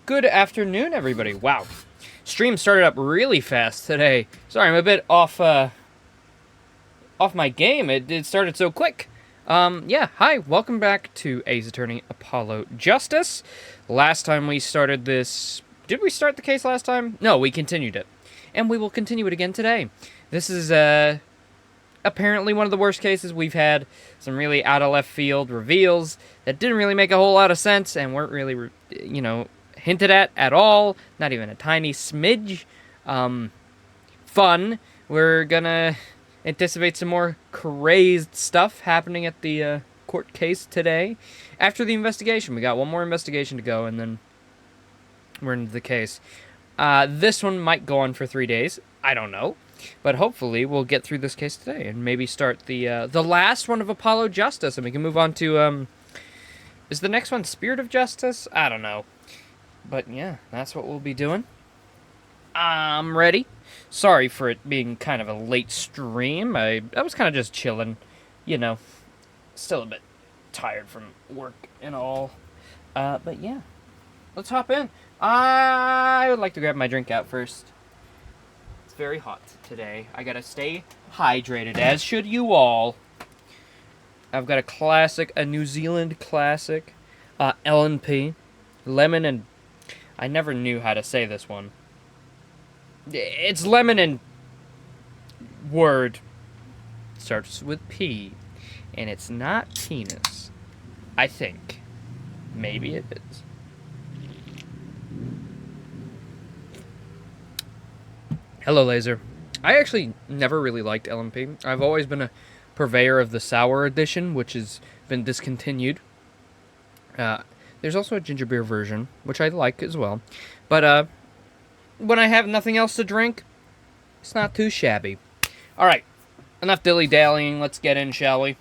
Good afternoon, everybody. Wow. Stream started up really fast today. Sorry, I'm a bit off my game. It started so quick. Yeah, hi. Welcome back to Ace Attorney Apollo Justice. Last time we started this... Did we start the case last time? No, we continued it. And we will continue it again today. This is, apparently one of the worst cases we've had. Some really out of left field reveals that didn't really make a whole lot of sense and weren't really, hinted at all. Not even a tiny smidge. Fun. We're gonna anticipate some more crazed stuff happening at the court case today. After the investigation, we got one more investigation to go, and then we're into the case. This one might go on for 3 days. I don't know. But hopefully we'll get through this case today and maybe start the last one of Apollo Justice, and we can move on to, is the next one Spirit of Justice? I don't know. But yeah, that's what we'll be doing. I'm ready. Sorry for it being kind of a late stream. I was kind of just chilling, still a bit tired from work and all. But yeah, let's hop in. I would like to grab my drink out first. It's very hot today. I gotta stay hydrated, as should you all. I've got a New Zealand classic, L&P, lemon and... I never knew how to say this one. It's lemon and... word. Starts with P. And it's not penis. I think. Maybe it is. Hello, Laser. I actually never really liked L&P. I've always been a purveyor of the sour edition, which has been discontinued. There's also a ginger beer version, which I like as well. But when I have nothing else to drink, it's not too shabby. Alright, enough dilly-dallying. Let's get in, shall we?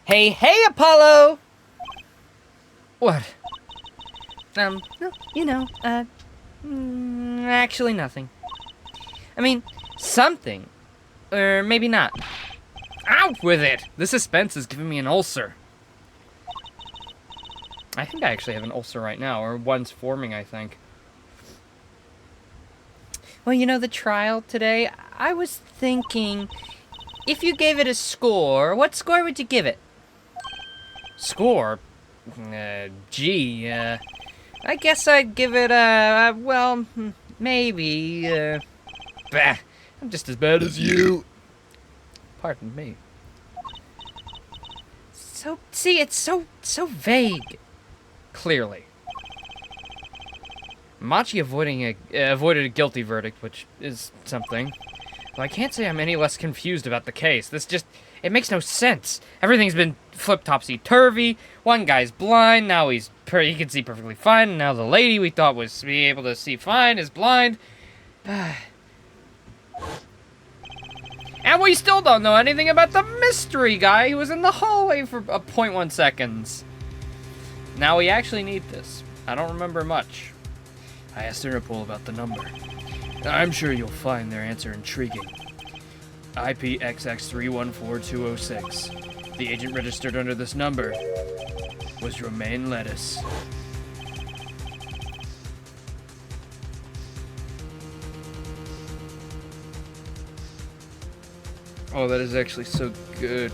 Hey, Apollo! What? Actually nothing. I mean, something. Or maybe not. Out with it! The suspense is giving me an ulcer. I think I actually have an ulcer right now, or one's forming, I think. Well, the trial today, I was thinking, if you gave it a score, what score would you give it? Score? Gee, I guess I'd give it maybe, bah, I'm just as bad as you. Pardon me. See, it's so vague. Clearly. Machi avoided a guilty verdict, which is something. Though I can't say I'm any less confused about the case. It makes no sense. Everything's been flipped topsy-turvy. One guy's blind, now he can see perfectly fine, and now the lady we thought was be able to see fine is blind. And we still don't know anything about the mystery guy who was in the hallway for 0.1 seconds. Now we actually need this. I don't remember much. I asked Interpol about the number. I'm sure you'll find their answer intriguing. IPXX314206. The agent registered under this number was Romaine Lettuce. Oh, that is actually so good.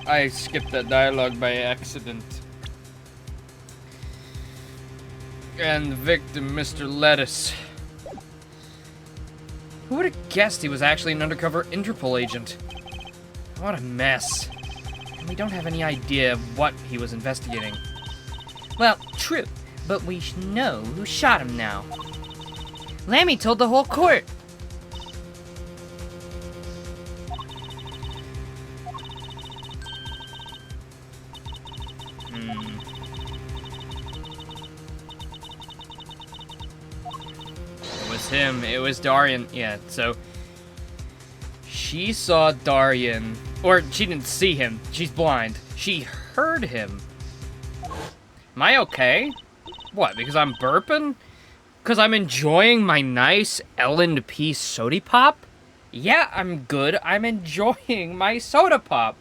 I skipped that dialogue by accident. And the victim, Mr. Lettuce. Who would have guessed he was actually an undercover Interpol agent? What a mess. And we don't have any idea of what he was investigating. Well, true, but we know who shot him now. Lammy told the whole court. Him. It was Darian. Yeah, so she saw Darian, or she didn't see him. She's blind. She heard him. Am I okay? What, because I'm burping? Because I'm enjoying my nice L&P soda pop? Yeah, I'm good. I'm enjoying my soda pop.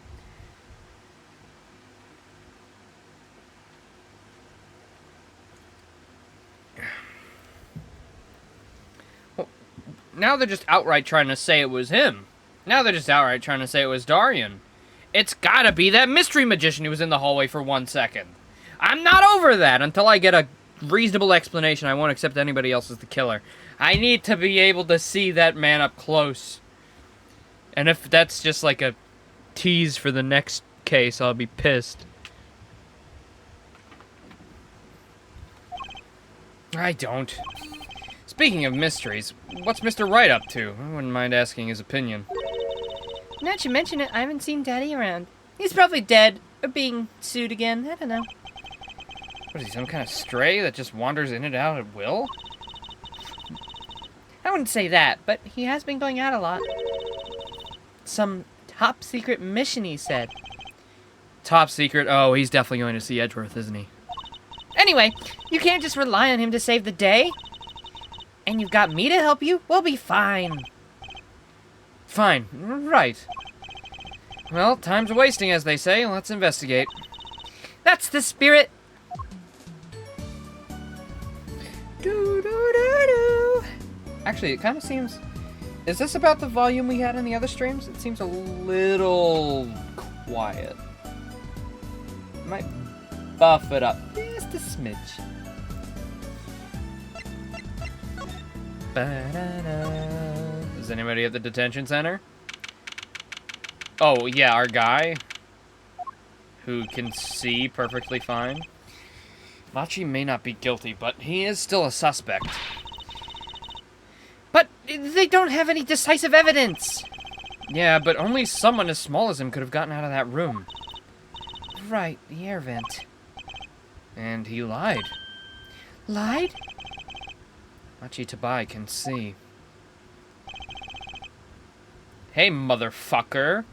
now they're just outright trying to say it was him. Now they're just outright trying to say it was Darian. It's gotta be that mystery magician who was in the hallway for 1 second. I'm not over that until I get a reasonable explanation. I won't accept anybody else as the killer. I need to be able to see that man up close. And if that's just like a tease for the next case, I'll be pissed. I don't. Speaking of mysteries, what's Mr. Wright up to? I wouldn't mind asking his opinion. Now that you mention it, I haven't seen Daddy around. He's probably dead, or being sued again, I don't know. What is he, some kind of stray that just wanders in and out at will? I wouldn't say that, but he has been going out a lot. Some top secret mission, he said. Top secret? Oh, he's definitely going to see Edgeworth, isn't he? Anyway, you can't just rely on him to save the day. And you've got me to help you, we'll be fine. Fine, right. Well, time's wasting, as they say. Let's investigate. That's the spirit. Do-do-do-do. Actually, it kind of seems... Is this about the volume we had in the other streams? It seems a little quiet. Might buff it up just a smidge. Ba-da-da. Is anybody at the detention center? Oh, yeah, our guy. Who can see perfectly fine. Machi may not be guilty, but he is still a suspect. But they don't have any decisive evidence. Yeah, but only someone as small as him could have gotten out of that room. Right, the air vent. And he lied. Lied? Machi Tabai can see. Hey, motherfucker.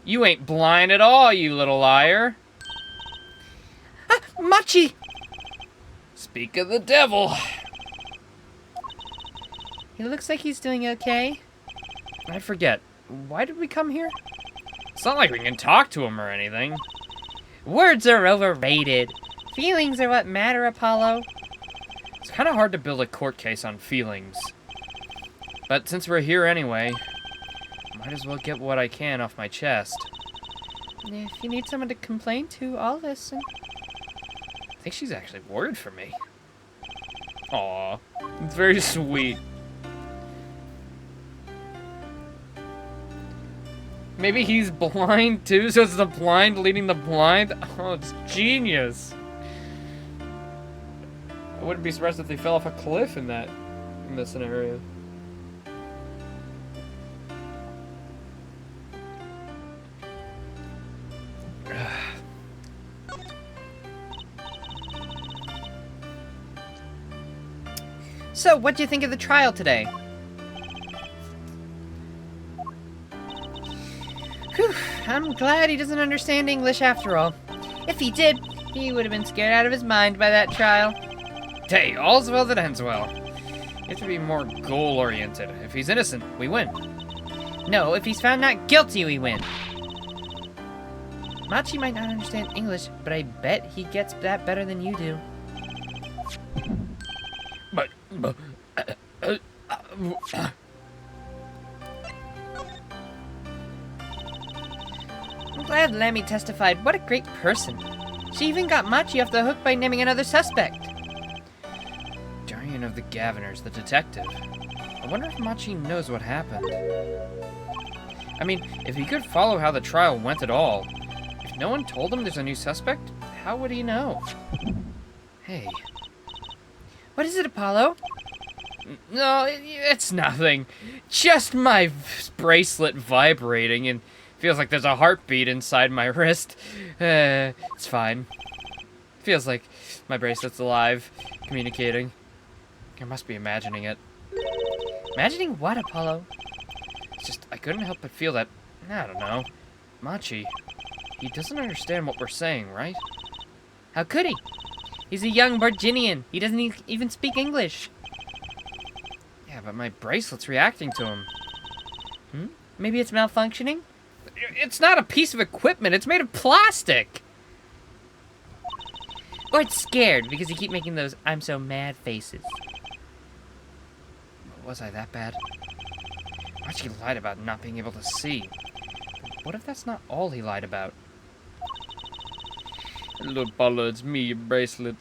You ain't blind at all, you little liar. Ah, Machi! Speak of the devil. He looks like he's doing okay. I forget. Why did we come here? It's not like we can talk to him or anything. Words are overrated. Feelings are what matter, Apollo. It's kind of hard to build a court case on feelings. But since we're here anyway, might as well get what I can off my chest. If you need someone to complain to, I'll listen. I think she's actually worried for me. Aw, it's very sweet. Maybe he's blind too, so it's the blind leading the blind? Oh, it's genius. I wouldn't be surprised if they fell off a cliff in that scenario. So, what do you think of the trial today? Whew, I'm glad he doesn't understand English after all. If he did, he would have been scared out of his mind by that trial. Hey, all's well that ends well. You have to be more goal-oriented. If he's innocent, we win. No, if he's found not guilty, we win. Machi might not understand English, but I bet he gets that better than you do. I'm glad Lammy testified. What a great person. She even got Machi off the hook by naming another suspect. Darian of the Gaviners, the detective. I wonder if Machi knows what happened. I mean, if he could follow how the trial went at all, if no one told him there's a new suspect, how would he know? Hey. What is it, Apollo? No, it's nothing. Just my bracelet vibrating and feels like there's a heartbeat inside my wrist. It's fine. Feels like my bracelet's alive, communicating. I must be imagining it. Imagining what, Apollo? It's just, I couldn't help but feel that, I don't know, Machi, he doesn't understand what we're saying, right? How could he? He's a young Virginian. He doesn't even speak English. Yeah, but my bracelet's reacting to him. Maybe it's malfunctioning? It's not a piece of equipment. It's made of plastic. Or it's scared because you keep making those I'm so mad faces. Was I that bad? Machi lied about not being able to see. What if that's not all he lied about? Hello, Paolo, it's me, Bracelet.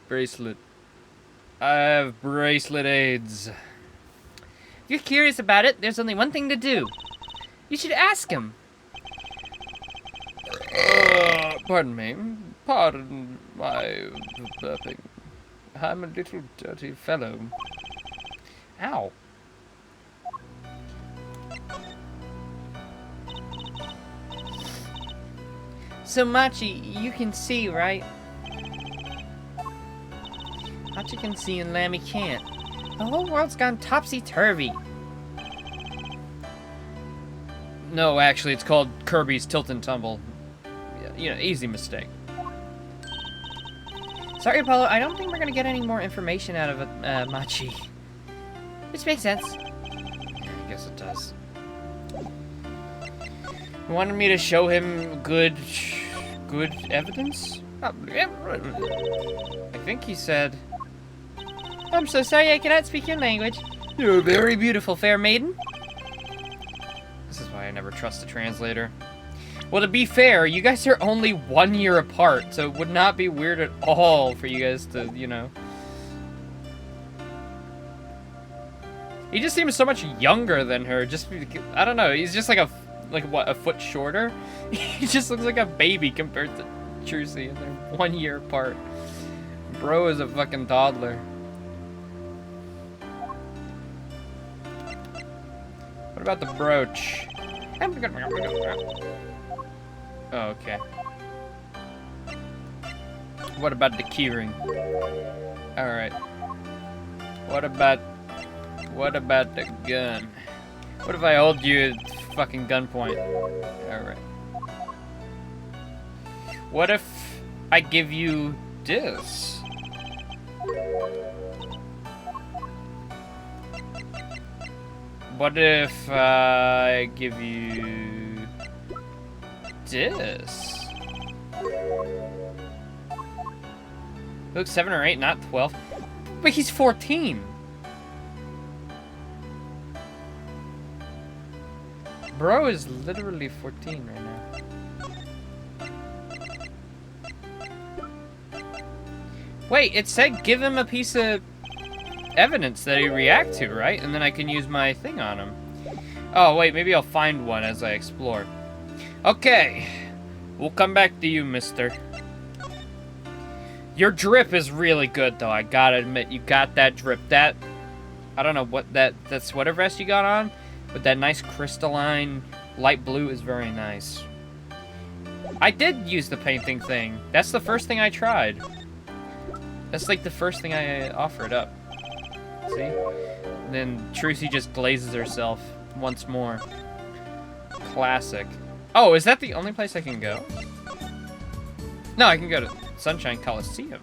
Bracelet. I have bracelet AIDS. If you're curious about it, there's only one thing to do. You should ask him. Pardon me. Pardon my burping. I'm a little dirty fellow. Ow. So, Machi, you can see, right? Machi can see and Lammy can't. The whole world's gone topsy-turvy. No, actually, it's called Kirby's Tilt and Tumble. You know, easy mistake. Sorry, Apollo, I don't think we're gonna get any more information out of Machi. Which makes sense. I guess it does. You wanted me to show him good evidence? I think he said... I'm so sorry I cannot speak your language. You're very beautiful, fair maiden. This is why I never trust a translator. Well, to be fair, you guys are only 1 year apart, so it would not be weird at all for you guys to, you know... He just seems so much younger than her, just... I don't know, he's just like a foot shorter? He just looks like a baby compared to Trucy, and they're 1 year apart. Bro is a fucking toddler. What about the brooch? Oh, okay. What about the keyring? Alright. What about the gun? What if I hold you at fucking gunpoint? Alright. What if I give you this? What if I give you this? Look, 7 or 8, not 12. But he's 14. Bro is literally 14 right now. Wait, it said give him a piece of evidence that he react to, right? And then I can use my thing on him. Oh, wait, maybe I'll find one as I explore. Okay. We'll come back to you, mister. Your drip is really good, though. I gotta admit, you got that drip. That... I don't know what that sweater vest you got on, but that nice crystalline light blue is very nice. I did use the painting thing. That's the first thing I tried. That's like the first thing I offered up. See? And then Trucy just glazes herself once more. Classic. Oh, is that the only place I can go? No, I can go to Sunshine Coliseum.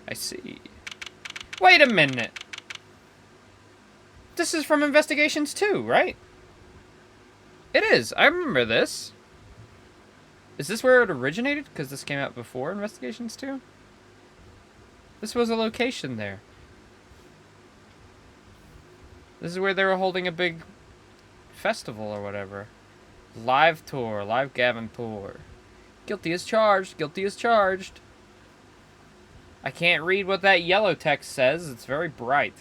I see. Wait a minute. This is from Investigations 2, right? It is. I remember this. Is this where it originated? Because this came out before Investigations 2? This was a location there. This is where they were holding a big festival or whatever. Live tour, live Gavin tour. Guilty as charged, guilty as charged. I can't read what that yellow text says. It's very bright.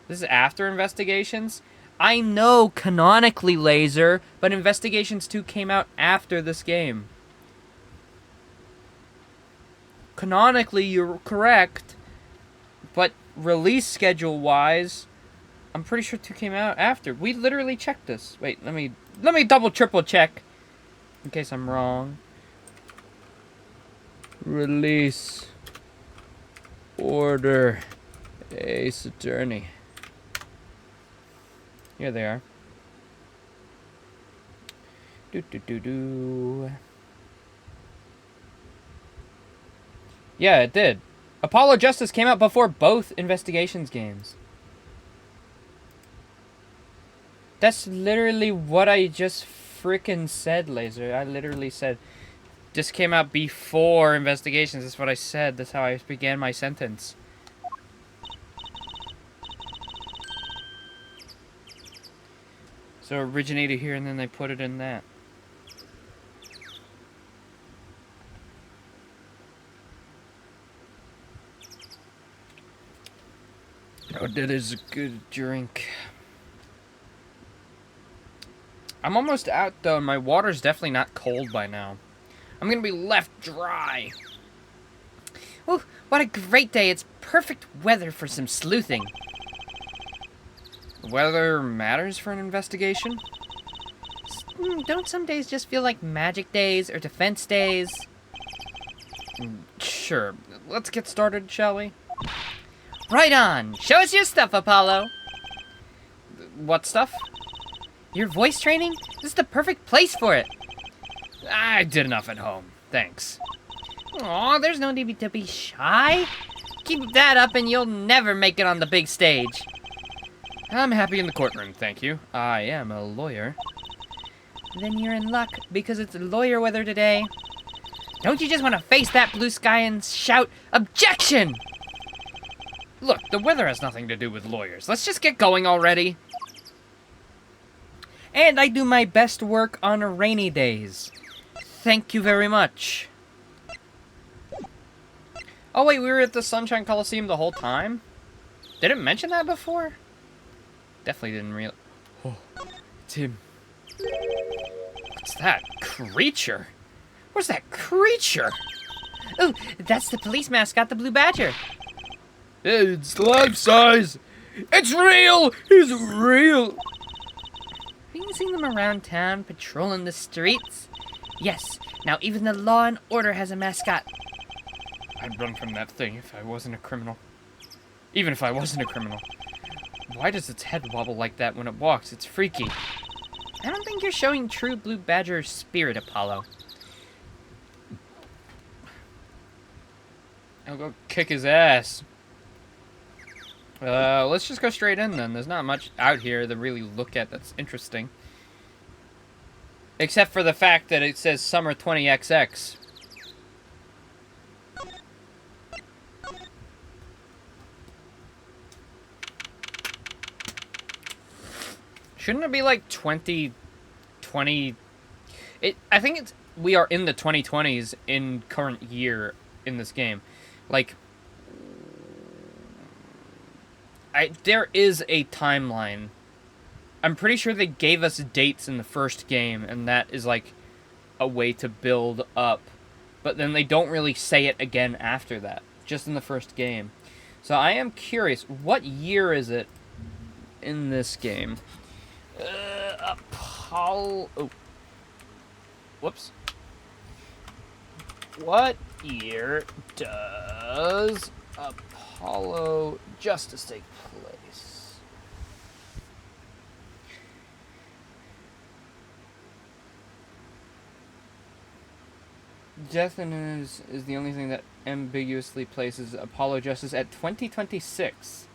This is after Investigations? I know canonically, Laser, but Investigations 2 came out after this game. Canonically, you're correct, but release schedule-wise, I'm pretty sure 2 came out after. We literally checked this. Wait, let me double triple check in case I'm wrong. Release order Ace Attorney. Here they are. Yeah, it did. Apollo Justice came out before both Investigations games. That's literally what I just freaking said, Laser. I literally said This came out before investigations. That's what I said. That's how I began my sentence. So it originated here and then they put it in that. Oh, that is a good drink. I'm almost out though, and my water's definitely not cold by now. I'm gonna be left dry. Oh, what a great day. It's perfect weather for some sleuthing. Weather matters for an investigation? Don't some days just feel like magic days or defense days? Sure. Let's get started, shall we? Right on. Show us your stuff, Apollo. What stuff? Your voice training? This is the perfect place for it. I did enough at home. Thanks. Aw, there's no need to be shy. Keep that up and you'll never make it on the big stage. I'm happy in the courtroom, thank you. I am a lawyer. Then you're in luck, because it's lawyer weather today. Don't you just want to face that blue sky and shout, "Objection!" Look, the weather has nothing to do with lawyers. Let's just get going already. And I do my best work on rainy days. Thank you very much. Oh wait, we were at the Sunshine Coliseum the whole time? Didn't mention that before? Definitely didn't real. Oh, it's him. What's that creature? What's that creature? Oh, that's the police mascot, the Blue Badger. It's life size. It's real. He's real. Have you seen them around town patrolling the streets? Yes. Now even the Law and Order has a mascot. I'd run from that thing if I wasn't a criminal. Even if I wasn't a criminal. Why does its head wobble like that when it walks? It's freaky. I don't think you're showing true Blue Badger spirit, Apollo. I'll go kick his ass. Let's just go straight in then. There's not much out here to really look at that's interesting. Except for the fact that it says Summer 20XX. Shouldn't it be like 2020? I think it's we are in the 2020s in current year in this game. Like there is a timeline. I'm pretty sure they gave us dates in the first game, and that is like a way to build up. But then they don't really say it again after that, just in the first game. So I am curious, what year is it in this game? Apollo... Oh. Whoops. What year does Apollo Justice take place? Death is the only thing that ambiguously places Apollo Justice at 2026.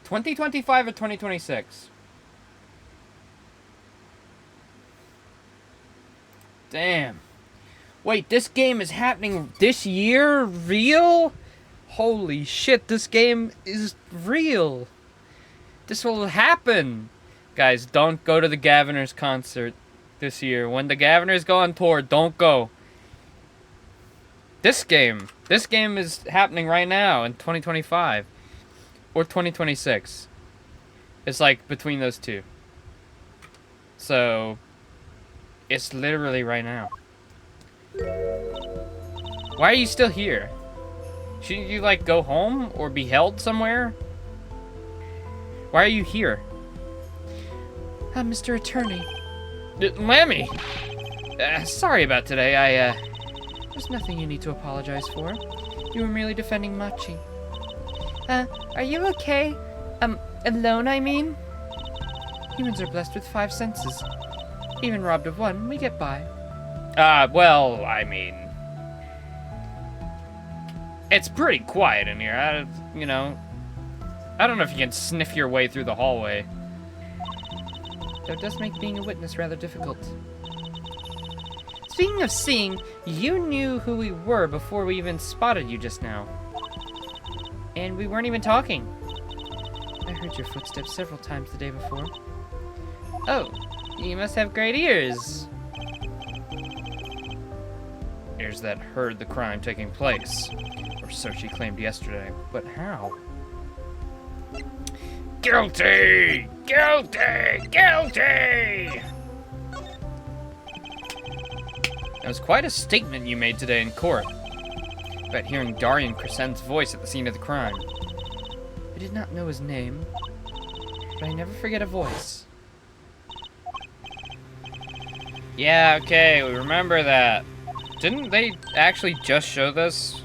2025 or 2026? Damn. Wait, this game is happening this year? Real? Holy shit, this game is real. This will happen. Guys, don't go to the Gaviners concert this year. When the Gaviners go on tour, don't go. This game is happening right now in 2025. Or 2026. It's like between those two. So... it's literally right now. Why are you still here? Shouldn't you, like, go home or be held somewhere? Why are you here? Mr. Attorney. Lammy! Sorry about today, There's nothing you need to apologize for. You were merely defending Machi. Are you okay? Alone, I mean? Humans are blessed with 5 senses. Even robbed of one, we get by. Well, I mean... it's pretty quiet in here. I don't know if you can sniff your way through the hallway. Though it does make being a witness rather difficult. Speaking of seeing, you knew who we were before we even spotted you just now. And we weren't even talking. I heard your footsteps several times the day before. Oh, you must have great ears. Ears that heard the crime taking place. Or so she claimed yesterday. But how? Guilty! Guilty! Guilty! It was quite a statement you made today in court. About hearing Darian Crescent's voice at the scene of the crime. I did not know his name, but I never forget a voice. Yeah, okay, we remember that. Didn't they actually just show this?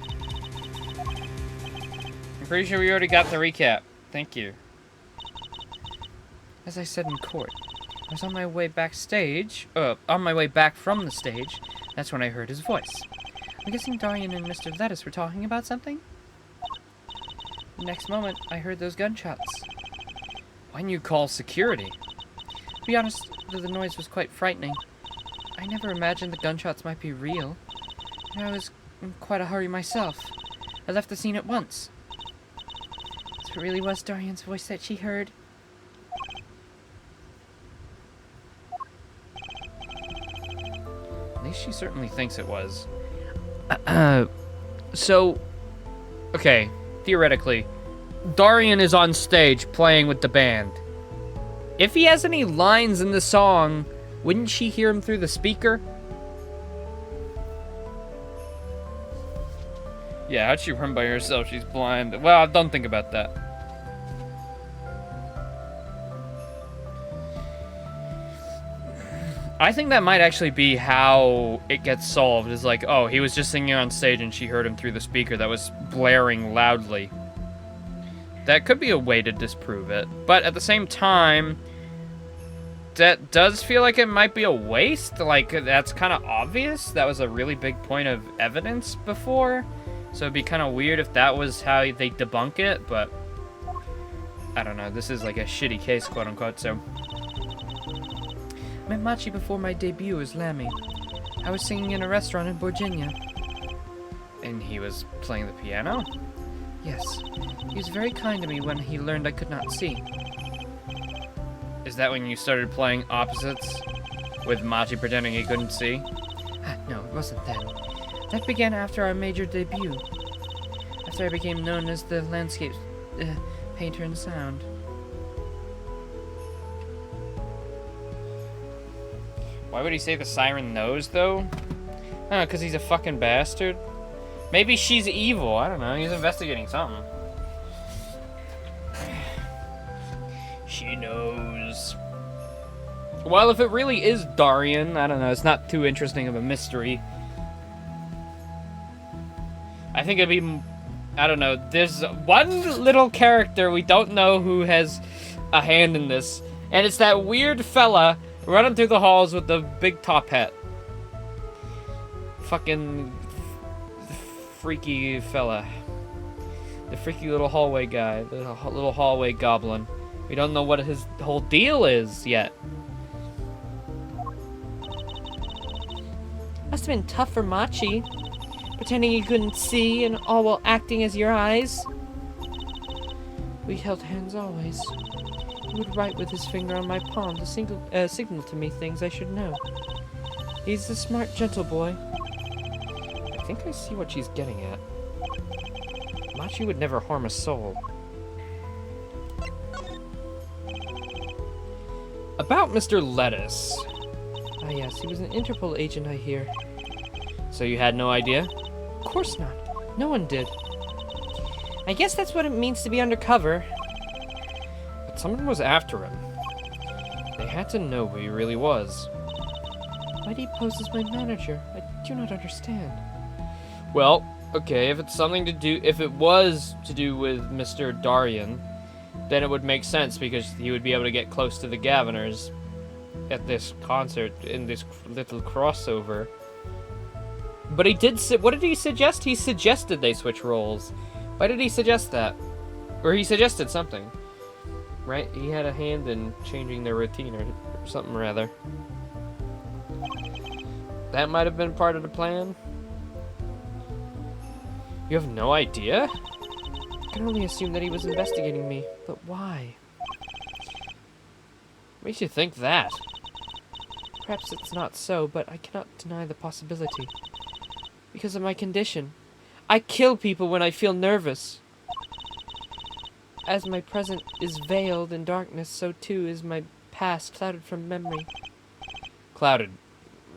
I'm pretty sure we already got the recap. Thank you. As I said in court, I was on my way backstage, on my way back from the stage. That's when I heard his voice. I'm guessing Darian and Mr. Lettuce were talking about something? The next moment, I heard those gunshots. Why'd you call security? To be honest, though the noise was quite frightening. I never imagined the gunshots might be real. And I was in quite a hurry myself. I left the scene at once. So it really was Darian's voice that she heard. At least she certainly thinks it was. So, okay, theoretically, Darian is on stage playing with the band. If he has any lines in the song, wouldn't she hear him through the speaker? Yeah, how'd she run by herself? She's blind. Well, don't think about that. I think that might actually be how it gets solved, is like, oh, he was just singing on stage and she heard him through the speaker that was blaring loudly. That could be a way to disprove it. But at the same time, that does feel like it might be a waste. Like, that's kind of obvious. That was a really big point of evidence before. So it'd be kind of weird if that was how they debunk it, but I don't know. This is like a shitty case, quote unquote, so. I met Machi before my debut as Lammy. I was singing in a restaurant in Virginia. And he was playing the piano? Yes. He was very kind to me when he learned I could not see. Is that when you started playing opposites? With Machi pretending he couldn't see? No, it wasn't then. That began after our major debut. After I became known as the landscape painter in sound. Why would he say the siren knows, though? Oh, because he's a fucking bastard? Maybe she's evil. I don't know. He's investigating something. She knows. Well, if it really is Darian, I don't know. It's not too interesting of a mystery. I think it'd be... I don't know. There's one little character we don't know who has a hand in this. And it's that weird fella running through the halls with the big top hat. Fucking freaky fella. The freaky little hallway guy. The little hallway goblin. We don't know what his whole deal is yet. Must have been tough for Machi. Pretending he couldn't see and all while acting as your eyes. We held hands always. He would write with his finger on my palm to signal to me things I should know. He's a smart, gentle boy. I think I see what she's getting at. Machi would never harm a soul. About Mr. Lettuce. Ah yes, he was an Interpol agent, I hear. So you had no idea? Of course not. No one did. I guess that's what it means to be undercover. But someone was after him. They had to know who he really was. Why did he pose as my manager? I do not understand. Well, okay, if it's something to do, if it was to do with Mr. Darian, then it would make sense because he would be able to get close to the Gaviners at this concert in this little crossover. But he did. What did he suggest? He suggested they switch roles. Why did he suggest that? Or he suggested something, right? He had a hand in changing their routine or something rather. That might have been part of the plan. You have no idea? I can only assume that he was investigating me, but why? Makes you think that. Perhaps it's not so, but I cannot deny the possibility. Because of my condition. I kill people when I feel nervous. As my present is veiled in darkness, so too is my past clouded from memory. Clouded.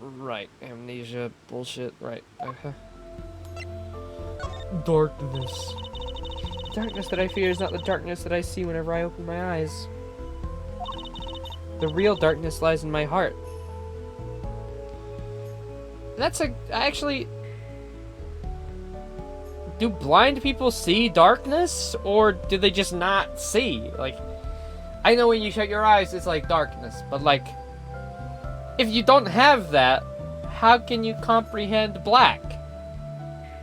Right. Amnesia. Bullshit. Right. Darkness. The darkness that I fear is not the darkness that I see whenever I open my eyes. The real darkness lies in my heart. Actually... Do blind people see darkness? Or do they just not see? Like, I know when you shut your eyes, it's like darkness. But like, if you don't have that, how can you comprehend black?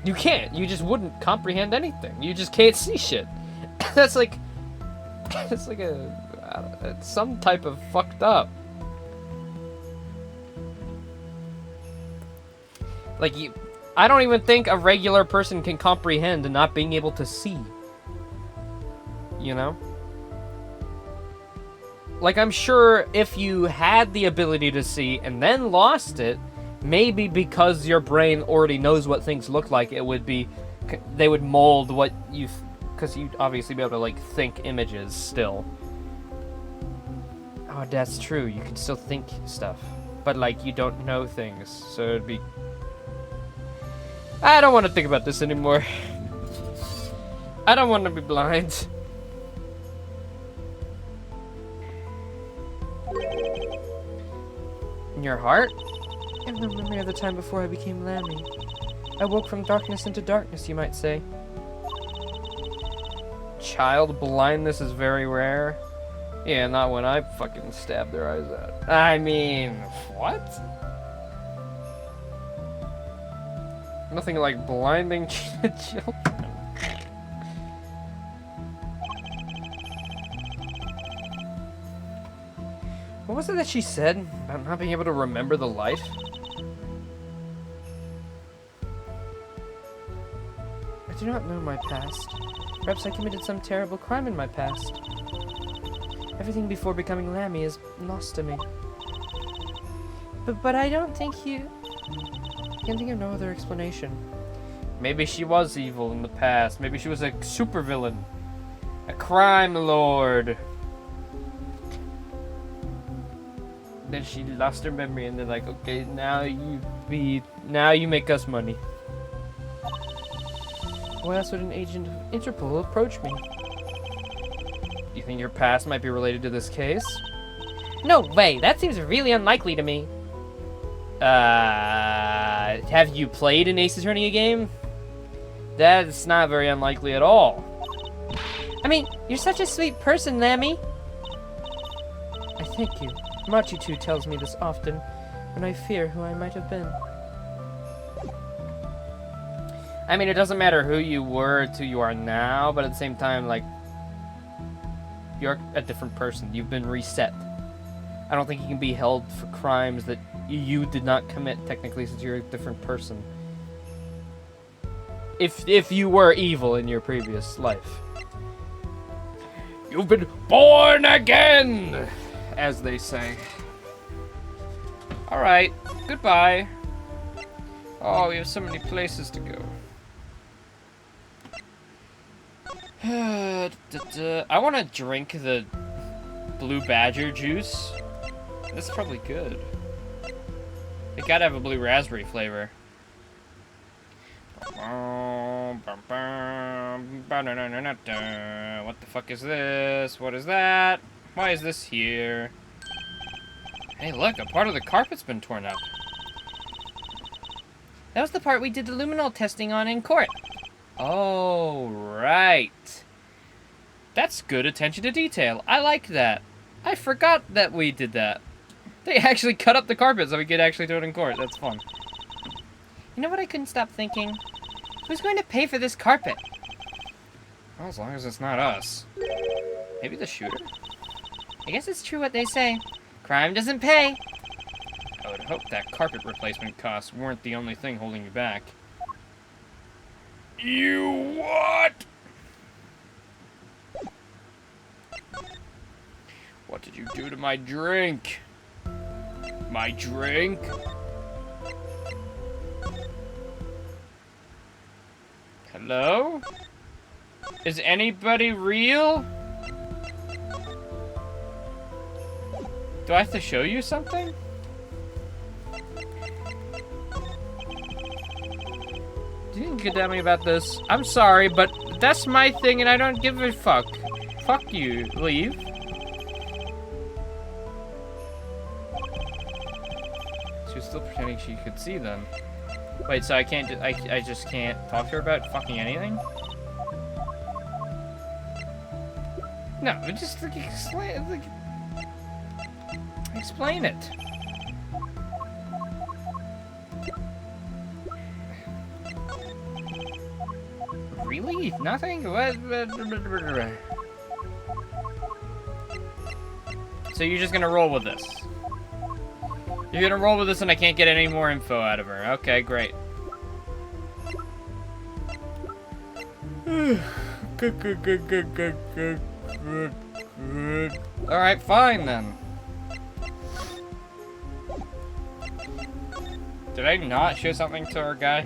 You can't. You just wouldn't comprehend anything. You just can't see shit. That's like... It's like it's some type of fucked up. Like, I don't even think a regular person can comprehend not being able to see. You know? Like, I'm sure if you had the ability to see and then lost it, maybe because your brain already knows what things look like, it would be... They would mold what you... Because you'd obviously be able to, like, think images still. Oh, that's true. You can still think stuff. But, like, you don't know things. So it'd be... I don't want to think about this anymore. I don't want to be blind. In your heart? I have no memory of the time before I became Lammy. I woke from darkness into darkness, you might say. Child blindness is very rare. Yeah, not when I fucking stab their eyes out. I mean, what? Nothing like blinding children. What was it that she said about not being able to remember the life? I do not know my past. Perhaps I committed some terrible crime in my past. Everything before becoming Lammy is lost to me. But I don't think you... I can think of no other explanation. Maybe she was evil in the past. Maybe she was a supervillain. A crime lord. Then she lost her memory and they're like, okay, now you make us money. Why else would an agent of Interpol approach me? You think your past might be related to this case? No way! That seems really unlikely to me. Have you played an Ace Attorney game? That's not very unlikely at all. I mean, you're such a sweet person, Lammy. I thank you. Machi too tells me this often, when I fear who I might have been. I mean, it doesn't matter who you were to who you are now, but at the same time, like, you're a different person. You've been reset. I don't think you can be held for crimes that you did not commit, technically, since you're a different person. If you were evil in your previous life. You've been born again, as they say. Alright, goodbye. Oh, we have so many places to go. I want to drink the Blue Badger juice. This is probably good. It gotta have a blue raspberry flavor. What the fuck is this? What is that? Why is this here? Hey, look, a part of the carpet's been torn up. That was the part we did the luminol testing on in court. Oh, right. That's good attention to detail. I like that. I forgot that we did that. They actually cut up the carpet so we could actually do it in court. That's fun. You know what I couldn't stop thinking? Who's going to pay for this carpet? Well, as long as it's not us. Maybe the shooter? I guess it's true what they say. Crime doesn't pay. I would hope that carpet replacement costs weren't the only thing holding you back. You what? What did you do to my drink? My drink? Hello? Is anybody real? Do I have to show you something? You didn't get at me about this. I'm sorry, but that's my thing and I don't give a fuck. Fuck you. Leave. She was still pretending she could see them. Wait, so I can't I just can't talk to her about fucking anything? No, just like, explain it. Really? Nothing? What? So you're just gonna roll with this? You're gonna roll with this and I can't get any more info out of her. Okay, great. Alright, fine then. Did I not show something to our guy?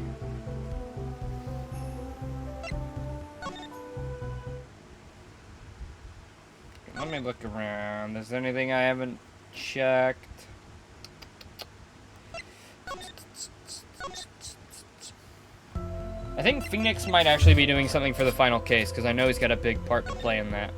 Let me look around. Is there anything I haven't checked? I think Phoenix might actually be doing something for the final case, because I know he's got a big part to play in that.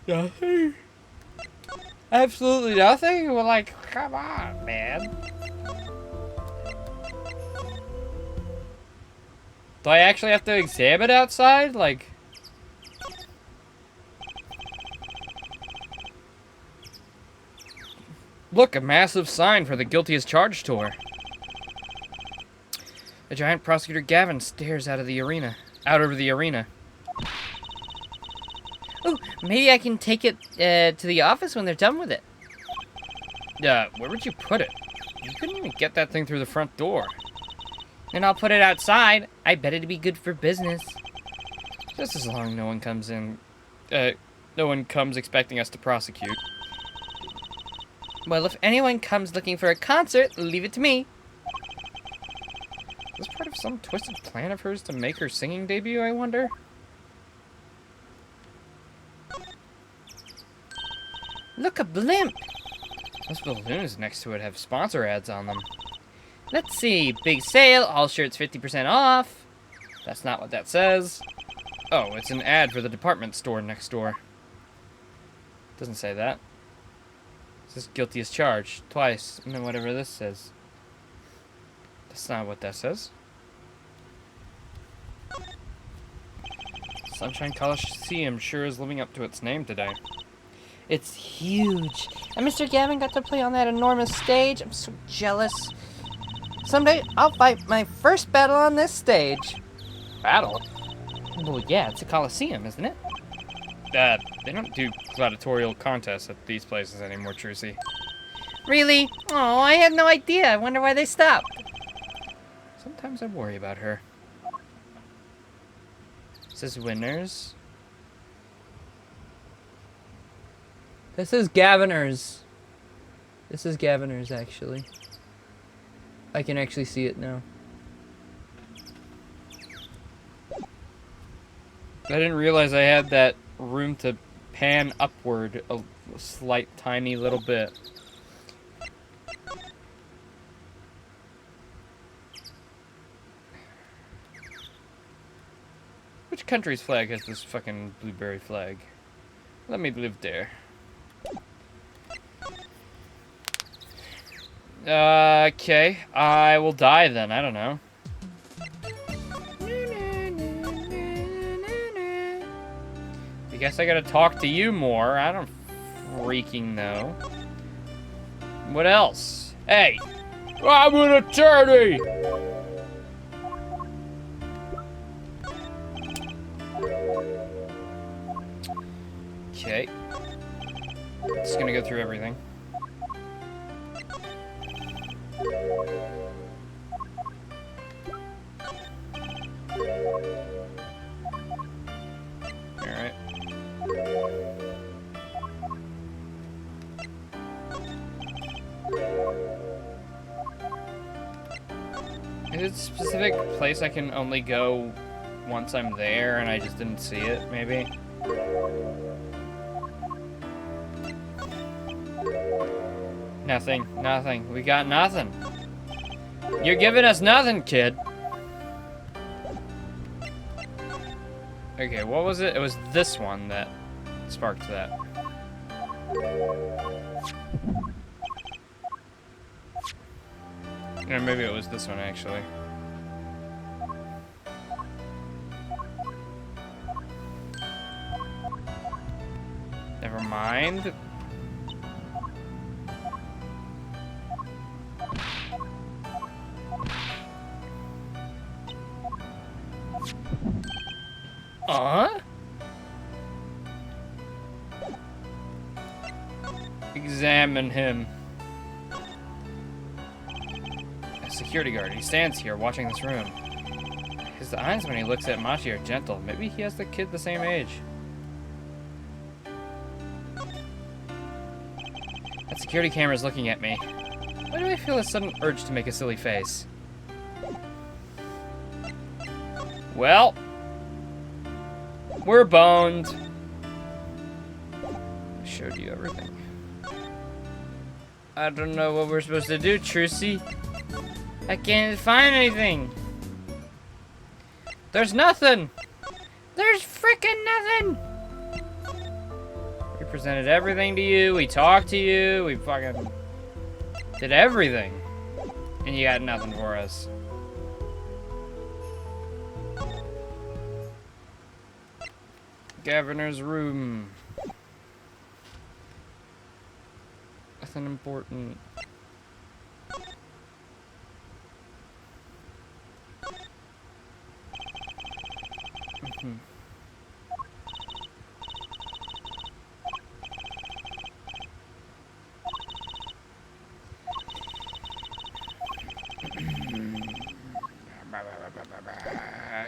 Nothing? Absolutely nothing? Well, like, come on, man. Do I actually have to examine outside? Like... Look, a massive sign for the Guilty as Charged tour. A giant prosecutor Gavin stares out over the arena. Oh, maybe I can take it to the office when they're done with it. Where would you put it? You couldn't even get that thing through the front door. And I'll put it outside. I bet it'd be good for business. Just as long as no one comes in, no one comes expecting us to prosecute. Well, if anyone comes looking for a concert, leave it to me. Is this part of some twisted plan of hers to make her singing debut, I wonder? Look, a blimp! Those balloons next to it have sponsor ads on them. Let's see. Big sale, all shirts 50% off. That's not what that says. Oh, it's an ad for the department store next door. Doesn't say that. It says Guilty as Charged twice, and then whatever this says. That's not what that says. Sunshine Coliseum sure is living up to its name today. It's huge. And Mr. Gavin got to play on that enormous stage. I'm so jealous. Someday, I'll fight my first battle on this stage. Battle? Well, yeah, it's a Coliseum, isn't it? They don't do gladiatorial contests at these places anymore, Trucy. Really? Oh, I had no idea. I wonder why they stopped. Sometimes I worry about her. It says winners. This is Gaviners. This is Gaviners, actually. I can actually see it now. I didn't realize I had that room to pan upward a slight, tiny little bit. Which country's flag has this fucking blueberry flag? Let me live there. Okay. I will die then. I don't know. I guess I gotta talk to you more. I don't freaking know. What else? Hey! I'm an attorney! Okay. Just gonna go through everything. Alright. Is it a specific place I can only go once I'm there and I just didn't see it, maybe? Nothing, nothing. We got nothing. You're giving us nothing, kid. Okay, what was it? It was this one that sparked that. Or maybe it was this one, actually. Never mind. Examine him. A security guard. He stands here watching this room. His eyes when he looks at Machi are gentle. Maybe he has the kid the same age. That security camera is looking at me. Why do I feel a sudden urge to make a silly face? Well, we're boned. I showed you everything. I don't know what we're supposed to do, Trucy. I can't find anything. There's nothing. There's freaking nothing. We presented everything to you. We talked to you. We fucking did everything. And you got nothing for us. Governor's room. Nothing important.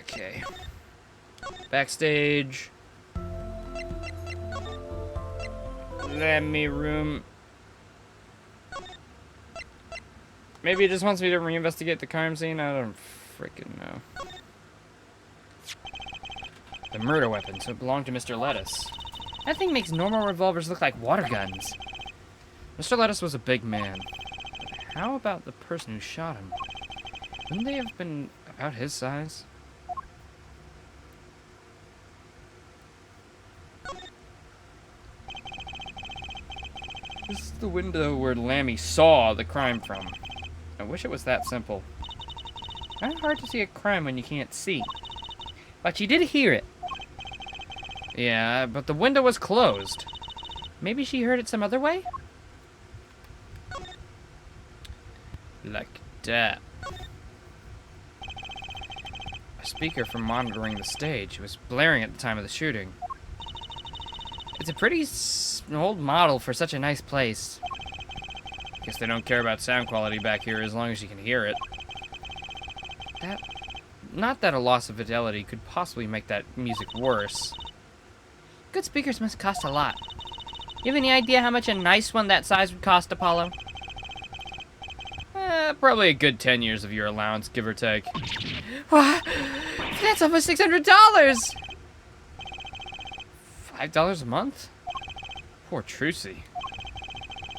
Okay. Backstage. Let me room. Maybe it just wants me to reinvestigate the crime scene. I don't freaking know. The murder weapon, so it belonged to Mr. Lettuce. That thing makes normal revolvers look like water guns. Mr. Lettuce was a big man. But how about the person who shot him? Wouldn't they have been about his size? This is the window where Lammy saw the crime from. I wish it was that simple. Kind of hard to see a crime when you can't see. But you did hear it. Yeah, but the window was closed. Maybe she heard it some other way? Like that. A speaker from monitoring the stage was blaring at the time of the shooting. It's a pretty old model for such a nice place. Guess they don't care about sound quality back here as long as you can hear it. Not that a loss of fidelity could possibly make that music worse. Good speakers must cost a lot. You have any idea how much a nice one that size would cost, Apollo? Probably a good 10 years of your allowance, give or take. What? That's almost $600! $5 a month? Poor Trucy.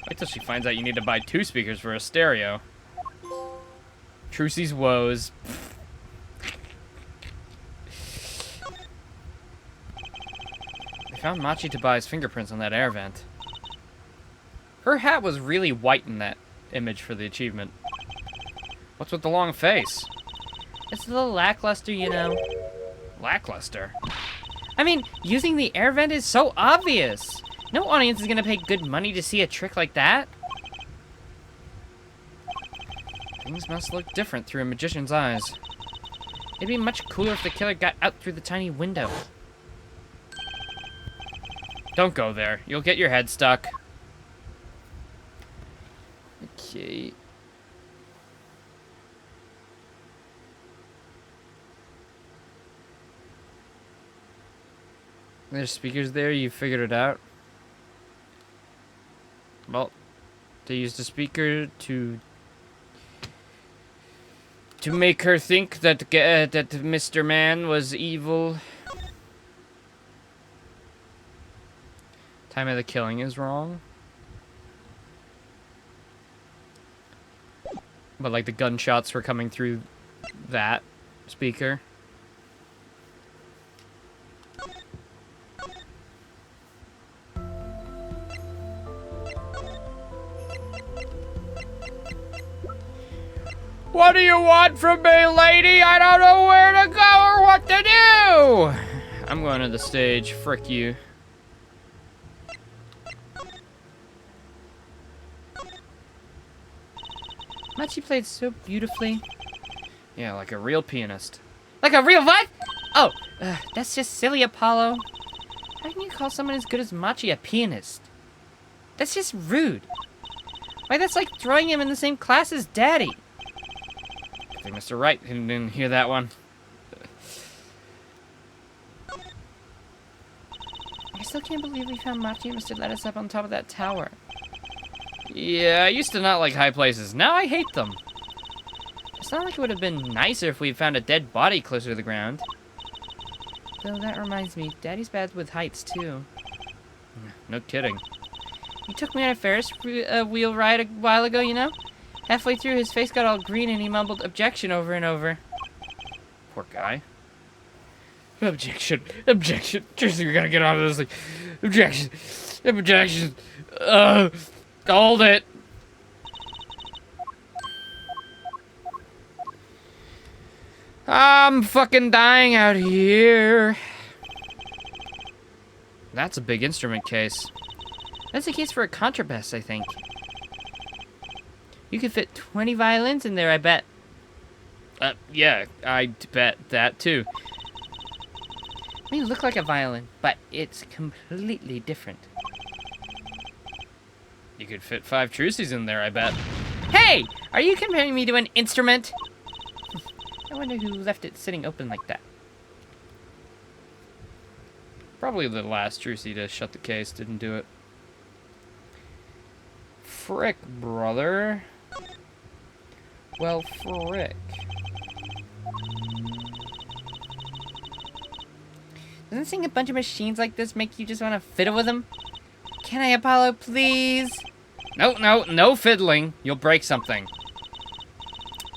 Wait till she finds out you need to buy 2 speakers for a stereo. Trucy's woes. They found Machi Tabai's fingerprints on that air vent. Her hat was really white in that image for the achievement. What's with the long face? It's a little lackluster, you know. Lackluster? I mean, using the air vent is so obvious. No audience is gonna pay good money to see a trick like that. Things must look different through a magician's eyes. It'd be much cooler if the killer got out through the tiny window. Don't go there. You'll get your head stuck. Okay. There's speakers there. You figured it out. Well, they used a speaker to make her think that that Mr. Man was evil. Time of the killing is wrong. But like the gunshots were coming through that speaker. What do you want from me, lady? I don't know where to go or what to do! I'm going to the stage. Frick you. Machi played so beautifully. Yeah, like a real pianist. Like a real what? Oh, that's just silly, Apollo. How can you call someone as good as Machi a pianist? That's just rude. Why, that's like throwing him in the same class as Daddy. I think Mr. Wright didn't hear that one. I still can't believe we found Machi and Mr. Lettuce up on top of that tower. Yeah, I used to not like high places. Now I hate them. It's not like it would have been nicer if we found a dead body closer to the ground. Though that reminds me, Daddy's bad with heights too. No kidding. He took me on a Ferris wheel ride a while ago, you know? Halfway through, his face got all green and he mumbled objection over and over. Poor guy. Objection. Objection. Seriously, we gotta get out of this thing. Objection. Objection. Hold it. I'm fucking dying out here. That's a big instrument case. That's a case for a contrabass, I think. You could fit 20 violins in there, I bet. Yeah, I bet that too. It may look like a violin, but it's completely different. You could fit 5 Trucies in there, I bet. Hey! Are you comparing me to an instrument? I wonder who left it sitting open like that. Probably the last Trucy to shut the case didn't do it. Frick, brother. Well, frick. Doesn't seeing a bunch of machines like this make you just want to fiddle with them? Can I, Apollo, please? No fiddling. You'll break something.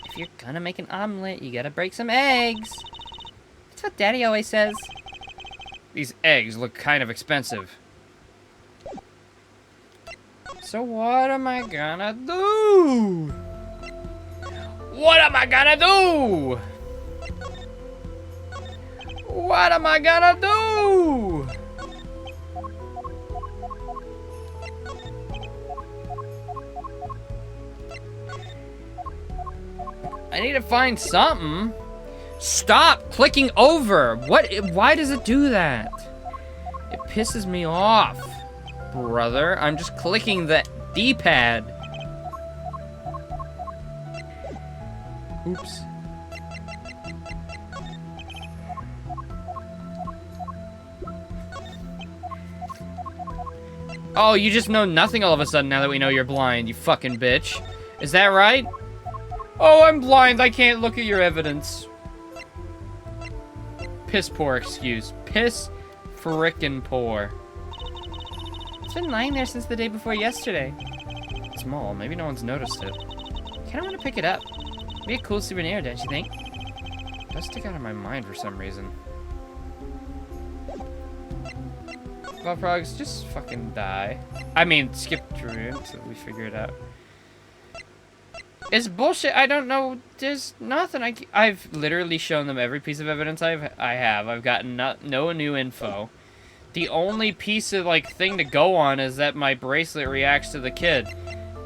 If you're gonna make an omelet, you gotta break some eggs. That's what Daddy always says. These eggs look kind of expensive. So what am I gonna do? What am I gonna do? What am I gonna do? I need to find something. Stop clicking over. Why does it do that? It pisses me off, brother. I'm just clicking the D-pad. Oops. Oh, you just know nothing all of a sudden now that we know you're blind, you fucking bitch. Is that right? Oh, I'm blind. I can't look at your evidence. Piss poor excuse. Piss frickin' poor. It's been lying there since the day before yesterday. Small. Maybe no one's noticed it. Kinda wanna pick it up. Be a cool souvenir, don't you think? It does stick out of my mind for some reason. Valprogs, just fucking die. I mean, skip through it until we figure it out. It's bullshit. I don't know. There's nothing. I've literally shown them every piece of evidence I have. I've gotten no new info. The only piece of, like, thing to go on is that my bracelet reacts to the kid.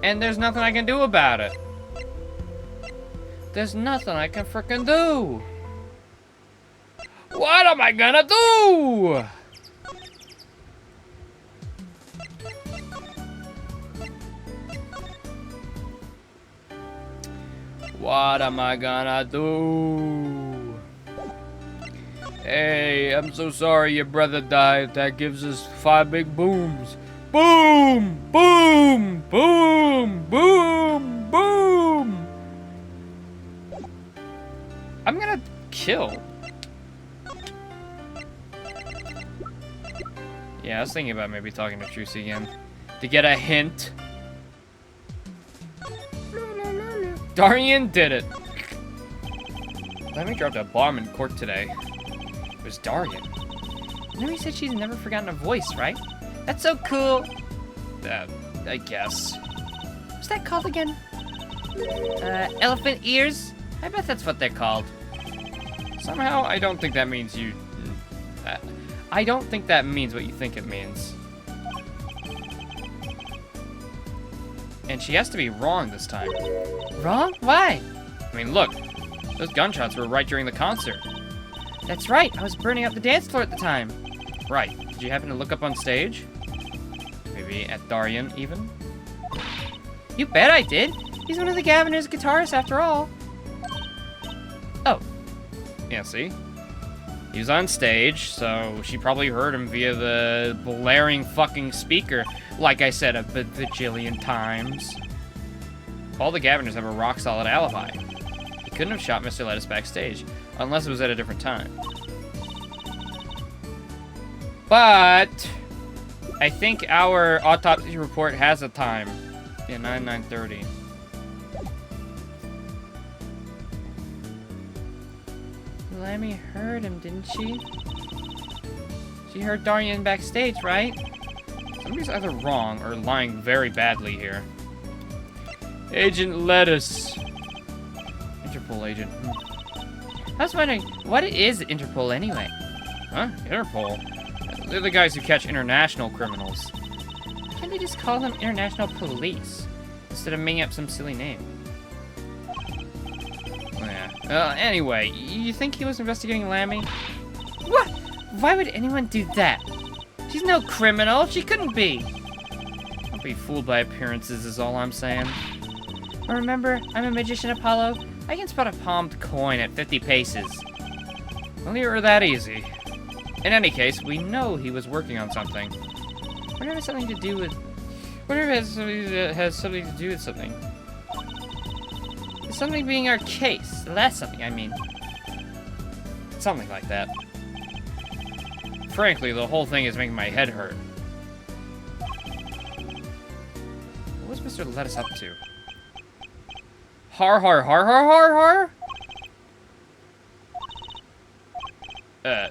And there's nothing I can do about it. There's nothing I can frickin' do. What am I gonna do? What am I gonna do? Hey, I'm so sorry your brother died. That gives us 5 big booms. Boom! Boom! Boom! Boom! Boom! I'm gonna kill. Yeah, I was thinking about maybe talking to Trucy again. To get a hint. Darian did it. Let me drop a bomb in court today. It was Darian. Nuri said she's never forgotten a voice, right? That's so cool. I guess. What's that called again? Elephant ears? I bet that's what they're called. Somehow, I don't think that means you... I don't think that means what you think it means. And she has to be wrong this time. Wrong? Why? I mean, look. Those gunshots were right during the concert. That's right. I was burning up the dance floor at the time. Right. Did you happen to look up on stage? Maybe at Darian, even? You bet I did. He's one of the Governor's guitarists, after all. Oh. Yeah, see? He was on stage, so she probably heard him via the blaring fucking speaker, like I said a bajillion times. All the Governors have a rock-solid alibi. He couldn't have shot Mr. Lettuce backstage, unless it was at a different time. But I think our autopsy report has a time. Yeah, 9:30. Lammy heard him, didn't she? She heard Darian backstage, right? Somebody's either wrong or lying very badly here. Agent Lettuce. Interpol agent. I was wondering, what is Interpol anyway? Huh? Interpol? They're the guys who catch international criminals. Can't they just call them International Police instead of making up some silly name? Yeah. Anyway, you think he was investigating Lammy? What? Why would anyone do that? She's no criminal. She couldn't be. Don't be fooled by appearances is all I'm saying. Remember, I'm a magician, Apollo. I can spot a palmed coin at 50 paces. Well, you were that easy. In any case, we know he was working on something. Whatever it has something to do with... Whatever it has something to do with something. Something being our case. That's something, I mean. Something like that. Frankly, the whole thing is making my head hurt. What was Mr. Lettuce up to? Har har har har har har?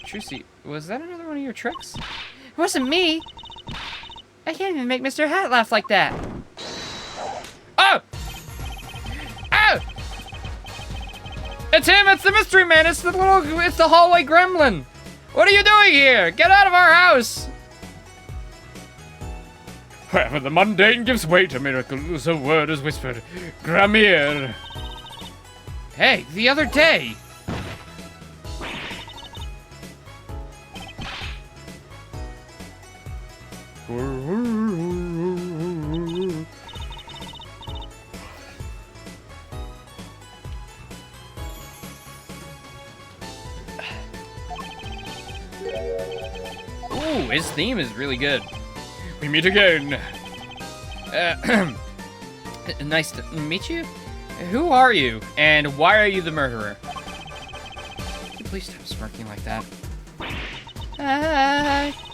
Trucy, was that another one of your tricks? It wasn't me. I can't even make Mr. Hat laugh like that. Oh! Oh! It's him! It's the mystery man! It's the hallway gremlin! What are you doing here? Get out of our house! Wherever the mundane gives way to miracles, a word is whispered. Gramir! Hey, the other day! Ooh, his theme is really good. We meet again. Nice to meet you. Who are you, and why are you the murderer? Could you please stop smirking like that?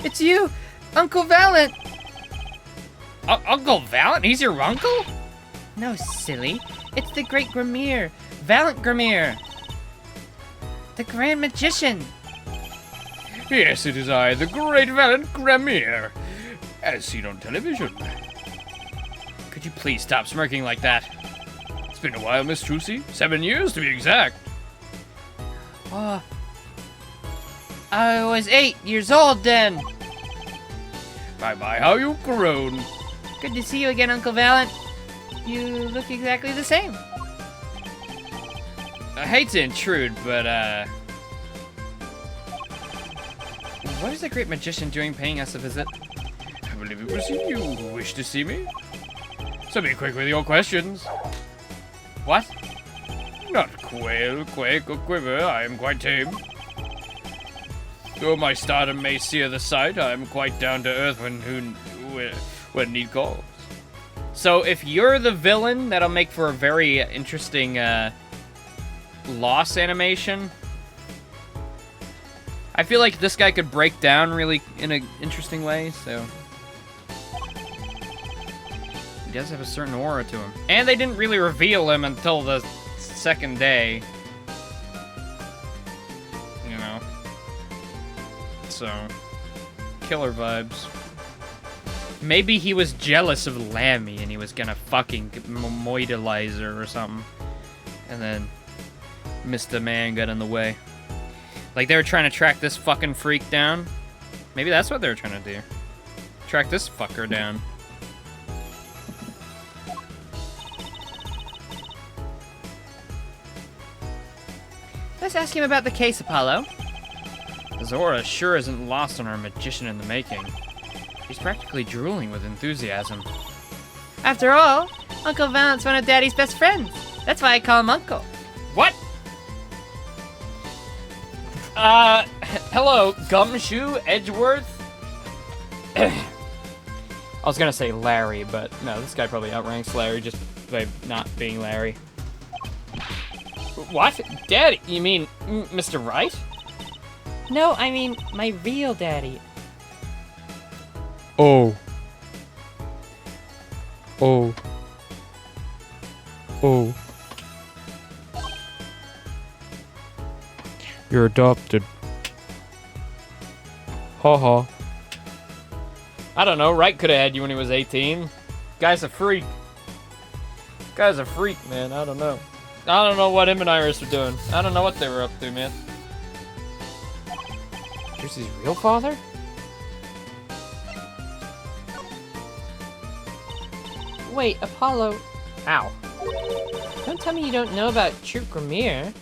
It's you, Uncle Valent. Uncle Valent? He's your uncle? No, silly. It's the great Gramir, Valent Gramir, the Grand Magician. Yes, it is I, the great Valent Gramir, as seen on television. Could you please stop smirking like that? It's been a while, Miss Trucy. 7 years, to be exact. Oh, I was 8 years old then. Bye-bye, how you've grown. Good to see you again, Uncle Valent. You look exactly the same. I hate to intrude, but, what is the great magician doing paying us a visit? I believe it was you who wished to see me. So be quick with your questions. What? Not quail, quake, or quiver, I am quite tame. Though my stardom may sear the sight, I am quite down to earth when need calls. So if you're the villain, that'll make for a very interesting loss animation. I feel like this guy could break down really in an interesting way, so... He does have a certain aura to him. And they didn't really reveal him until the second day. You know. So, killer vibes. Maybe he was jealous of Lammy and he was gonna fucking moidalize her or something. And then Mr. Man got in the way. Like they were trying to track this fucking freak down. Maybe that's what they were trying to do. Track this fucker down. Let's ask him about the case, Apollo. Zora sure isn't lost on our magician in the making. She's practically drooling with enthusiasm. After all, Uncle Valent's one of Daddy's best friends. That's why I call him Uncle. What? Hello, Gumshoe Edgeworth? I was gonna say Larry, but no, this guy probably outranks Larry just by not being Larry. What? Daddy? You mean Mr. Wright? No, I mean my real daddy. Oh. Oh. Oh. You're adopted. Ha ha. I don't know, Wright could have had you when he was 18. Guy's a freak. Guy's a freak, man. I don't know. I don't know what him and Iris were doing. I don't know what they were up to, man. Here's his real father? Wait, Apollo, Ow. don't tell me you don't know about Troop Gramere.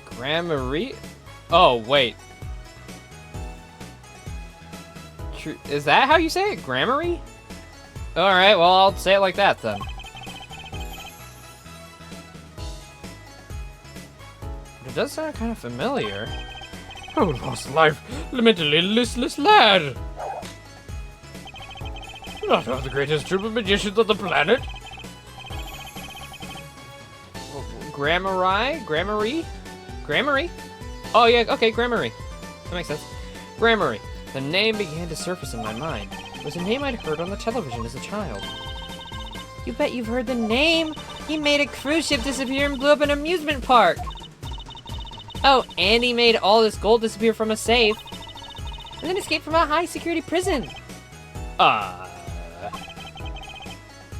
Gramarye? Oh, wait. Is that how you say it? Gramarye? Alright, well, I'll say it like that, then. It does sound kind of familiar. Oh, lost life, mentally listless lad. Not of the greatest troop of magicians on the planet. Gramarye? Gramarye? Gramarye? Oh, yeah, okay, Gramarye. That makes sense. Gramarye. The name began to surface in my mind. It was a name I'd heard on the television as a child. You bet you've heard the name. He made a cruise ship disappear and blew up an amusement park. Oh, and he made all this gold disappear from a safe. And then escaped from a high-security prison.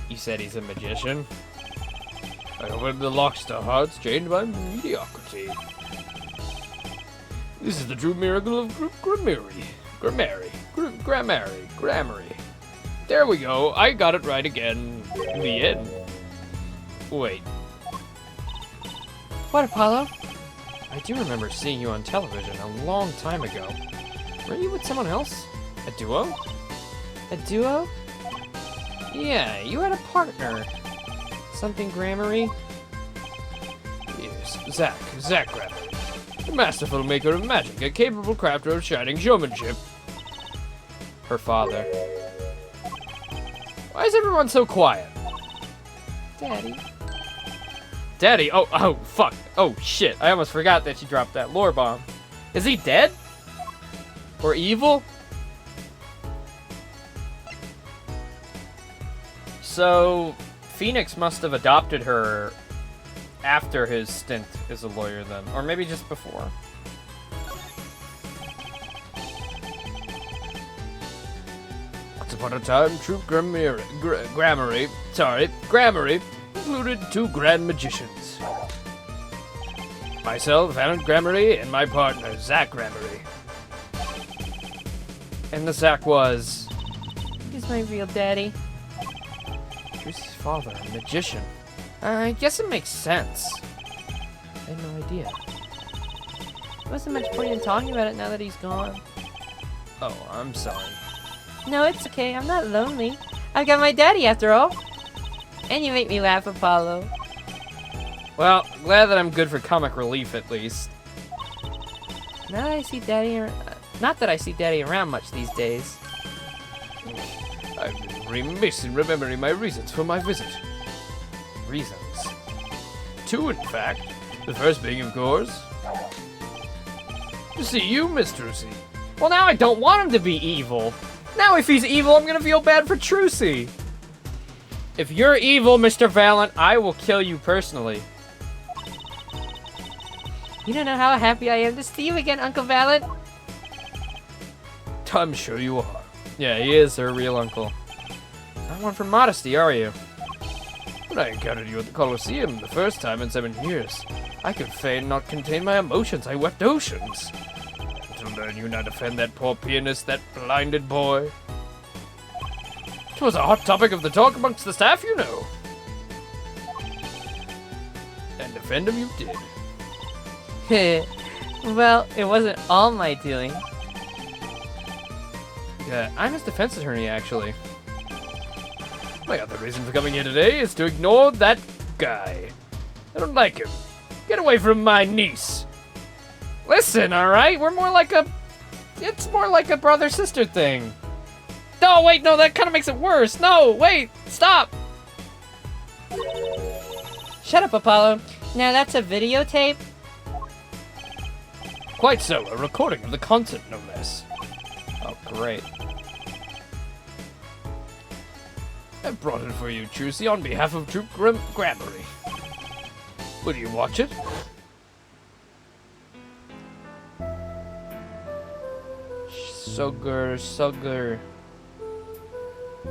You said he's a magician? I opened the locks to hearts chained by mediocrity. This is the true miracle of Gramarye. Gramarye. There we go. I got it right again. The end. Wait. What, Apollo? I do remember seeing you on television a long time ago. Were you with someone else? A duo? A duo? Yeah, you had a partner. Something Gramarye? Yes, Zack Gramarye. A masterful maker of magic, a capable crafter of shining showmanship. Her father. Why is everyone so quiet? Daddy. Daddy? Oh, fuck. Oh, shit. I almost forgot that she dropped that lore bomb. Is he dead? Or evil? So, Phoenix must have adopted her after his stint as a lawyer then. Or maybe just before. Once upon a time, Troop Gramarye included 2 grand magicians. Myself, Alan Gramarye, and my partner, Zack Gramarye. And the Zack was... He's my real daddy. Who's his father? A magician? I guess it makes sense. I had no idea. There wasn't much point in talking about it now that he's gone. Oh, I'm sorry. No, it's okay. I'm not lonely. I've got my daddy after all. And you make me laugh, Apollo. Well, glad that I'm good for comic relief at least. Not that I see daddy around much these days. I've been remiss in remembering my reasons for my visit. Reasons? 2, in fact. The first being, of course, to see you, Miss Trucy. Well, now I don't want him to be evil. Now if he's evil, I'm gonna feel bad for Trucy. If you're evil, Mr. Valent, I will kill you personally. You don't know how happy I am to see you again, Uncle Valent. I'm sure you are. Yeah, he is her real uncle. Not one for modesty, are you? When I encountered you at the Colosseum the first time in 7 years, I could fain not contain my emotions. I wept oceans. To learn you now defend that poor pianist, that blinded boy. It was a hot topic of the talk amongst the staff, you know. And defend him you did. Well, it wasn't all my doing. Yeah, I'm his defense attorney, actually. My other reason for coming here today is to ignore that guy. I don't like him. Get away from my niece. Listen, alright? It's more like a brother-sister thing. No, wait, no, that kind of makes it worse. No, wait, stop. Shut up, Apollo. Now that's a videotape? Quite so, a recording of the concert, no less. Oh, great. I brought it for you, Trucy, on behalf of Troop Gramarye. Will you watch it? Sugar.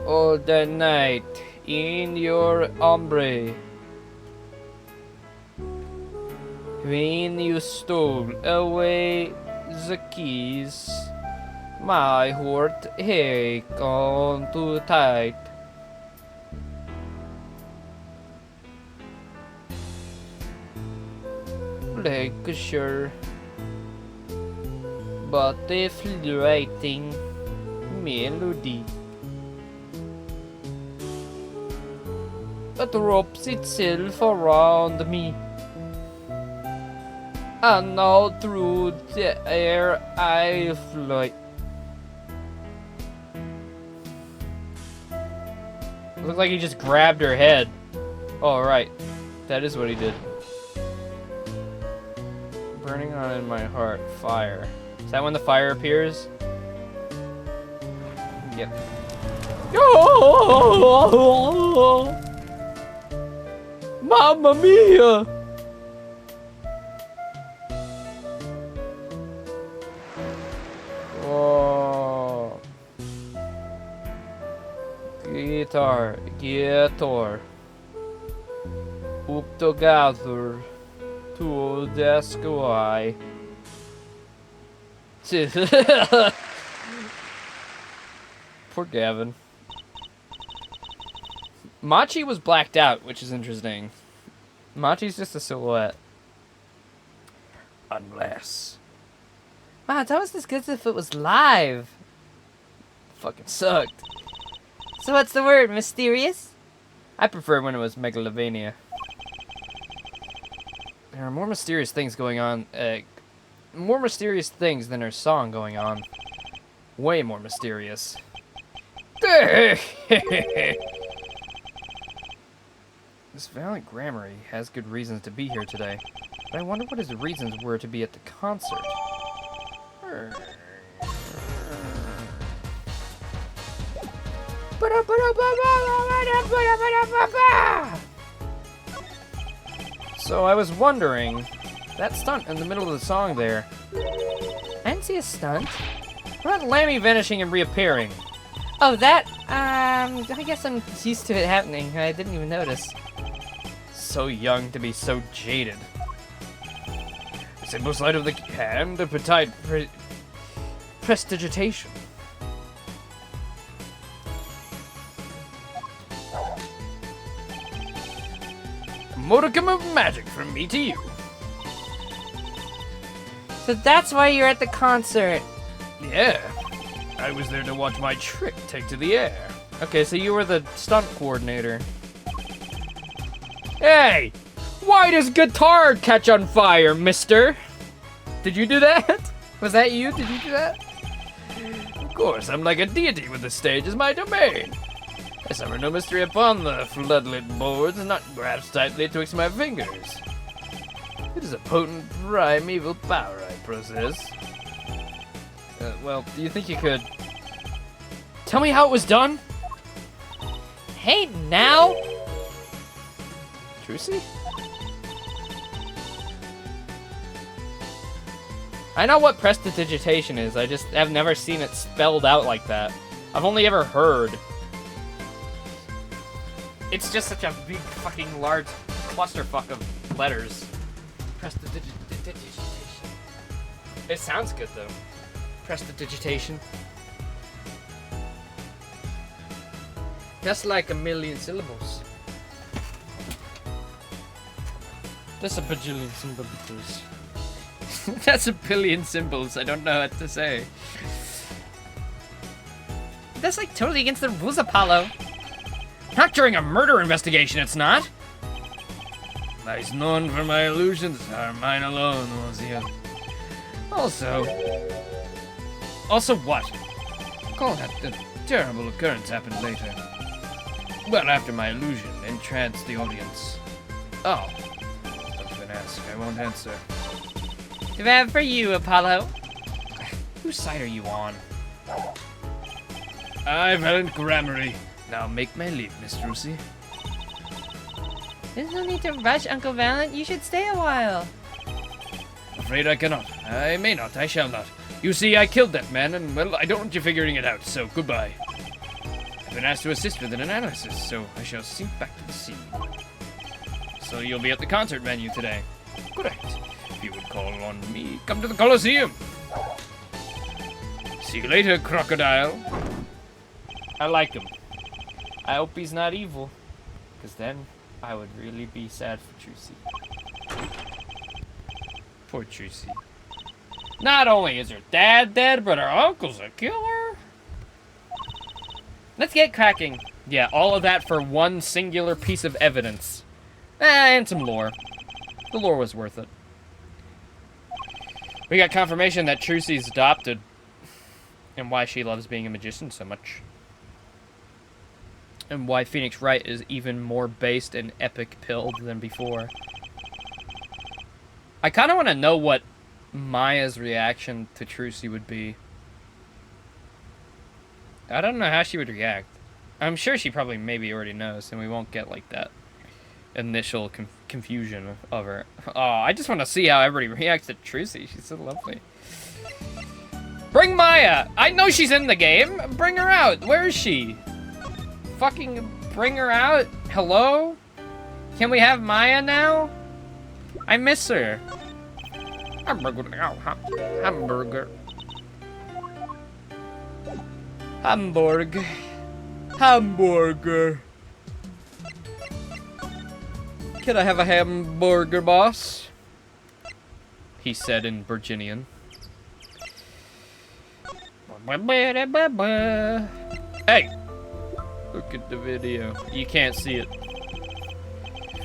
All the night in your ombre. When you stole away the keys, my heart ached on too tight. Like a sure, but a fluting melody that wraps itself around me. And now through the air I fly. Looked like he just grabbed her head. Oh, right. That is what he did. Burning on in my heart, fire. Is that when the fire appears? Yep. Oh! Mamma mia! Oh. Guitar. Up together to the sky. Poor Gavin. Machi was blacked out, which is interesting. Machi's just a silhouette. Unless. Wow, that was as good as if it was live. Fucking sucked. So what's the word? Mysterious? I prefer when it was Megalovania. There are more mysterious things going on. More mysterious things than her song going on. Way more mysterious. This Valent Gramarye has good reasons to be here today, but I wonder what his reasons were to be at the concert. So I was wondering, that stunt in the middle of the song there, I didn't see a stunt. what about Lammy vanishing and reappearing? Oh, that, I guess I'm used to it happening. I didn't even notice. So young to be so jaded. The simple sleight of the hand, appetite, prestidigitation. Modicum of magic from me to you. So that's why you're at the concert. Yeah, I was there to watch my trick take to the air. Okay, so you were the stunt coordinator. Hey! Why does guitar catch on fire, mister? Did you do that? Was that you? Did you do that? Of course, I'm like a deity with the stage as my domain. I suffer no mystery upon the floodlit boards, not grasped tightly twixt my fingers. It is a potent, primeval power I possess. Well, do you think you could tell me how it was done? Hey, now! Trucy? I know what prestidigitation is, I just have never seen it spelled out like that. I've only ever heard. It's just such a big fucking large clusterfuck of letters. Prestidigitation. It sounds good though. Prestidigitation. That's like 1,000,000 syllables. That's a bajillion symbols. That's a billion symbols. I don't know what to say. That's like totally against the rules, Apollo. Not during a murder investigation, it's not. Lies known for my illusions are mine alone, Ozia. Also what? Call that the terrible occurrence happened later. Well, after my illusion entranced the audience. Oh. Don't even ask. I won't answer. Too bad for you, Apollo. Whose side are you on? I, Valiant Gramarye. Now make my leave, Miss Trucy. There's no need to rush, Uncle Valiant. You should stay a while. Afraid I cannot. I may not. I shall not. You see, I killed that man, and, well, I don't want you figuring it out, so goodbye. I've been asked to assist with an analysis, so I shall sink back to the sea. So you'll be at the concert venue today? Correct. If you would call on me, come to the Colosseum. See you later, crocodile. I like him. I hope he's not evil, because then I would really be sad for Trucy. Poor Trucy. Not only is her dad dead, but her uncle's a killer. Let's get cracking. Yeah, all of that for one singular piece of evidence. And some lore. The lore was worth it. We got confirmation that Trucy's adopted. And why she loves being a magician so much. And why Phoenix Wright is even more based and epic pilled than before. I kind of want to know what Maya's reaction to Trucy would be. I don't know how she would react. I'm sure she probably maybe already knows, and we won't get like that initial confusion of her. Oh, I just want to see how everybody reacts to Trucy. She's so lovely. Bring Maya! I know she's in the game! Bring her out! Where is she? Fucking bring her out? Hello? Can we have Maya now? I miss her. Hamburger. Hamburger. Hamburg. Hamburger. Can I have a hamburger, boss? He said in Virginian. Hey! Look at the video. You can't see it.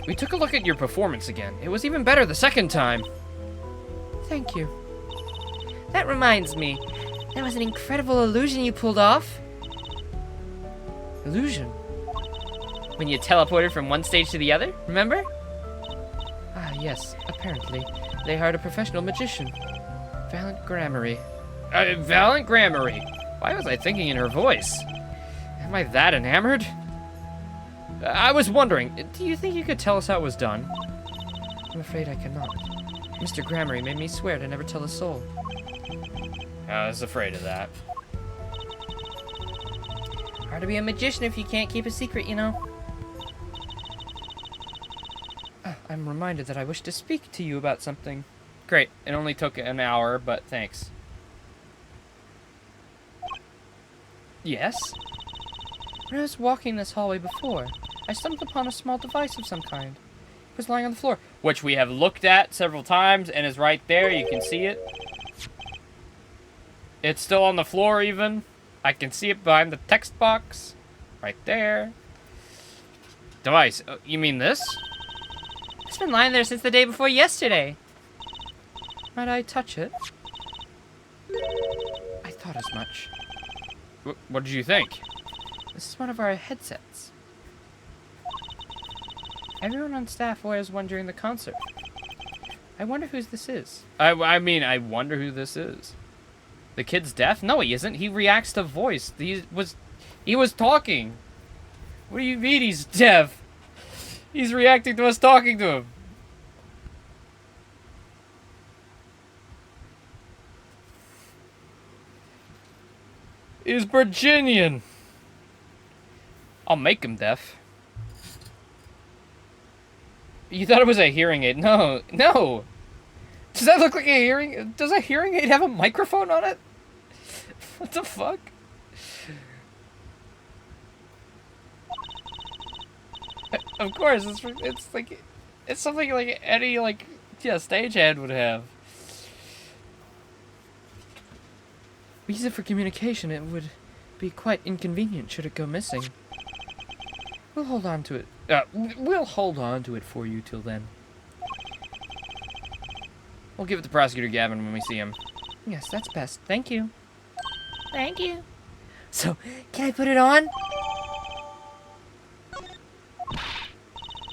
We took a look at your performance again. It was even better the second time. Thank you. That reminds me. That was an incredible illusion you pulled off. Illusion? When you teleported from one stage to the other, remember? Ah, yes. Apparently. They hired a professional magician. Valiant Gramarye. Valiant Gramarye? Why was I thinking in her voice? Am I that enamored? I was wondering, do you think you could tell us how it was done? I'm afraid I cannot. Mr. Gramarye made me swear to never tell a soul. I was afraid of that. Hard to be a magician if you can't keep a secret, you know. I'm reminded that I wish to speak to you about something. Great, it only took an hour, but thanks. Yes? When I was walking this hallway before, I stumbled upon a small device of some kind. It was lying on the floor. Which we have looked at several times and is right there. You can see it. It's still on the floor even. I can see it behind the text box. Right there. Device. You mean this? It's been lying there since the day before yesterday. Might I touch it? I thought as much. What did you think? This is one of our headsets. Everyone on staff wears one during the concert. I wonder whose this is. I mean, I wonder who this is. The kid's deaf? No, he isn't. He reacts to voice. He was talking. What do you mean he's deaf? He's reacting to us talking to him. He's Virginian. I'll make him deaf. You thought it was a hearing aid. No, no. Does that look like a hearing... Does a hearing aid have a microphone on it? What the fuck? Of course, it's like... It's something like any, like, yeah, stagehand would have. We use it for communication. It would be quite inconvenient should it go missing. We'll hold on to it. We'll hold on to it for you till then. We'll give it to Prosecutor Gavin when we see him. Yes, that's best. Thank you. Thank you. So, can I put it on?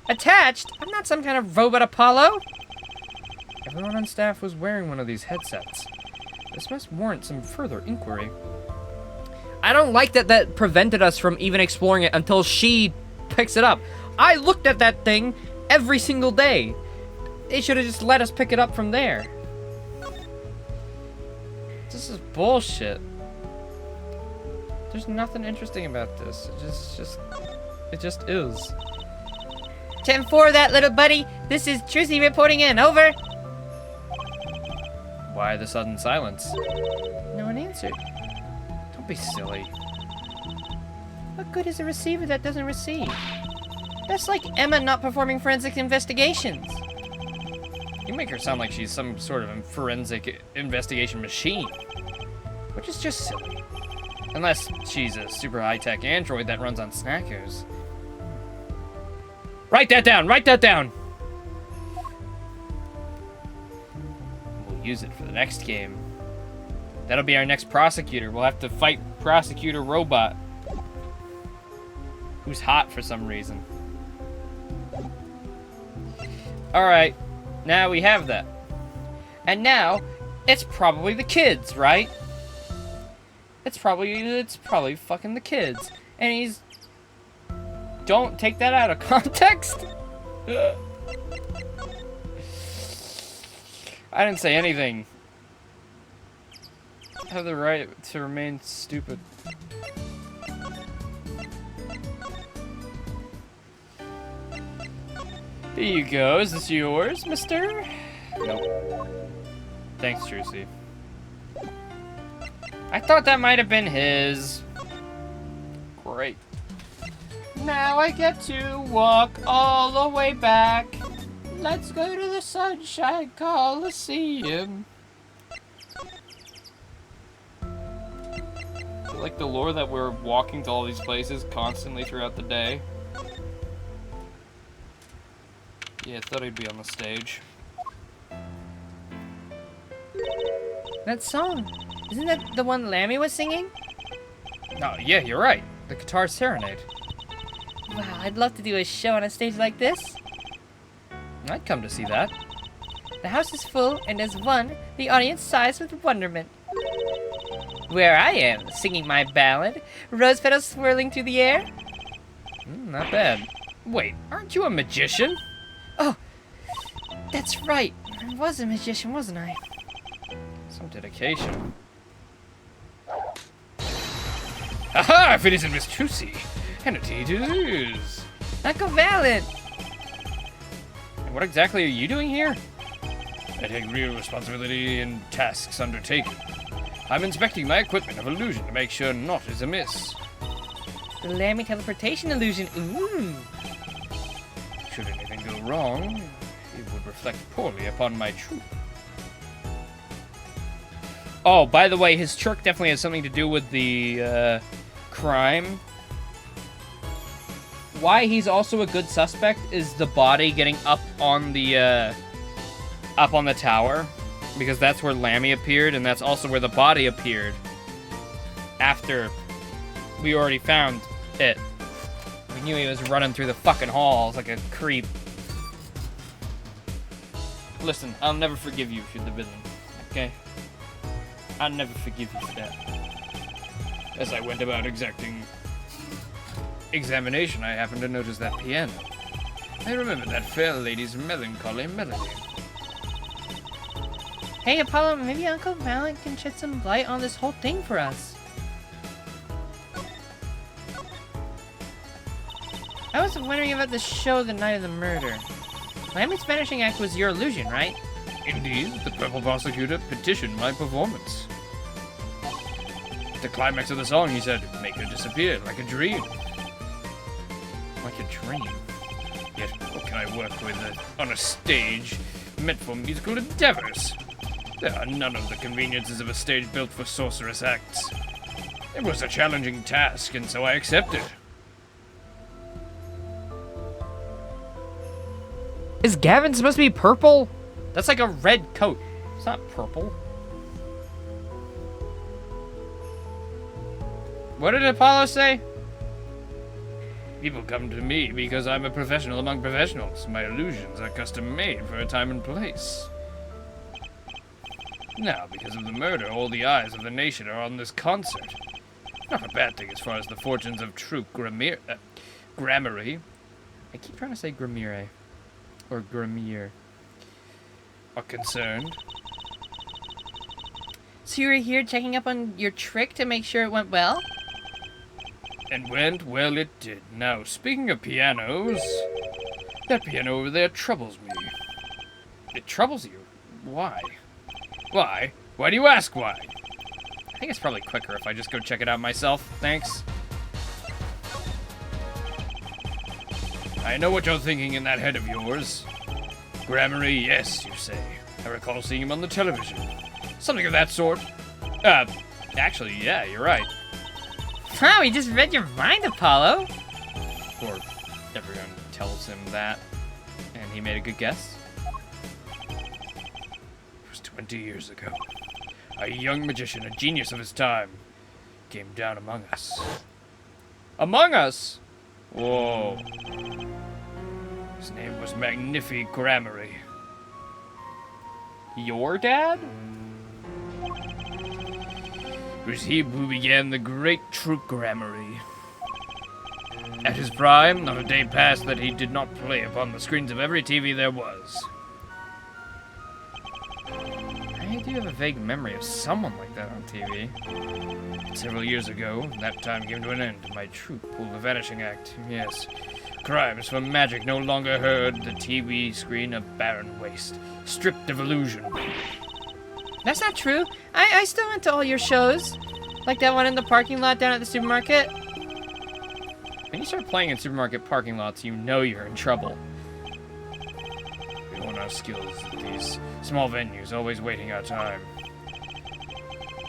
Attached? I'm not some kind of robot Apollo. Everyone on staff was wearing one of these headsets. This must warrant some further inquiry. I don't like that prevented us from even exploring it until she picks it up. I looked at that thing every single day. They should have just let us pick it up from there. This is bullshit. There's nothing interesting about this. It just is. 10-4, that little buddy. This is Trucy reporting in. Over. Why the sudden silence? No one answered. Don't be silly. What good is a receiver that doesn't receive? That's like Emma not performing forensic investigations. You make her sound like she's some sort of forensic investigation machine. Which is just silly. Unless she's a super high-tech android that runs on snackers. Write that down! Write that down! We'll use it for the next game. That'll be our next prosecutor. We'll have to fight Prosecutor Robot. Who's hot for some reason. Alright. Now we have that. And now, it's probably the kids, right? It's probably fucking the kids. And he's... Don't take that out of context. I didn't say anything. I have the right to remain stupid. Here you go. Is this yours, mister? Nope. Thanks, Trucy. I thought that might have been his. Great. Now I get to walk all the way back. Let's go to the Sunshine Coliseum. Is it like the lore that we're walking to all these places constantly throughout the day? Yeah, I thought he'd be on the stage. That song. Isn't that the one Lammy was singing? Oh, yeah, you're right. The Guitar Serenade. Wow, I'd love to do a show on a stage like this. I'd come to see that. The house is full, and as one, the audience sighs with wonderment. Where I am, singing my ballad, rose petals swirling through the air. Not bad. Wait, aren't you a magician? Oh, that's right. I was a magician, wasn't I? Some dedication. Aha! If it isn't Miss Trucy, and it is. Uncle Valen! And what exactly are you doing here? I take real responsibility in tasks undertaken. I'm inspecting my equipment of illusion to make sure naught is amiss. The Lammy teleportation illusion, ooh! Should anything go wrong, it would reflect poorly upon my troop. Oh, by the way, his trick definitely has something to do with the crime. why he's also a good suspect is the body getting up on the tower, because that's where Lammy appeared, and that's also where the body appeared after we already found it. We knew he was running through the fucking halls like a creep. Listen, I'll never forgive you if you're the villain, okay? I'll never forgive you for that. As I went about exacting examination, I happened to notice that piano. I remember that fair lady's melancholy melody. Hey, Apollo, maybe Uncle Malin can shed some light on this whole thing for us. I was wondering about the show the night of the murder. Lammy's Vanishing Act was your illusion, right? Indeed, the purple prosecutor petitioned my performance. At the climax of the song, he said, "Make her disappear like a dream." Like a dream? Yet, what can I work with on a stage meant for musical endeavors? There are none of the conveniences of a stage built for sorcerous acts. It was a challenging task, and so I accepted. Is Gavin supposed to be purple? That's like a red coat. It's not purple. What did Apollo say? People come to me because I'm a professional among professionals. My illusions are custom made for a time and place. Now, because of the murder, all the eyes of the nation are on this concert. Not a bad thing as far as the fortunes of Troop Gramarye. I keep trying to say Gramarye. Or Gramire. Are concerned. So you were here checking up on your trick to make sure it went well? And went well it did. Now, speaking of pianos, that piano over there troubles me. It troubles you? Why? Why? Why do you ask why? I think it's probably quicker if I just go check it out myself. Thanks. I know what you're thinking in that head of yours. Gramarye, yes, you say. I recall seeing him on the television. Something of that sort. Actually, yeah, you're right. Wow, he just read your mind, Apollo. Or everyone tells him that, and he made a good guess. It was 20 years ago. A young magician, a genius of his time, came down among us. Among us? Whoa. His name was Magnifi Gramarye. Your dad? It was he who began the great Troop Gramarye. At his prime, not a day passed that he did not play upon the screens of every TV there was. I do have a vague memory of someone like that on TV. Several years ago, that time came to an end. My troop pulled the Vanishing Act, yes. Crimes for magic no longer heard, the TV screen a barren waste, stripped of illusion. That's not true. I still went to all your shows. Like that one in the parking lot down at the supermarket. When you start playing in supermarket parking lots, you know you're in trouble. We hone our skills at these small venues, always waiting our time.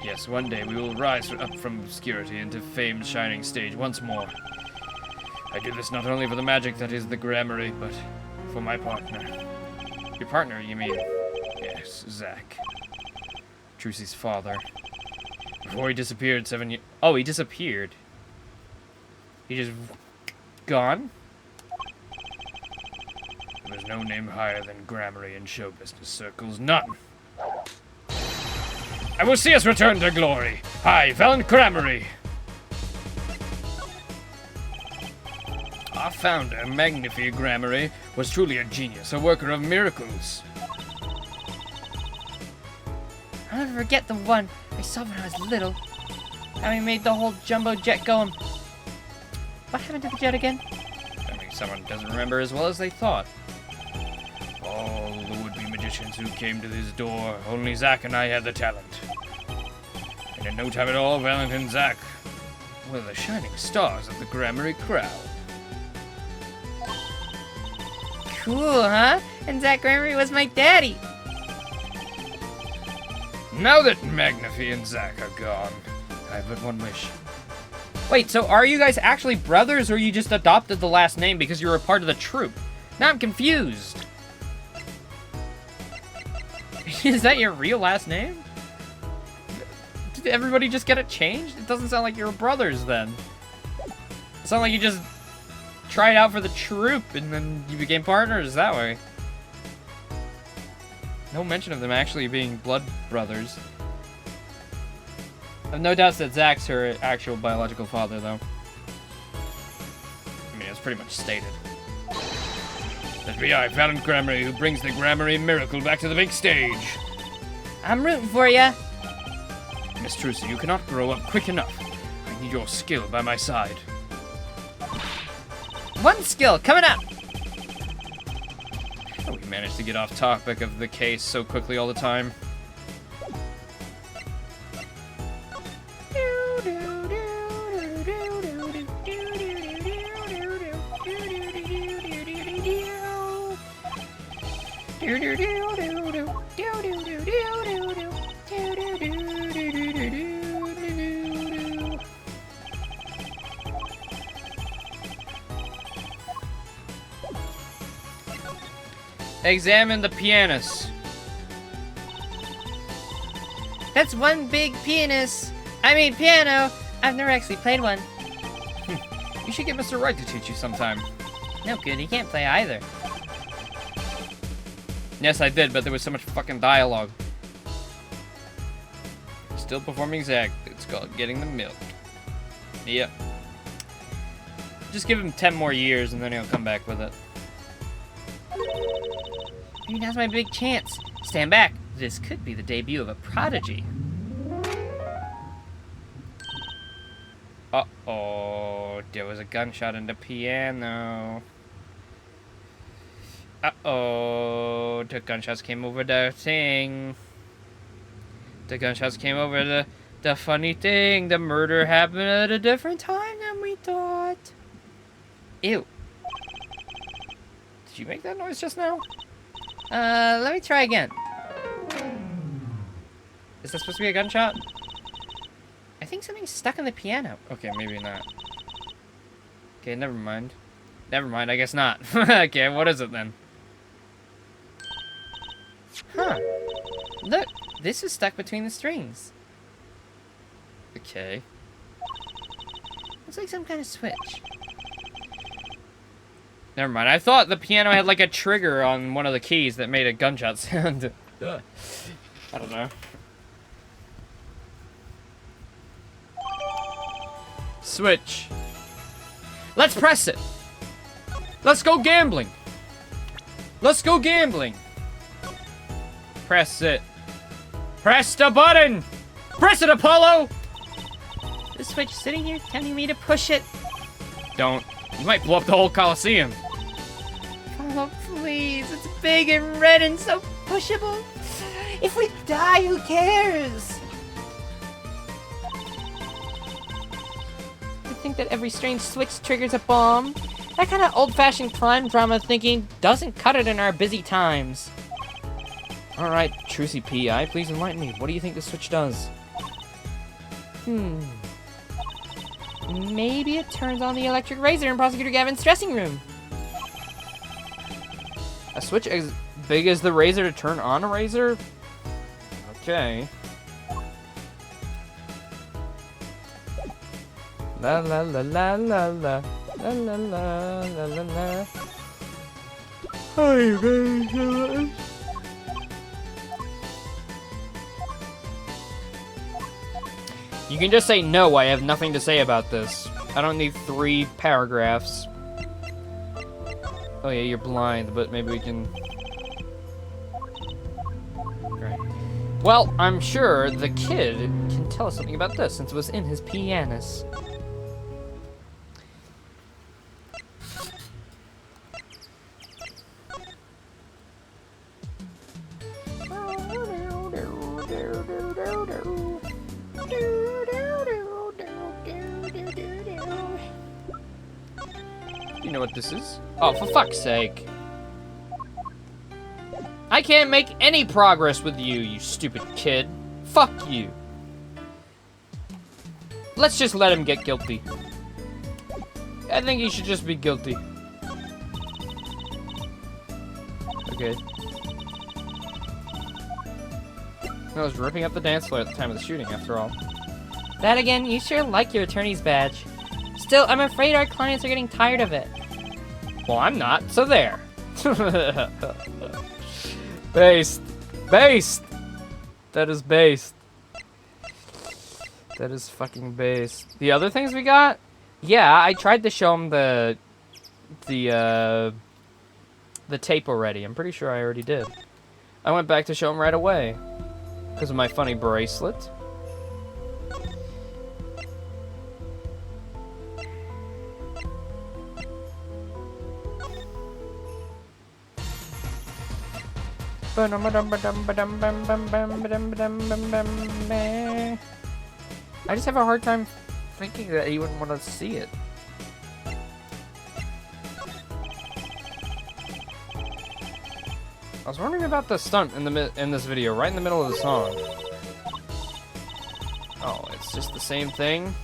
Yes, one day we will rise up from obscurity into fame's shining stage once more. I do this not only for the magic that is the Gramarye, but for my partner. Your partner, you mean? Yes, Zack. Trucy's father. Before he disappeared 7 years... Oh, he disappeared. He just... gone? There was no name higher than Gramarye in show business circles. None. I will see us return to glory. I, Valiant Gramarye. Our founder, Magnifi Gramarye, was truly a genius, a worker of miracles. I'll never forget the one I saw when I was little. How he made the whole jumbo jet going. What happened to the jet again? I mean, someone doesn't remember as well as they thought. All the would-be magicians who came to this door, only Zack and I had the talent. And in no time at all, Valiant and Zack were the shining stars of the Gramarye crowd. Cool, huh? And Zack Gramarye was my daddy. Now that Magnifi and Zack are gone, I have but one wish. Wait, so are you guys actually brothers, or you just adopted the last name because you were a part of the troupe? Now I'm confused. Is that your real last name? Did everybody just get it changed? It doesn't sound like you're brothers then. It sounds like you just tried out for the troupe and then you became partners that way. No mention of them actually being blood brothers. I have no doubts that Zach's her actual biological father, though. I mean, it's pretty much stated. FBI found Gramarye, who brings the Gramarye miracle back to the big stage. I'm rooting for ya. Miss Trucy, you cannot grow up quick enough. I need your skill by my side. One skill coming up. How we managed to get off topic of the case so quickly all the time. Examine the pianist. That's one big pianist. I mean piano. I've never actually played one. You should get Mr. Wright to teach you sometime. No good, he can't play either. Yes, I did, but there was so much fucking dialogue. Still performing Zach. It's called getting the milk. Yep. Just give him 10 more years and then he'll come back with it. Maybe now's my big chance. Stand back. This could be the debut of a prodigy. Uh-oh. There was a gunshot in the piano. Uh-oh. The gunshots came over the thing. The gunshots came over the funny thing. The murder happened at a different time than we thought. Ew. Did you make that noise just now? Let me try again. Is that supposed to be a gunshot? I think something's stuck in the piano. Okay, maybe not. Okay, never mind. Never mind, I guess not. Okay, what is it then? Huh. Look, this is stuck between the strings. Okay. Looks like some kind of switch. Never mind. I thought the piano had like a trigger on one of the keys that made a gunshot sound. I don't know. Switch. Let's press it. Let's go gambling. Let's go gambling. Press it. Press the button. Press it, Apollo. The switch sitting here telling me to push it. Don't. You might blow up the whole Coliseum. Oh, please. It's big and red and so pushable. If we die, who cares? I think that every strange switch triggers a bomb. That kind of old-fashioned crime drama thinking doesn't cut it in our busy times. Alright, Trucy P.I., please enlighten me. What do you think the switch does? Maybe it turns on the electric razor in Prosecutor Gavin's dressing room. A switch as big as the razor to turn on a razor? Okay. La la la la la la la la la la la la. Hi, you can just say no, I have nothing to say about this. I don't need 3 paragraphs. Oh yeah, you're blind, but maybe we can... Right. Well, I'm sure the kid can tell us something about this, since it was in his pianist. You know what this is? Oh, for fuck's sake. I can't make any progress with you, you stupid kid. Fuck you. Let's just let him get guilty. I think he should just be guilty. Okay. I was ripping up the dance floor at the time of the shooting, after all. That again, you sure like your attorney's badge. Still, I'm afraid our clients are getting tired of it. Well, I'm not, so there. Based. Based! That is based. That is fucking based. The other things we got? Yeah, I tried to show him the tape already. I'm pretty sure I already did. I went back to show him right away. Because of my funny bracelet. I just have a hard time thinking that he wouldn't want to see it. I was wondering about the stunt in this video, right in the middle of the song. Oh, it's just the same thing.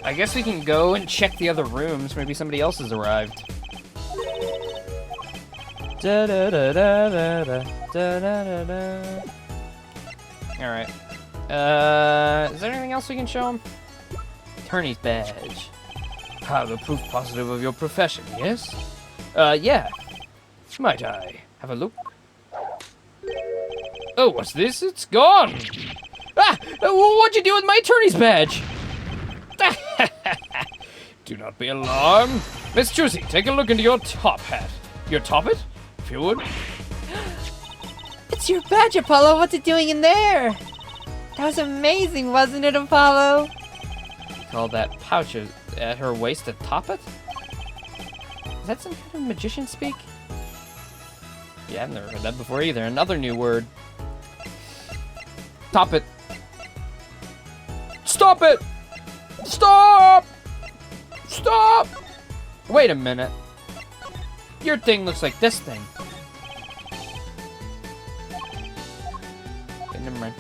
I guess we can go and check the other rooms. Maybe somebody else has arrived. Alright. Is there anything else we can show him? Attorney's badge. Have a proof positive of your profession, yes? Yeah. Might I have a look? Oh, what's this? It's gone! Ah! What'd you do with my attorney's badge? Do not be alarmed. Miss Trucy, take a look into your top hat. Your top it, if you would. It's your badge, Apollo. What's it doing in there? That was amazing, wasn't it, Apollo? Call that pouch at her waist to top it? Is that some kind of magician speak? Yeah, I've never heard that before either. Another new word. Top it. Stop it! Stop! Stop! Wait a minute. Your thing looks like this thing. Okay, never mind.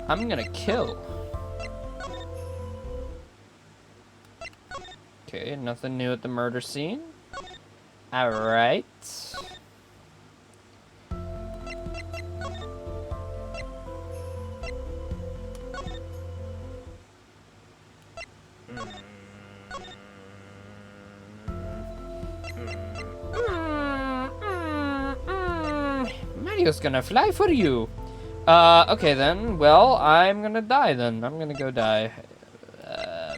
I'm gonna kill. Okay, nothing new at the murder scene. Alright. Mario's gonna fly for you. Okay then. Well, I'm gonna die then. I'm gonna go die.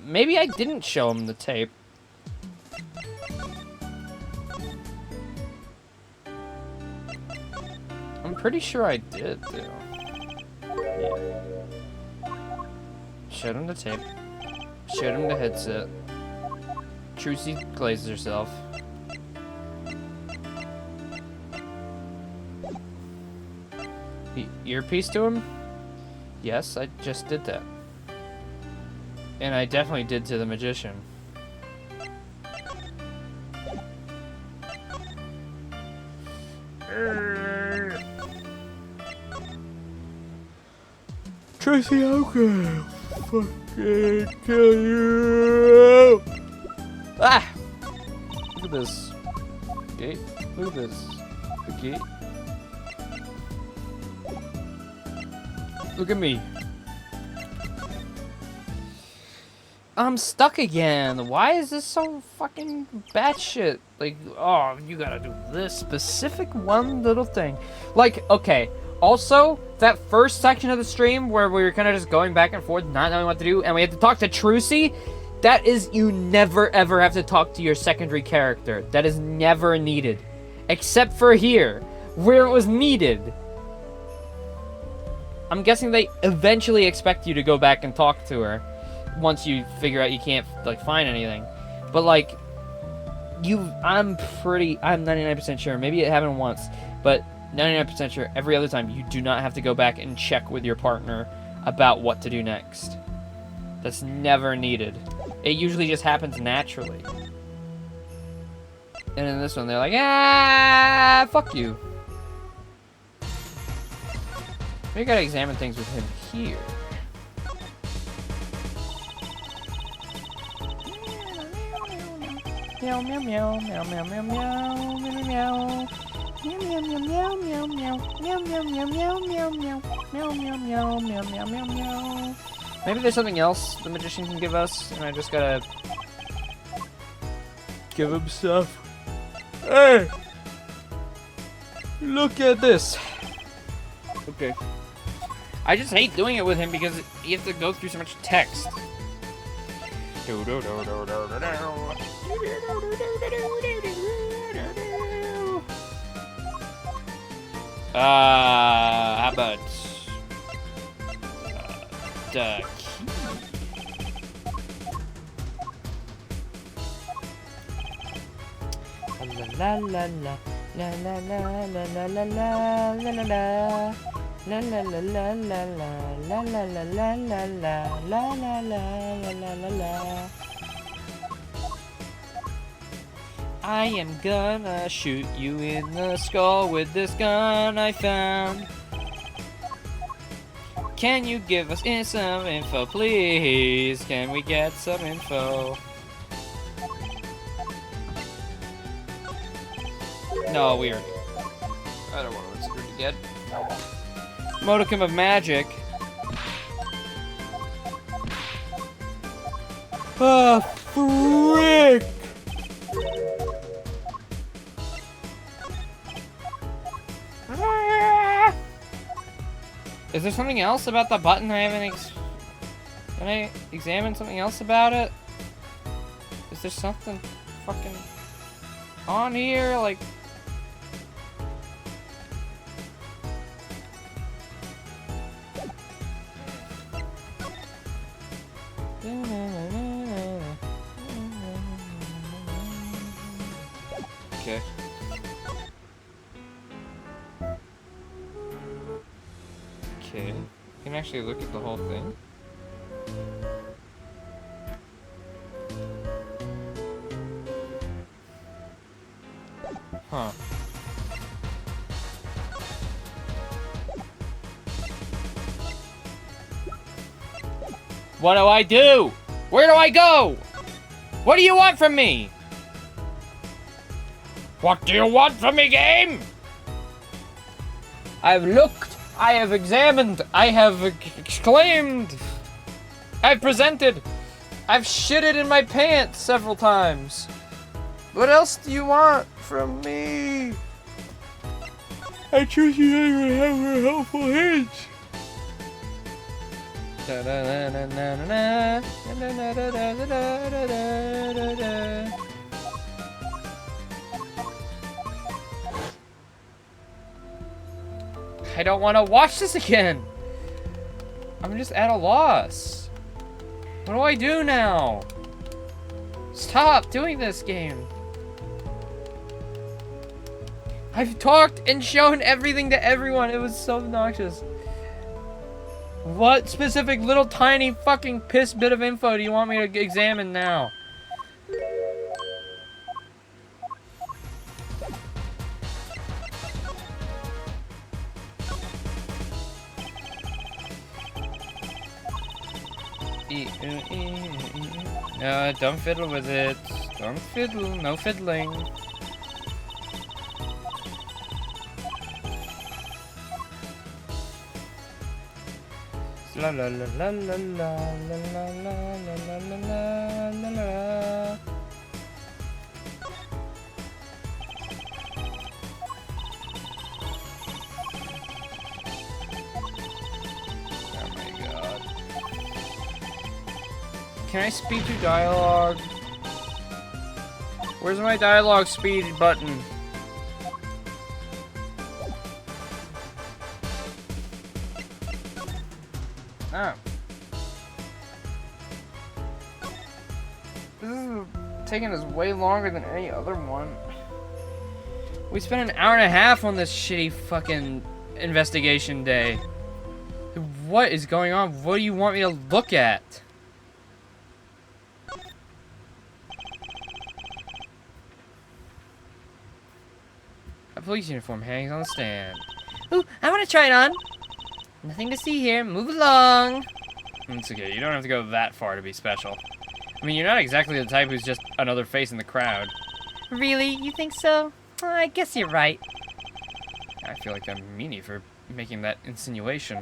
Maybe I didn't show him the tape. I'm pretty sure I did, though. Yeah. Showed him the tape. Showed him the headset. Trucy glazed herself. The earpiece to him? Yes, I just did that. And I definitely did to the magician. Tracy, I'm gonna fucking kill you! Ah! Look at this. Gate. Look at this. The gate. Look at me. I'm stuck again. Why is this so fucking batshit? Like, oh, you gotta do this specific one little thing. Like, okay. Also, that first section of the stream where we were kind of just going back and forth, not knowing what to do, and we had to talk to Trucy, that is, you never ever have to talk to your secondary character. That is never needed. Except for here, where it was needed. I'm guessing they eventually expect you to go back and talk to her once you figure out you can't, like, find anything. But, like, I'm 99% sure, maybe it happened once, but 99% sure every other time you do not have to go back and check with your partner about what to do next. That's never needed. It usually just happens naturally. And in this one, they're like, ah, fuck you. We gotta examine things with him here. Meow meow meow meow meow meow meow meow meow. Meow meow meow meow meow meow meow meow meow meow meow meow meow meow meow meow meow. Maybe there's something else the magician can give us, and I just gotta give him stuff. Hey! Look at this! Okay. I just hate doing it with him because you have to go through so much text. How about the key? La la la la la la la la la la la la la. La la la la la la la la la la la la la la la la la. I am gonna shoot you in the skull with this gun I found. Can you give us some info, please? Can we get some info? No, we already. I don't want to what's good again. Modicum of magic. Ah, frick! Is there something else about the button I haven't Can I examine something else about it? Is there something fucking on here? Like... Okay. Okay. You can actually look at the whole thing. Huh. What do I do? Where do I go? What do you want from me? What do you want from me, game? I've looked, I have examined, I have exclaimed, I've presented, I've shitted in my pants several times. What else do you want from me? I choose you to have a helpful hint. I don't want to watch this again. I'm just at a loss. What do I do now? Stop doing this game. I've talked and shown everything to everyone. It was so obnoxious. What specific little tiny fucking piss bit of info do you want me to examine now? No, don't fiddle with it. Don't fiddle. No fiddling. La la la la la la la la la la la la la. Oh my god. Can I speed through dialogue? Where's my dialogue speed button? Oh. This is taking us way longer than any other one. We spent an hour and a half on this shitty fucking investigation day. What is going on? What do you want me to look at? A police uniform hangs on the stand. Ooh, I want to try it on. Nothing to see here. Move along. It's okay. You don't have to go that far to be special. I mean, you're not exactly the type who's just another face in the crowd. Really? You think so? Well, I guess you're right. I feel like I'm meanie for making that insinuation.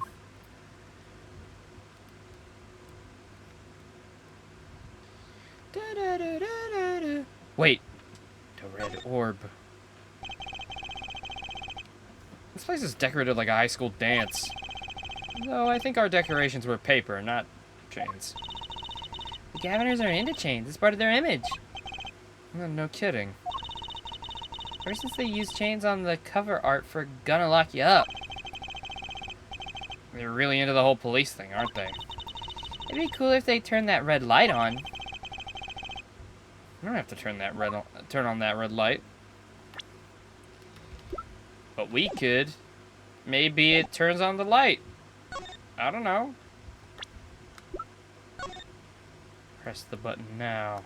Wait. The red orb. This place is decorated like a high school dance. Though I think our decorations were paper, not chains. The Gaviners are into chains. It's part of their image. No kidding. Ever since they used chains on the cover art for Gonna Lock You Up. They're really into the whole police thing, aren't they? It'd be cool if they turned that red light on. You don't have to turn on that red light. But we could. Maybe it turns on the light. I don't know. Press the button now.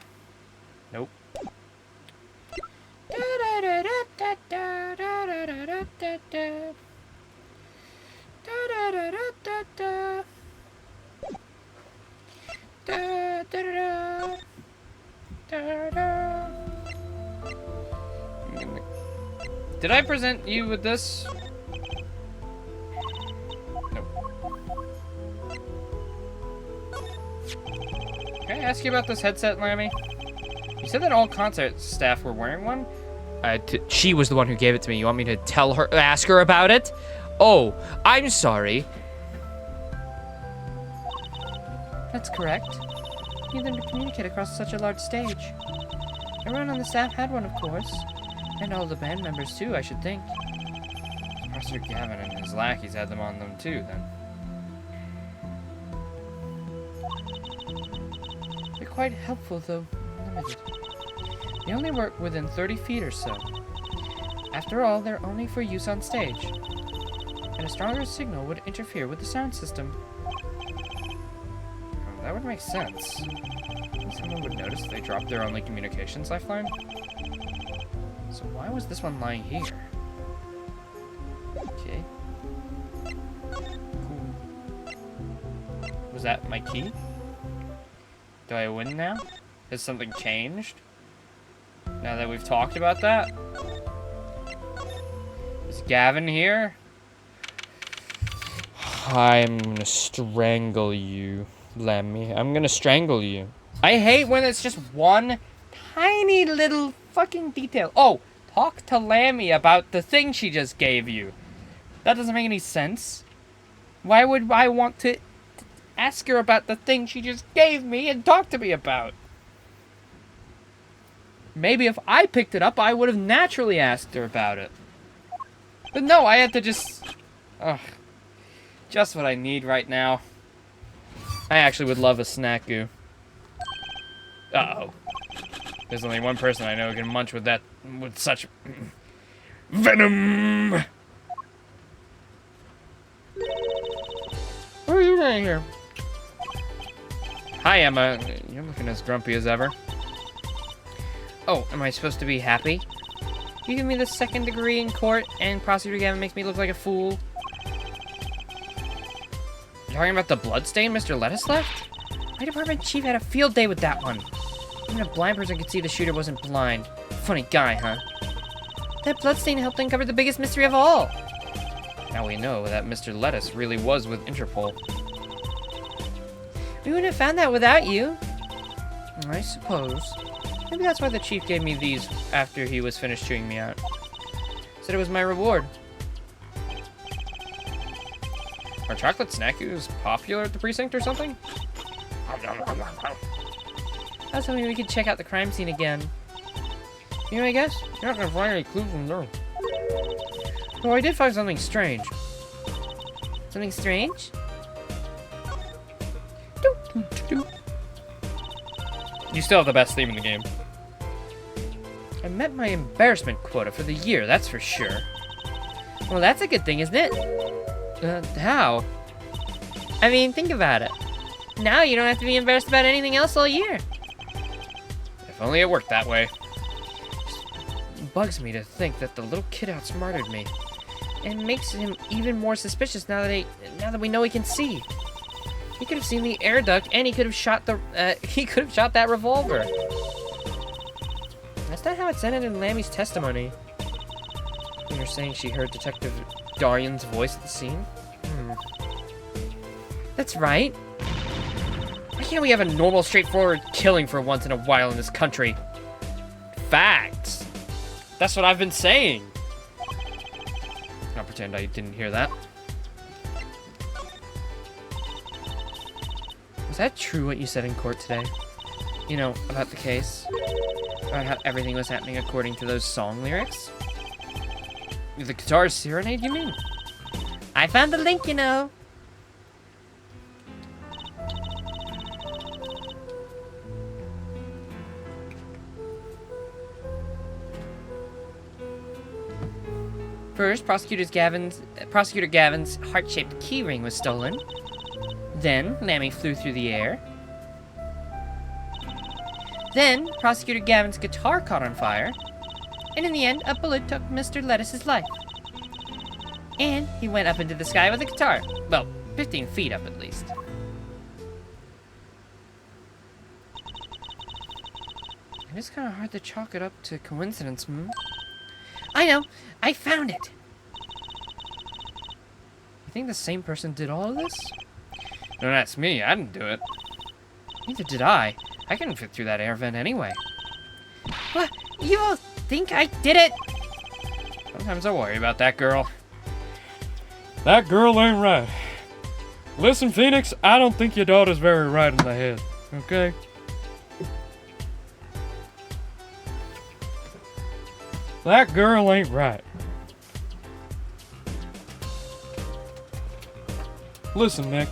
Nope. Did I present you with this? Nope. Can I ask you about this headset, Lammy? You said that all concert staff were wearing one? She was the one who gave it to me. You want me to ask her about it? Oh, I'm sorry. That's correct. You need them to communicate across such a large stage. Everyone on the staff had one, of course. And all the band members, too, I should think. Professor Gavin and his lackeys had them on them, too, then. They're quite helpful, though limited. They only work within 30 feet or so. After all, they're only for use on stage. And a stronger signal would interfere with the sound system. Oh, that would make sense. Someone would notice if they dropped their only communications lifeline. So why was this one lying here? Okay. Cool. Was that my key? Do I win now? Has something changed? Now that we've talked about that? Is Gavin here? I'm gonna strangle you, Lemmy. I'm gonna strangle you. I hate when it's just one tiny little fucking detail. Oh, talk to Lammy about the thing she just gave you. That doesn't make any sense. Why would I want to ask her about the thing she just gave me and talk to me about? Maybe if I picked it up, I would have naturally asked her about it. But no, I had to just... Ugh. Just what I need right now. I actually would love a snack goo. Uh-oh. There's only one person I know who can munch with that, with such venom. What are you doing here? Hi, Emma. You're looking as grumpy as ever. Oh, am I supposed to be happy? You give me the second degree in court, and Prosecutor Gavin makes me look like a fool. You're talking about the bloodstain Mr. Lettuce left? My department chief had a field day with that one. Even a blind person could see the shooter wasn't blind. Funny guy, huh? That bloodstain helped uncover the biggest mystery of all. Now we know that Mr. Lettuce really was with Interpol. We wouldn't have found that without you. I suppose. Maybe that's why the chief gave me these after he was finished chewing me out. Said it was my reward. Are chocolate snackoos popular at the precinct or something? I was hoping we could check out the crime scene again. You know, I guess you're not gonna find any clues in there. Well, I did find something strange. Something strange? You still have the best theme in the game. I met my embarrassment quota for the year, that's for sure. Well, that's a good thing, isn't it? How? I mean, think about it. Now you don't have to be embarrassed about anything else all year. If only it worked that way. It bugs me to think that the little kid outsmarted me. It makes him even more suspicious now that we know he can see. He could have seen the air duct, and he could have shot that revolver. That's not how it sounded in Lammy's testimony. You're saying she heard Detective Darian's voice at the scene? That's right. Why can't we have a normal, straightforward killing for once in a while in this country? Facts. That's what I've been saying. I'll pretend I didn't hear that. Was that true what you said in court today? You know, about the case? About how everything was happening according to those song lyrics? The guitar serenade, you mean? I found the link, you know. First, Prosecutor Gavin's heart-shaped keyring was stolen. Then, Lammy flew through the air. Then, Prosecutor Gavin's guitar caught on fire. And in the end, a bullet took Mr. Lettuce's life. And he went up into the sky with a guitar. Well, 15 feet up at least. It is kind of hard to chalk it up to coincidence, I know! I found it! You think the same person did all of this? Don't ask me, I didn't do it. Neither did I. I couldn't fit through that air vent anyway. What? You all think I did it? Sometimes I worry about that girl. That girl ain't right. Listen, Phoenix, I don't think your daughter's very right in the head, okay? That girl ain't right. Listen, Nick,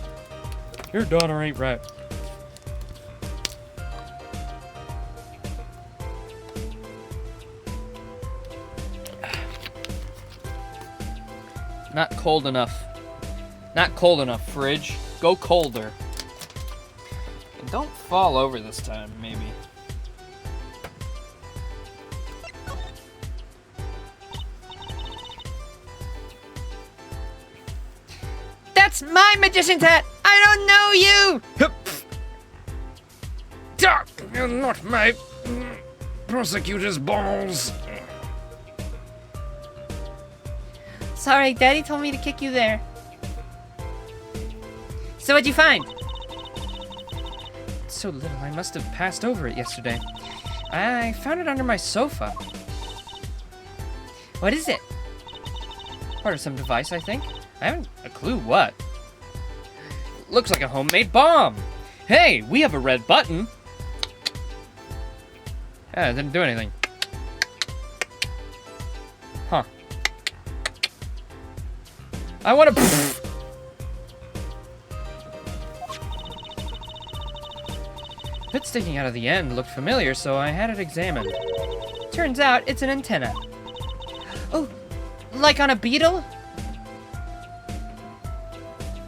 your daughter ain't right. Not cold enough. Not cold enough, fridge. Go colder. And don't fall over this time, maybe. That's my magician's hat! I don't know you! Not my prosecutor's balls. Sorry, Daddy told me to kick you there. So what'd you find? It's so little, I must have passed over it yesterday. I found it under my sofa. What is it? Part of some device, I think. I haven't a clue what. Looks like a homemade bomb. Hey, we have a red button. Yeah, it didn't do anything. Huh. I want to... bit sticking out of the end looked familiar, so I had it examined. Turns out it's an antenna. Oh, like on a beetle?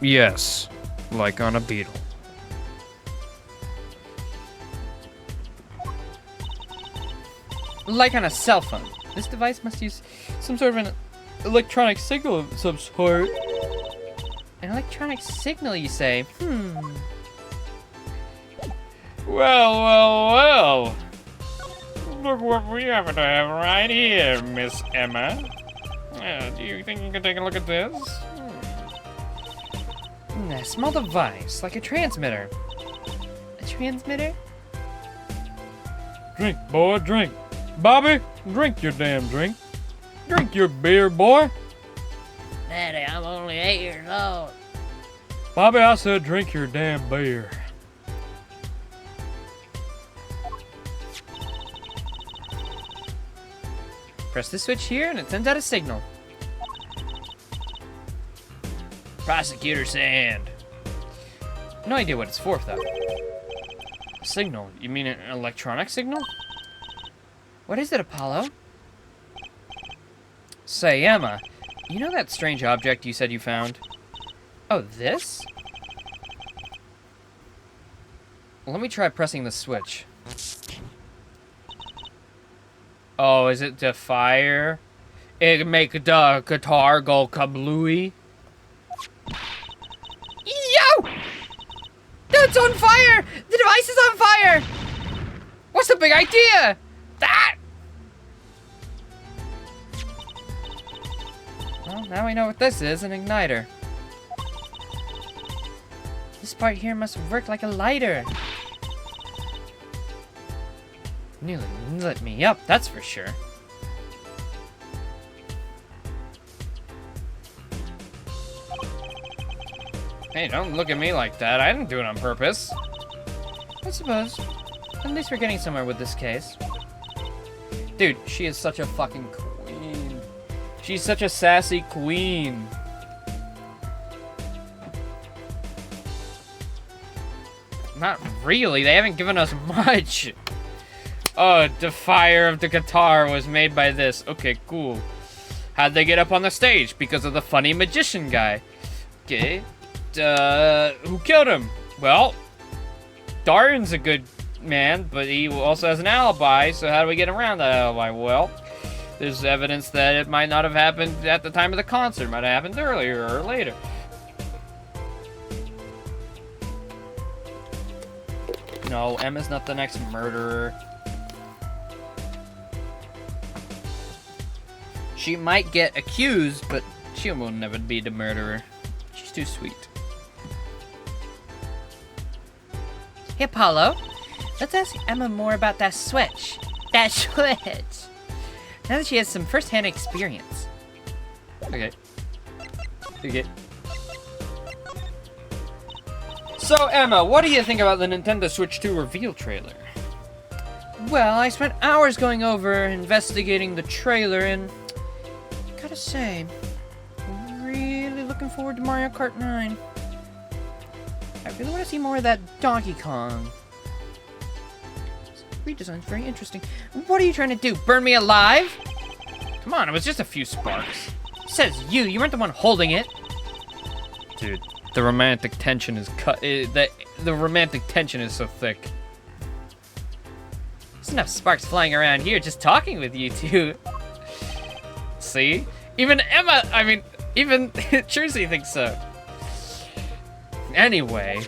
Yes, like on a beetle. Like on a cell phone. This device must use some sort of an electronic signal of some sort. An electronic signal, you say? Well. Look what we happen to have right here, Miss Emma. Do you think you can take a look at this? A small device, like a transmitter. A transmitter? Drink, boy, drink. Bobby, drink your damn drink. Drink your beer, boy. Daddy, I'm only 8 years old. Bobby, I said drink your damn beer. Press the switch here and it sends out a signal. Prosecutor Sand. No idea what it's for, though. Signal? You mean an electronic signal? What is it, Apollo? Say, Emma, you know that strange object you said you found? Oh, this? Let me try pressing the switch. Oh, is it the fire? It make the guitar go kablooey? Yo! That's on fire! The device is on fire! What's the big idea? That! Well, now we know what this is, an igniter. This part here must have worked like a lighter. Nearly lit me up, that's for sure. Hey, don't look at me like that. I didn't do it on purpose. I suppose. At least we're getting somewhere with this case. Dude, she is such a fucking queen. She's such a sassy queen. Not really. They haven't given us much. Oh, the fire of the guitar was made by this. Okay, cool. How'd they get up on the stage? Because of the funny magician guy. Okay. Who killed him? Well, Darren's a good man, but he also has an alibi, so how do we get around that alibi? Well, there's evidence that it might not have happened at the time of the concert. It might have happened earlier or later. No, Emma's not the next murderer. She might get accused, but she will never be the murderer. She's too sweet. Hey, Apollo. Let's ask Emma more about that switch. That switch! Now that she has some first-hand experience. Okay. Okay. So, Emma, what do you think about the Nintendo Switch 2 reveal trailer? Well, I spent hours going over investigating the trailer, and gotta say, I'm really looking forward to Mario Kart 9. I really want to see more of that Donkey Kong. This redesign's very interesting. What are you trying to do? Burn me alive? Come on, it was just a few sparks. Says you. You weren't the one holding it. Dude, the romantic tension is the romantic tension is so thick. There's enough sparks flying around here just talking with you two. See? Even Emma, I mean, even Trucy thinks so. Anyway,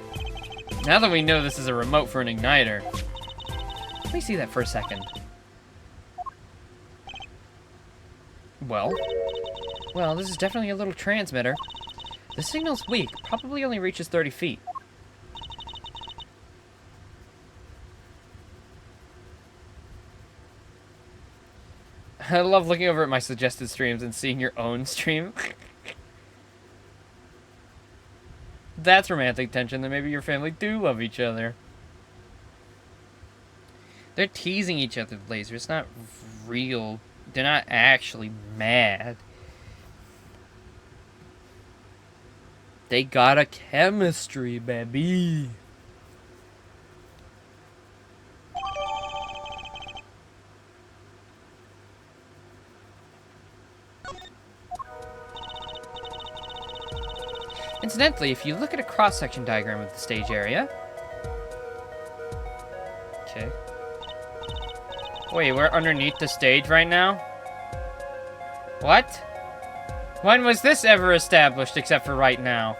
now that we know this is a remote for an igniter, Let me see that for a second. well, Well, this is definitely a little transmitter. The signal's weak. Probably only reaches 30 feet. I love looking over at my suggested streams and seeing your own stream. That's romantic tension, that maybe your family do love each other. They're teasing each other with lasers. It's not real. They're not actually mad. They got a chemistry, baby. Incidentally, if you look at a cross-section diagram of the stage area... Okay. Wait, we're underneath the stage right now? What? When was this ever established except for right now?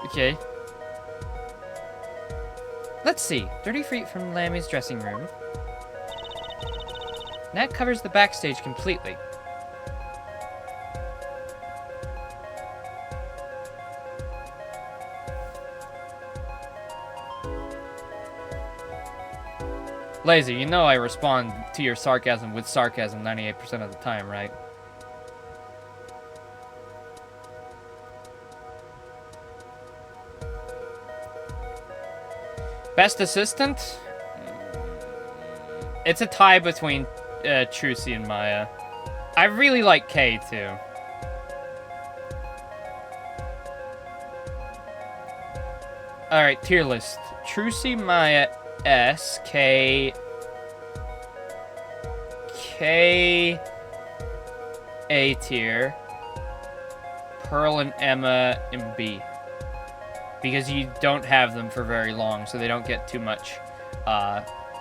Okay. Let's see. 30 feet from Lammy's dressing room. That covers the backstage completely. Lazy, you know I respond to your sarcasm with sarcasm 98% of the time, right? Best assistant? It's a tie between Trucy and Maya. I really like Kay, too. Alright, tier list. Trucy, Maya, S, K, A tier. Pearl and Emma in B. Because you don't have them for very long, so they don't get too much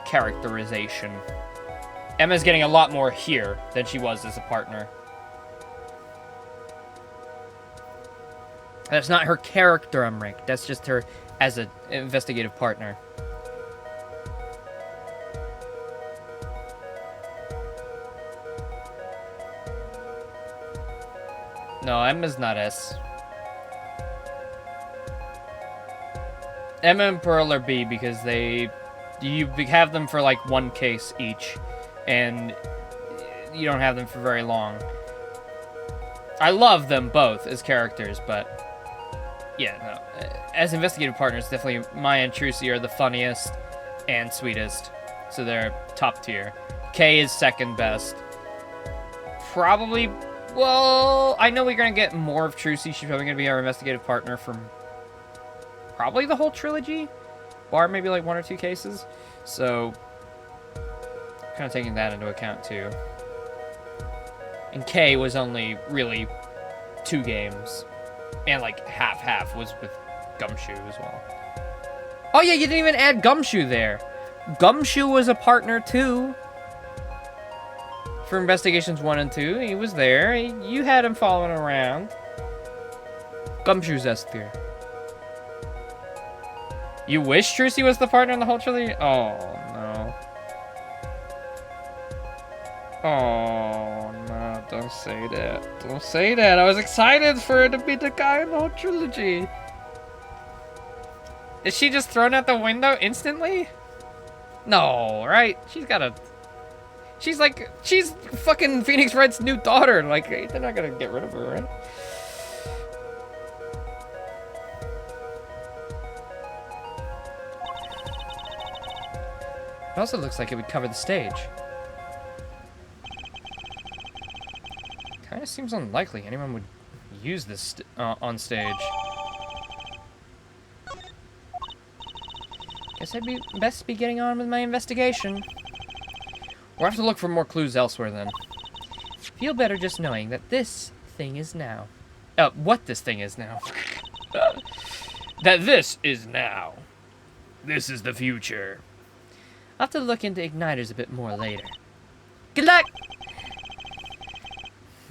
characterization. Emma's getting a lot more here than she was as a partner. That's not her character I'm ranked. That's just her as an investigative partner. No, Emma's not S. Emma and Pearl are B because you have them for like one case each, and you don't have them for very long. I love them both as characters, but yeah, no. As investigative partners, definitely Maya and Trucy are the funniest and sweetest, so they're top tier. Kay is second best. Probably, well, I know we're gonna get more of Trucy. She's probably gonna be our investigative partner for probably the whole trilogy, bar maybe like 1 or 2 cases. So, kind of taking that into account too. And Kay was only really 2 games. And like half was with Gumshoe as well. Oh yeah, you didn't even add Gumshoe there. Gumshoe was a partner too. For Investigations 1 and 2, he was there. You had him following around. Gumshoe's S tier. You wish Trucy was the partner in the whole trilogy? Oh, no. Oh, no, don't say that. Don't say that. I was excited for her to be the guy in the whole trilogy. Is she just thrown out the window instantly? No, right? She's fucking Phoenix Wright's new daughter. Like, they're not gonna get rid of her, right? It also looks like it would cover the stage. Kinda seems unlikely anyone would use this on stage. Guess I'd best be getting on with my investigation. We'll have to look for more clues elsewhere then. Feel better just knowing that this thing is now. What this thing is now. That this is now. This is the future. I'll have to look into igniters a bit more later. Good luck!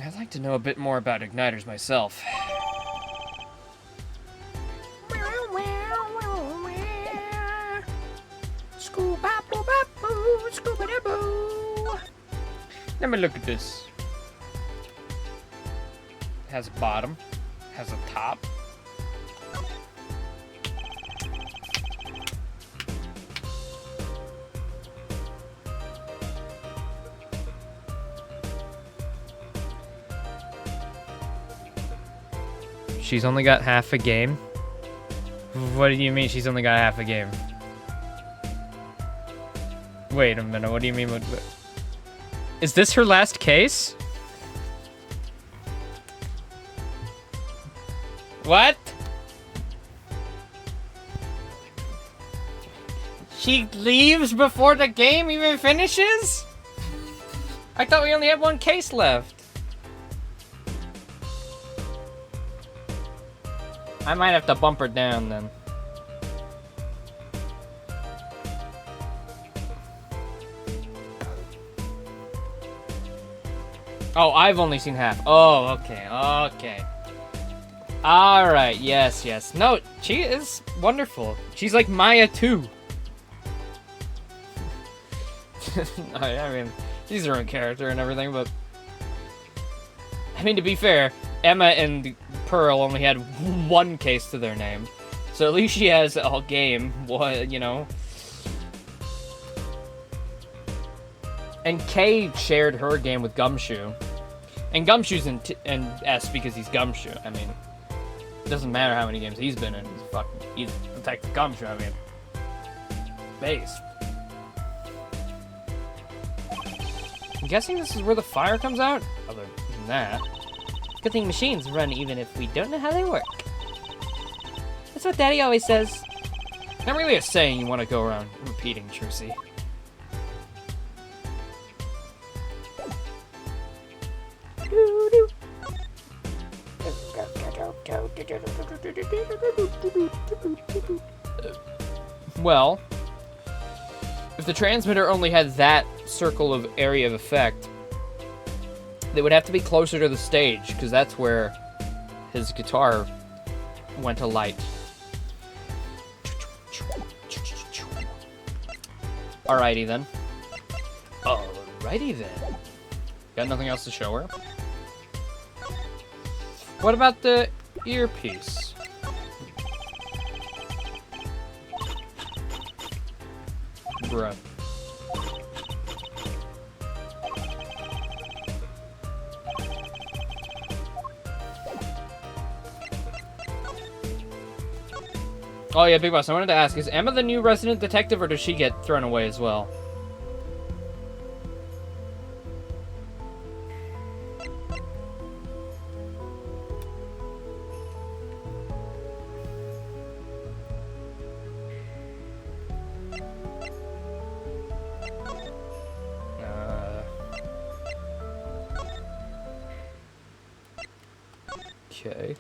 I'd like to know a bit more about igniters myself. Let me look at this. Has a bottom, has a top. She's only got half a game? What do you mean she's only got half a game? Wait a minute, what do you mean? What? Is this her last case? What? She leaves before the game even finishes? I thought we only had 1 case left. I might have to bump her down then. Oh, I've only seen half. Oh, okay, okay. Alright, yes. No, she is wonderful. She's like Maya too. I mean, she's her own character and everything, but... I mean, to be fair, Emma and Pearl only had 1 case to their name. So at least she has a whole game, you know. And Kay shared her game with Gumshoe. And Gumshoe's in S because he's Gumshoe. I mean, it doesn't matter how many games he's been in. He's Detective Gumshoe. I mean, base. I'm guessing this is where the fire comes out? Other than that. Good thing machines run even if we don't know how they work. That's what Daddy always says. Not really a saying you want to go around repeating, Trucy. Well, if the transmitter only had that circle of area of effect, they would have to be closer to the stage, because that's where his guitar went alight. Alrighty then. Alrighty then. Got nothing else to show her? What about the earpiece? Bruh. Oh yeah, Big Boss, I wanted to ask, is Emma the new resident detective, or does she get thrown away as well? Okay.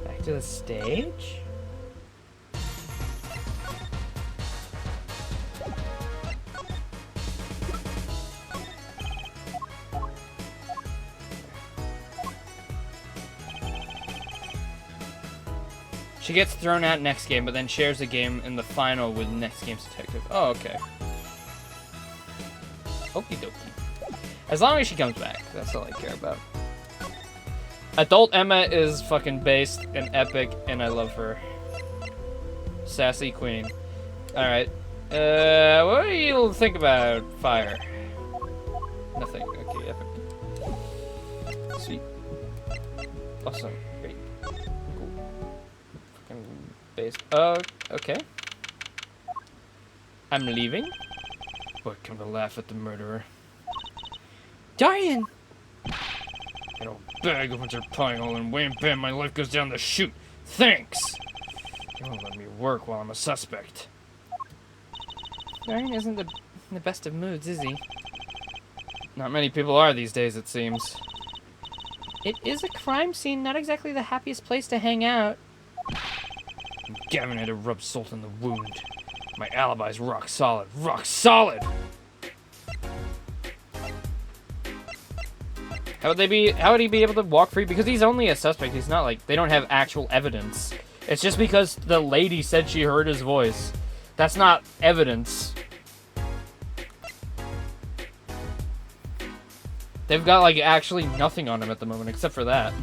Back to the stage? She gets thrown out next game, but then shares a game in the final with next game's detective. Oh, okay. Okie dokie. As long as she comes back, that's all I care about. Adult Emma is fucking based and epic, and I love her. Sassy queen. Alright. What do you think about fire? Nothing. Okay, epic. Sweet. Awesome. Great. Cool. Fucking based. Oh, okay. I'm leaving. What can we laugh at the murderer? Darian! I don't beg once they're playing all in wham bam, my life goes down the chute. Thanks! You won't let me work while I'm a suspect. Darian isn't in the best of moods, is he? Not many people are these days, it seems. It is a crime scene, not exactly the happiest place to hang out. Gavin had to rub salt in the wound. My alibi's rock solid. Rock solid! How would he be able to walk free? Because he's only a suspect. He's not like, they don't have actual evidence. It's just because the lady said she heard his voice. That's not evidence. They've got like actually nothing on him at the moment except for that.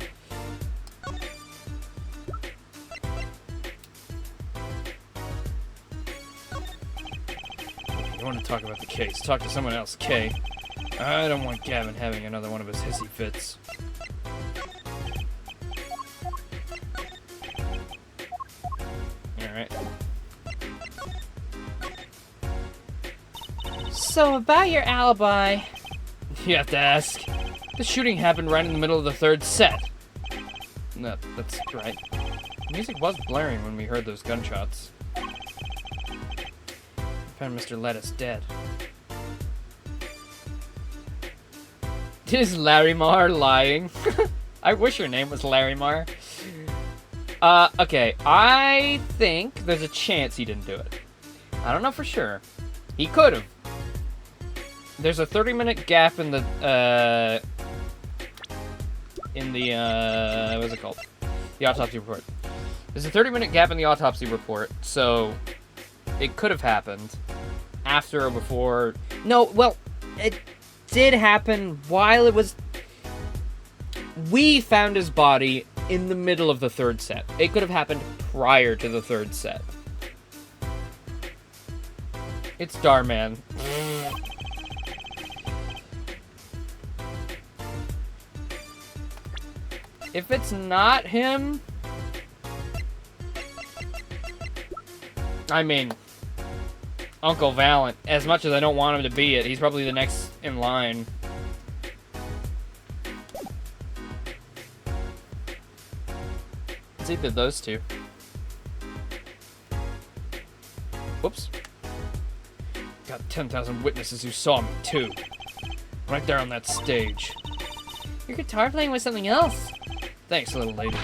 You want to talk about the case? Talk to someone else, Kay. I don't want Gavin having another one of his hissy fits. Alright. So, about your alibi. You have to ask. The shooting happened right in the middle of the third set. No, that's right. The music was blaring when we heard those gunshots. Found Mr. Lettuce dead. Is Larry Marr lying? I wish her name was Larry Marr. Okay, I think there's a chance he didn't do it. I don't know for sure. He could have. There's a 30-minute gap in the, what's it called? The autopsy report. There's a 30-minute gap in the autopsy report, so it could have happened after or before. No, well, it did happen while it was... We found his body in the middle of the third set. It could have happened prior to the third set. It's Darman. If it's not him... I mean... Uncle Valent, as much as I don't want him to be it, he's probably the next in line. It's either those two. Whoops. Got 10,000 witnesses who saw me, too. Right there on that stage. Your guitar playing was something else. Thanks, little lady.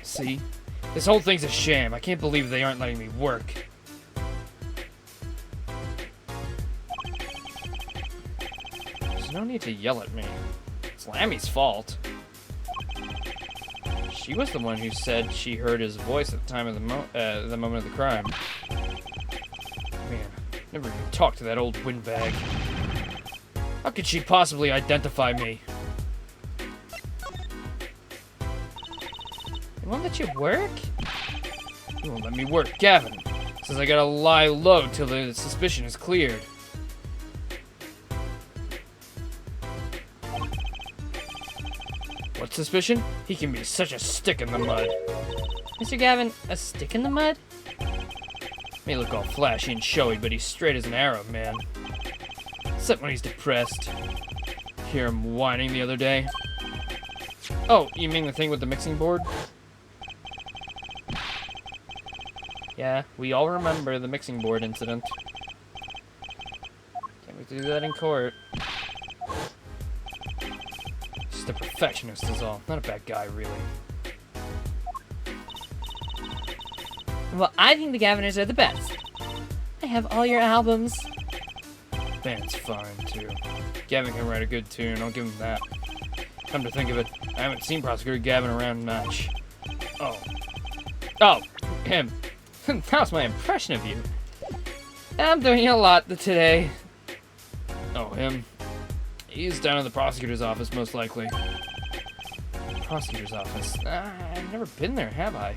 See? This whole thing's a sham. I can't believe they aren't letting me work. There's no need to yell at me. It's Lammy's fault. She was the one who said she heard his voice at the time of the moment of the crime. Man, never even talked to that old windbag. How could she possibly identify me? It won't let you work? He won't let me work. Gavin says I gotta lie low till the suspicion is cleared. What suspicion? He can be such a stick in the mud. Mr. Gavin, a stick in the mud? May look all flashy and showy, but he's straight as an arrow, man. Except when he's depressed. Hear him whining the other day. Oh, you mean the thing with the mixing board? Yeah, we all remember the mixing board incident. Can't wait to do that in court. Just a perfectionist is all. Not a bad guy, really. Well, I think the Gaviners are the best. I have all your albums. Band's fine, too. Gavin can write a good tune, I'll give him that. Come to think of it, I haven't seen Prosecutor Gavin around much. Oh, him. That was my impression of you. I'm doing a lot today. Oh, him. He's down in the prosecutor's office, most likely. Prosecutor's office? I've never been there, have I?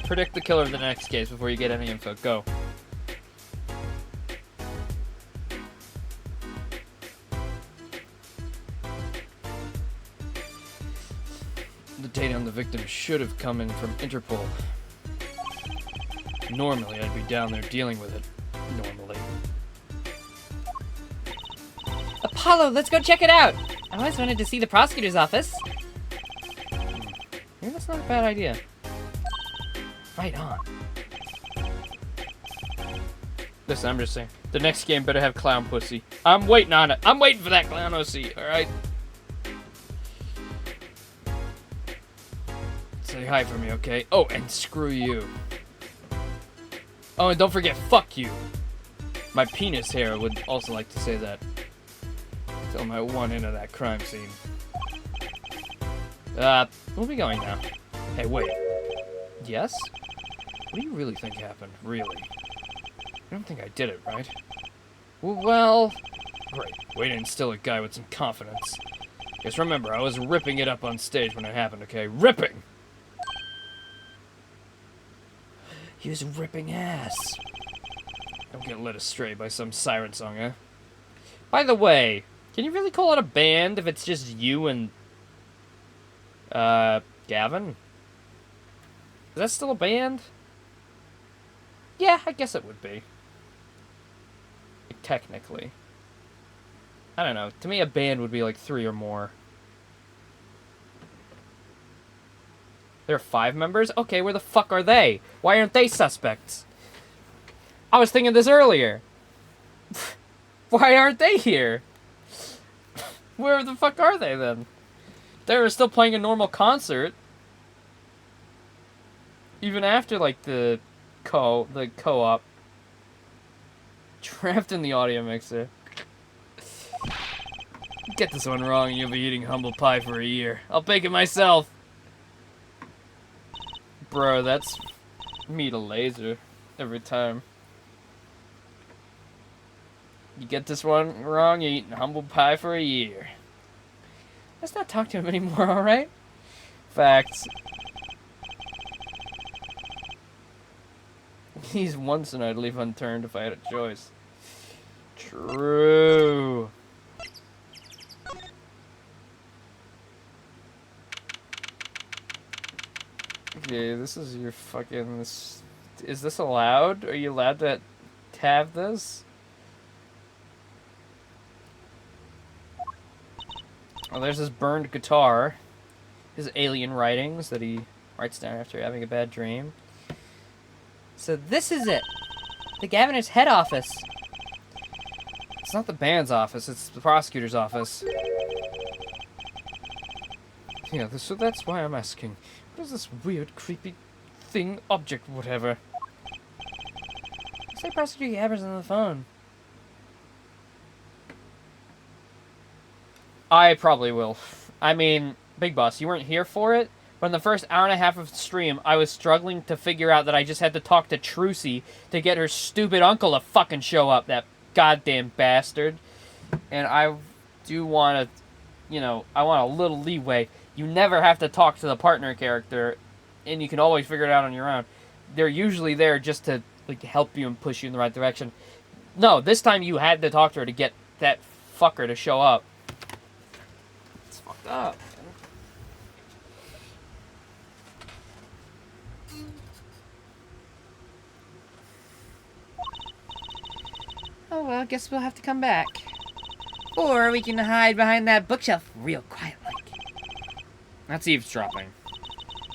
Predict the killer of the next case before you get any info. Go. The data on the victim should have come in from Interpol. Normally, I'd be down there dealing with it. Normally. Apollo, let's go check it out! I always wanted to see the prosecutor's office. Maybe that's not a bad idea. Right on. Listen, I'm just saying. The next game better have clown pussy. I'm waiting on it. I'm waiting for that clown pussy, alright? Say hi for me, okay? Oh, and screw you. Oh, and don't forget, fuck you. My penis hair would also like to say that. Till my one into that crime scene. We'll be going now. Hey, wait. Yes? What do you really think happened? Really? You don't think I did it, right? Well, great. Way to instill a guy with some confidence. Just remember, I was ripping it up on stage when it happened, okay? Ripping! He was ripping ass. Don't get led astray by some siren song, eh? By the way, can you really call it a band if it's just you and, Gavin? Is that still a band? Yeah, I guess it would be. Like, technically. I don't know. To me, a band would be like 3 or more. There are 5 members? Okay, where the fuck are they? Why aren't they suspects? I was thinking this earlier. Why aren't they here? Where the fuck are they then? They were still playing a normal concert. Even after, like, the co-op. Trapped in the audio mixer. Get this one wrong and you'll be eating humble pie for a year. I'll bake it myself. Bro, that's me to laser every time. You get this one wrong, you're eating humble pie for a year. Let's not talk to him anymore, alright? Facts. He's one sin I'd leave unturned if I had a choice. True. Okay, this is your fucking... Is this allowed? Are you allowed to have this? Oh, there's this burned guitar. His alien writings that he writes down after having a bad dream. So this is it. The governor's head office. It's not the band's office, it's the prosecutor's office. Yeah, so that's why I'm asking. What is this weird, creepy thing, object, whatever? Say Prosecutor Gavin on the phone. I probably will. I mean, Big Boss, you weren't here for it, but in the first hour and a half of the stream, I was struggling to figure out that I just had to talk to Trucy to get her stupid uncle to fucking show up, that goddamn bastard. And I do want to, you know, I want a little leeway. You never have to talk to the partner character, and you can always figure it out on your own. They're usually there just to like help you and push you in the right direction. No, this time you had to talk to her to get that fucker to show up. It's fucked up. Oh well, guess we'll have to come back. Or we can hide behind that bookshelf real quiet like. That's eavesdropping.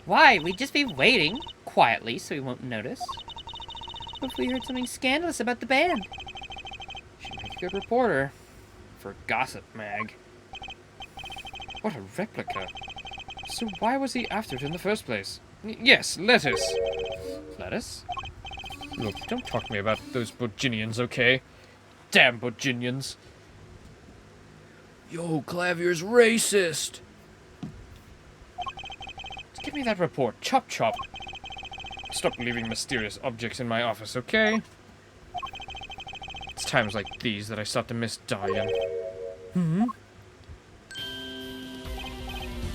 Why? We'd just be waiting quietly so we won't notice. What if we heard something scandalous about the band? She'd make a good reporter. For Gossip Mag. What a replica. So why was he after it in the first place? Yes, lettuce. Lettuce? Look, don't talk to me about those Boginians, okay? Damn Boginians. Yo, Clavier's racist. Give me that report. Chop chop. Stop leaving mysterious objects in my office, okay? It's times like these that I start to miss Diane.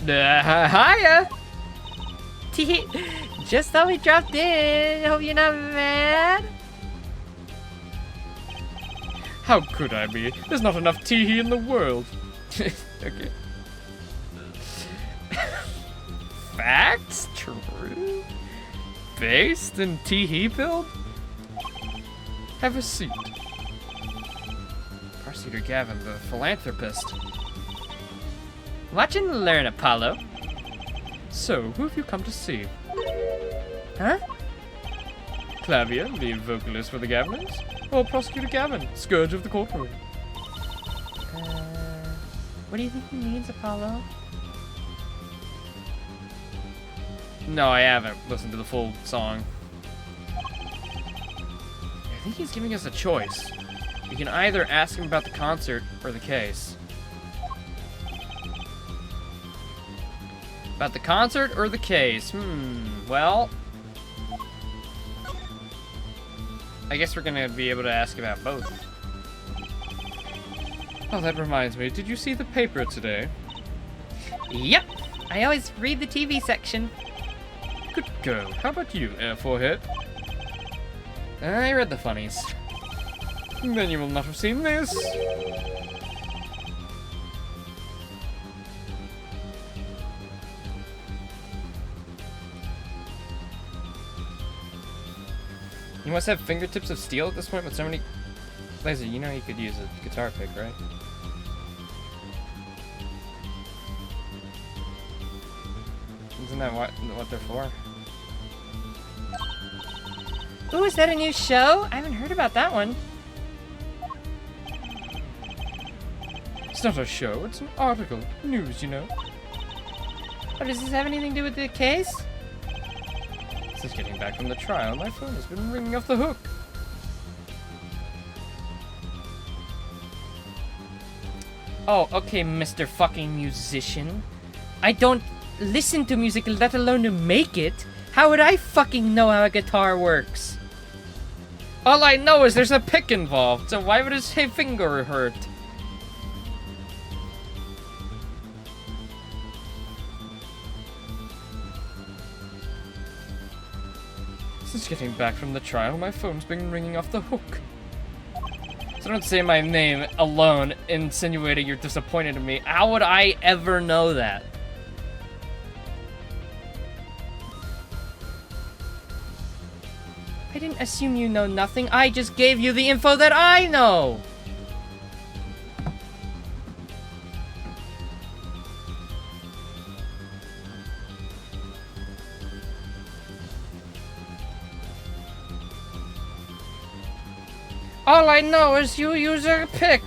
Hiya! Just thought we dropped in. Hope you're not mad. How could I be? There's not enough Teehee in the world. Okay. Facts? True? Based in Teehee build? Have a seat. Prosecutor Gavin, the philanthropist. Watch and learn, Apollo. So, who have you come to see? Huh? Clavier, the vocalist for the Gaviners? Or Prosecutor Gavin, scourge of the courtroom? What do you think he means, Apollo? No, I haven't listened to the full song. I think he's giving us a choice. We can either ask him about the concert or the case. About the concert or the case? Well... I guess we're gonna be able to ask about both. Oh, that reminds me. Did you see the paper today? Yep. I always read the TV section. Good girl. How about you, Air Forehead? I read the funnies. Then you will not have seen this. You must have fingertips of steel at this point with so many... Laser, you know you could use a guitar pick, right? Isn't that what they're for? Ooh, is that a new show? I haven't heard about that one. It's not a show, it's an article. News, you know. Oh, does this have anything to do with the case? Since getting back from the trial, my phone has been ringing off the hook. Oh, okay, Mr. fucking musician. I don't listen to music, let alone to make it. How would I fucking know how a guitar works? All I know is there's a pick involved, so why would his finger hurt? Since getting back from the trial, my phone's been ringing off the hook. So don't say my name alone, insinuating you're disappointed in me. How would I ever know that? I didn't assume you know nothing. I just gave you the info that I know. All I know is you use a pick.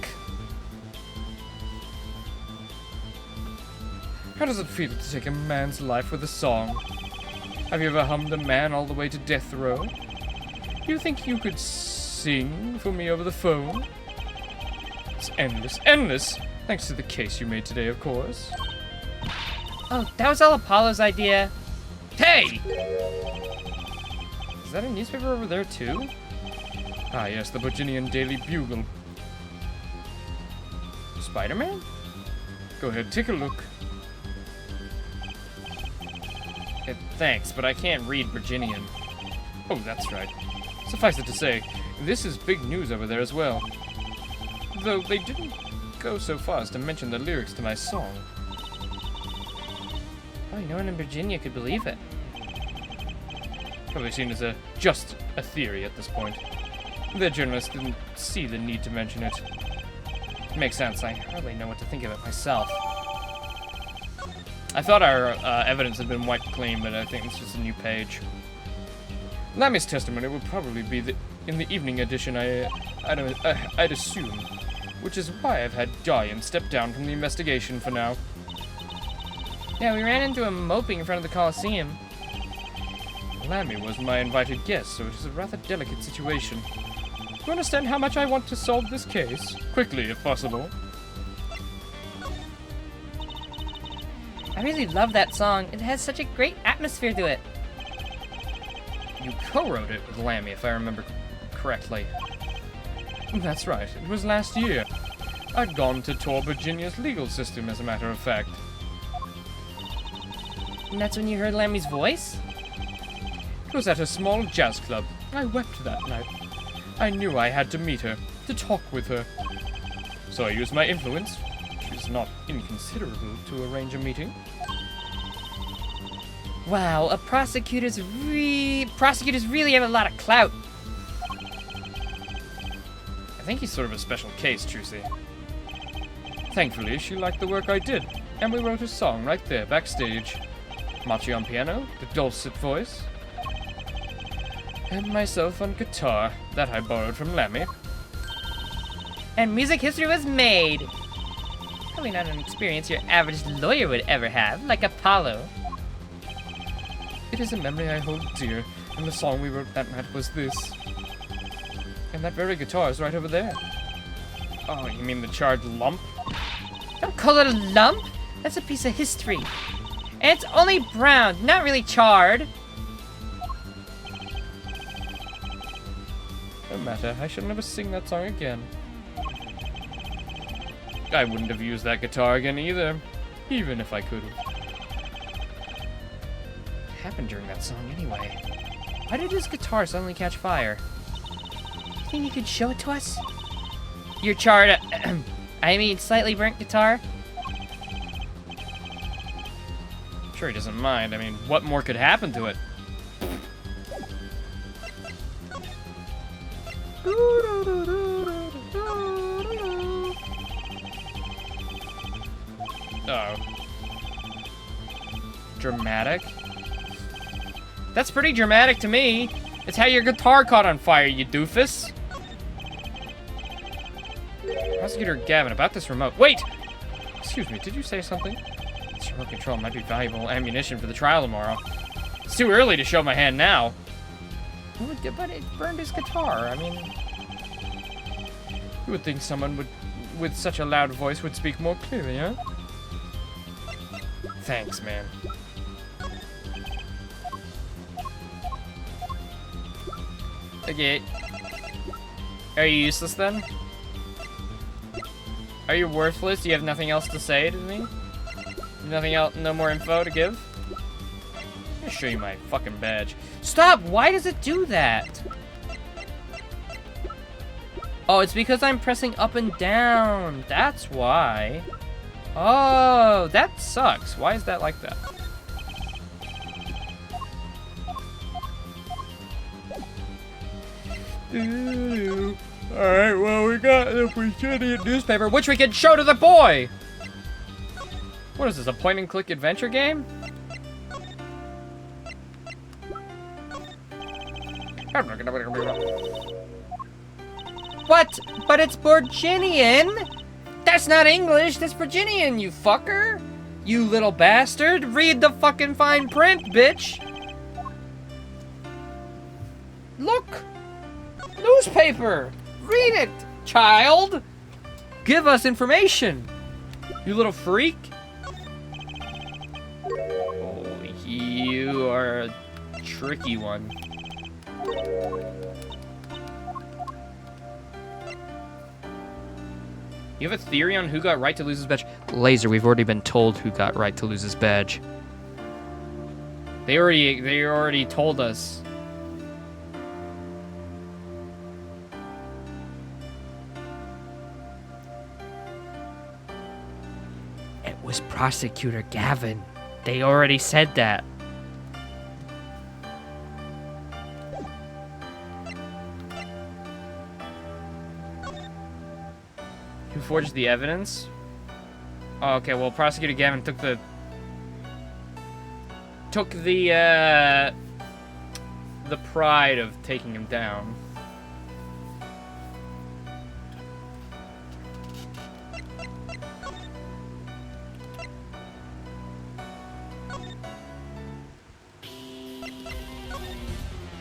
How does it feel to take a man's life with a song? Have you ever hummed a man all the way to death row? Do you think you could sing for me over the phone? It's endless, endless! Thanks to the case you made today, of course. Oh, that was all Apollo's idea. Hey! Is that a newspaper over there, too? Ah, yes, the Virginian Daily Bugle. Spider-Man? Go ahead, take a look. Thanks, but I can't read Virginian. Oh, that's right. Suffice it to say, this is big news over there as well. Though they didn't go so far as to mention the lyrics to my song. Oh, no one in Virginia could believe it. Probably seen as just a theory at this point. The journalists didn't see the need to mention it. Makes sense, I hardly know what to think of it myself. I thought our evidence had been wiped clean, but I think it's just a new page. Lammy's testimony will probably be in the evening edition, I'd assume. Which is why I've had Diane step down from the investigation for now. Yeah, we ran into him moping in front of the Coliseum. Lammy was my invited guest, so it is a rather delicate situation. You understand how much I want to solve this case? Quickly, if possible. I really love that song. It has such a great atmosphere to it. You co-wrote it with Lammy, if I remember correctly. That's right, it was last year. I'd gone to tour Virginia's legal system, as a matter of fact. And that's when you heard Lammy's voice? It was at a small jazz club. I wept that night. I knew I had to meet her, to talk with her. So I used my influence, which is not inconsiderable, to arrange a meeting. Wow, prosecutors really have a lot of clout. I think he's sort of a special case, Trucy. Thankfully, she liked the work I did, and we wrote a song right there, backstage. Machi on piano, the dulcet voice, and myself on guitar, that I borrowed from Lammy. And music history was made. Probably not an experience your average lawyer would ever have, like Apollo. It is a memory I hold dear, and the song we wrote that night was this. And that very guitar is right over there. Oh, you mean the charred lump? Don't call it a lump. That's a piece of history. And it's only brown, not really charred. No matter, I shall never sing that song again. I wouldn't have used that guitar again either, even if I could have. What happened during that song anyway? Why did his guitar suddenly catch fire? You think you could show it to us? Your charred, I mean slightly burnt guitar? Sure he doesn't mind. I mean, what more could happen to it? Oh. Dramatic? That's pretty dramatic to me. It's how your guitar caught on fire, you doofus. Prosecutor Gavin, about this remote. Wait! Excuse me, did you say something? This remote control might be valuable ammunition for the trial tomorrow. It's too early to show my hand now. But it burned his guitar. I mean, you would think someone with such a loud voice would speak more clearly, huh? Thanks, man. Okay. Are you useless then? Are you worthless? You have nothing else to say to me? Nothing else? No more info to give? I'm gonna show you my fucking badge. Stop! Why does it do that? Oh, it's because I'm pressing up and down. That's why. Oh, that sucks. Why is that like that? Alright, well, we got the Virginia newspaper, which we can show to the boy! What is this, a point-and-click adventure game? What? But it's Borginian? That's not English, that's Virginian, you fucker! You little bastard! Read the fucking fine print, bitch! Look! Newspaper! Read it, child! Give us information! You little freak! Oh, you are a tricky one. You have a theory on who got right to lose his badge? Laser, we've already been told who got right to lose his badge. They already told us. It was Prosecutor Gavin. They already said that. Who forged the evidence? Oh, okay, well, Prosecutor Gavin took the pride of taking him down.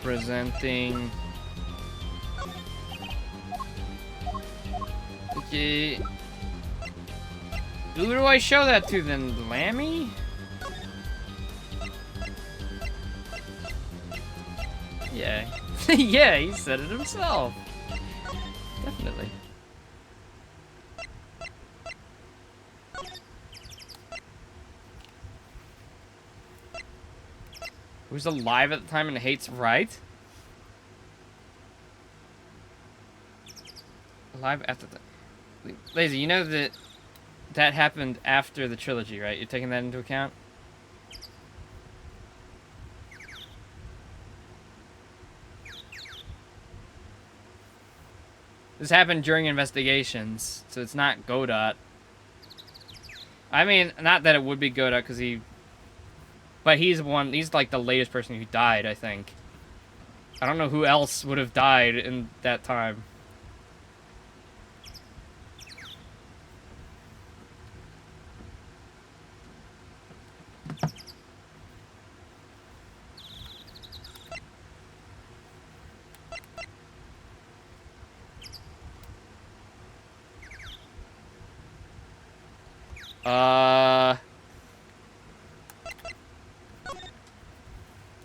Presenting. Okay. Who do I show that to then? Lammy? Yeah. Yeah, he said it himself. Definitely. Who's alive at the time and hates right? Alive after the... Lazy, you know that happened after the trilogy, right? You're taking that into account? This happened during investigations, so it's not Godot. I mean, not that it would be Godot, because he... But he's like the latest person who died, I think. I don't know who else would have died in that time.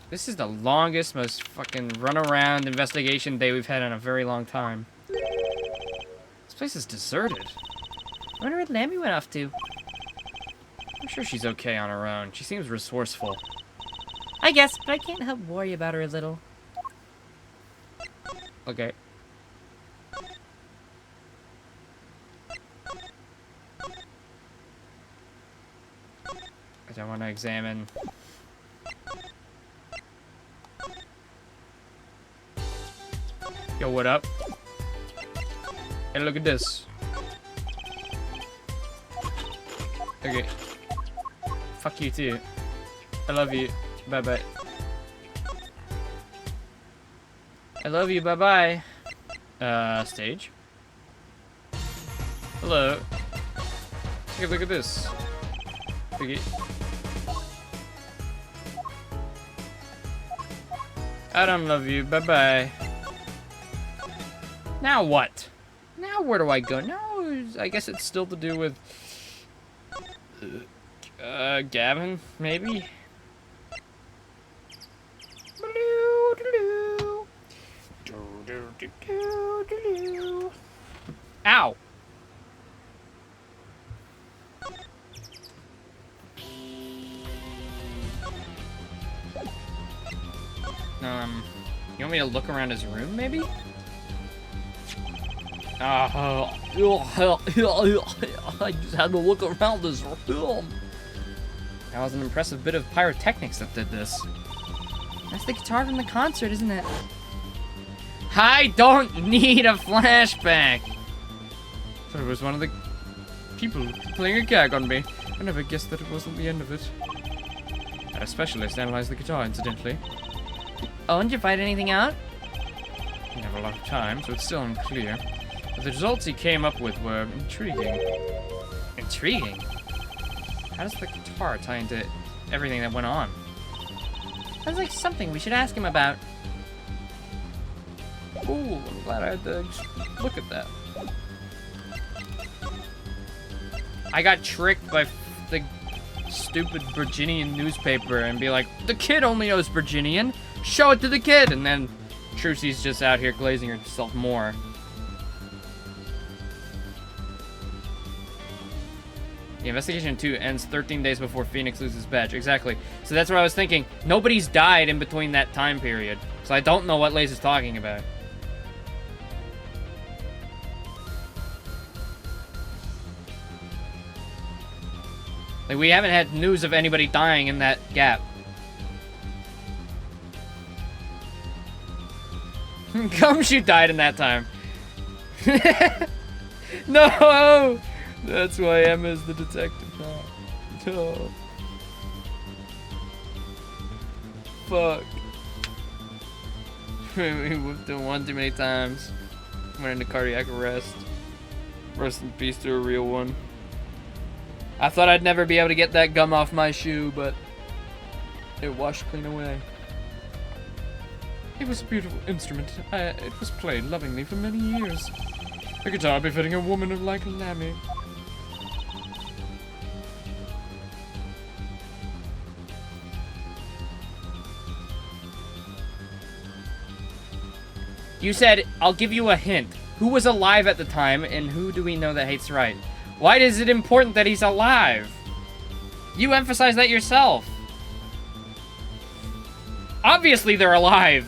This is the longest, most fucking run-around investigation day we've had in a very long time. This place is deserted. I wonder where Lammy went off to. I'm sure she's okay on her own. She seems resourceful. I guess, but I can't help worry about her a little. Okay. I don't want to examine. Yo, what up? Hey, look at this. Okay. Fuck you too. I love you. Bye-bye. I love you. Bye-bye. Stage. Hello. Take a look at this. Okay. I don't love you. Bye-bye. Now what? Now where do I go? Now, I guess it's still to do with... Gavin, maybe? Ow! You want me to look around his room, maybe? I just had to look around this room. That was an impressive bit of pyrotechnics that did this. That's the guitar from the concert, isn't it? I don't need a flashback. So it was one of the people playing a gag on me. I never guessed that it wasn't the end of it. A specialist analyzed the guitar, incidentally. Oh, and did you find anything out? Didn't have a lot of time, so it's still unclear. But the results he came up with were intriguing. Intriguing? How does the guitar tie into everything that went on? Sounds like something we should ask him about. Cool, I'm glad I had to look at that. I got tricked by the stupid Virginian newspaper and be like, the kid only knows Virginian, show it to the kid, and then Trucy's just out here glazing herself more. The investigation 2 ends 13 days before Phoenix loses badge. Exactly. So that's what I was thinking. Nobody's died in between that time period. So I don't know what Lace is talking about. Like, we haven't had news of anybody dying in that gap. Gumshoe died in that time. No! That's why Emma's the detective now. No. Fuck. We whooped him one too many times. Went into cardiac arrest. Rest in peace to a real one. I thought I'd never be able to get that gum off my shoe, but it washed clean away. It was a beautiful instrument. It was played lovingly for many years. A guitar befitting a woman like Lammy. You said, I'll give you a hint. Who was alive at the time, and who do we know that hates right? Why is it important that he's alive? You emphasize that yourself. Obviously they're alive.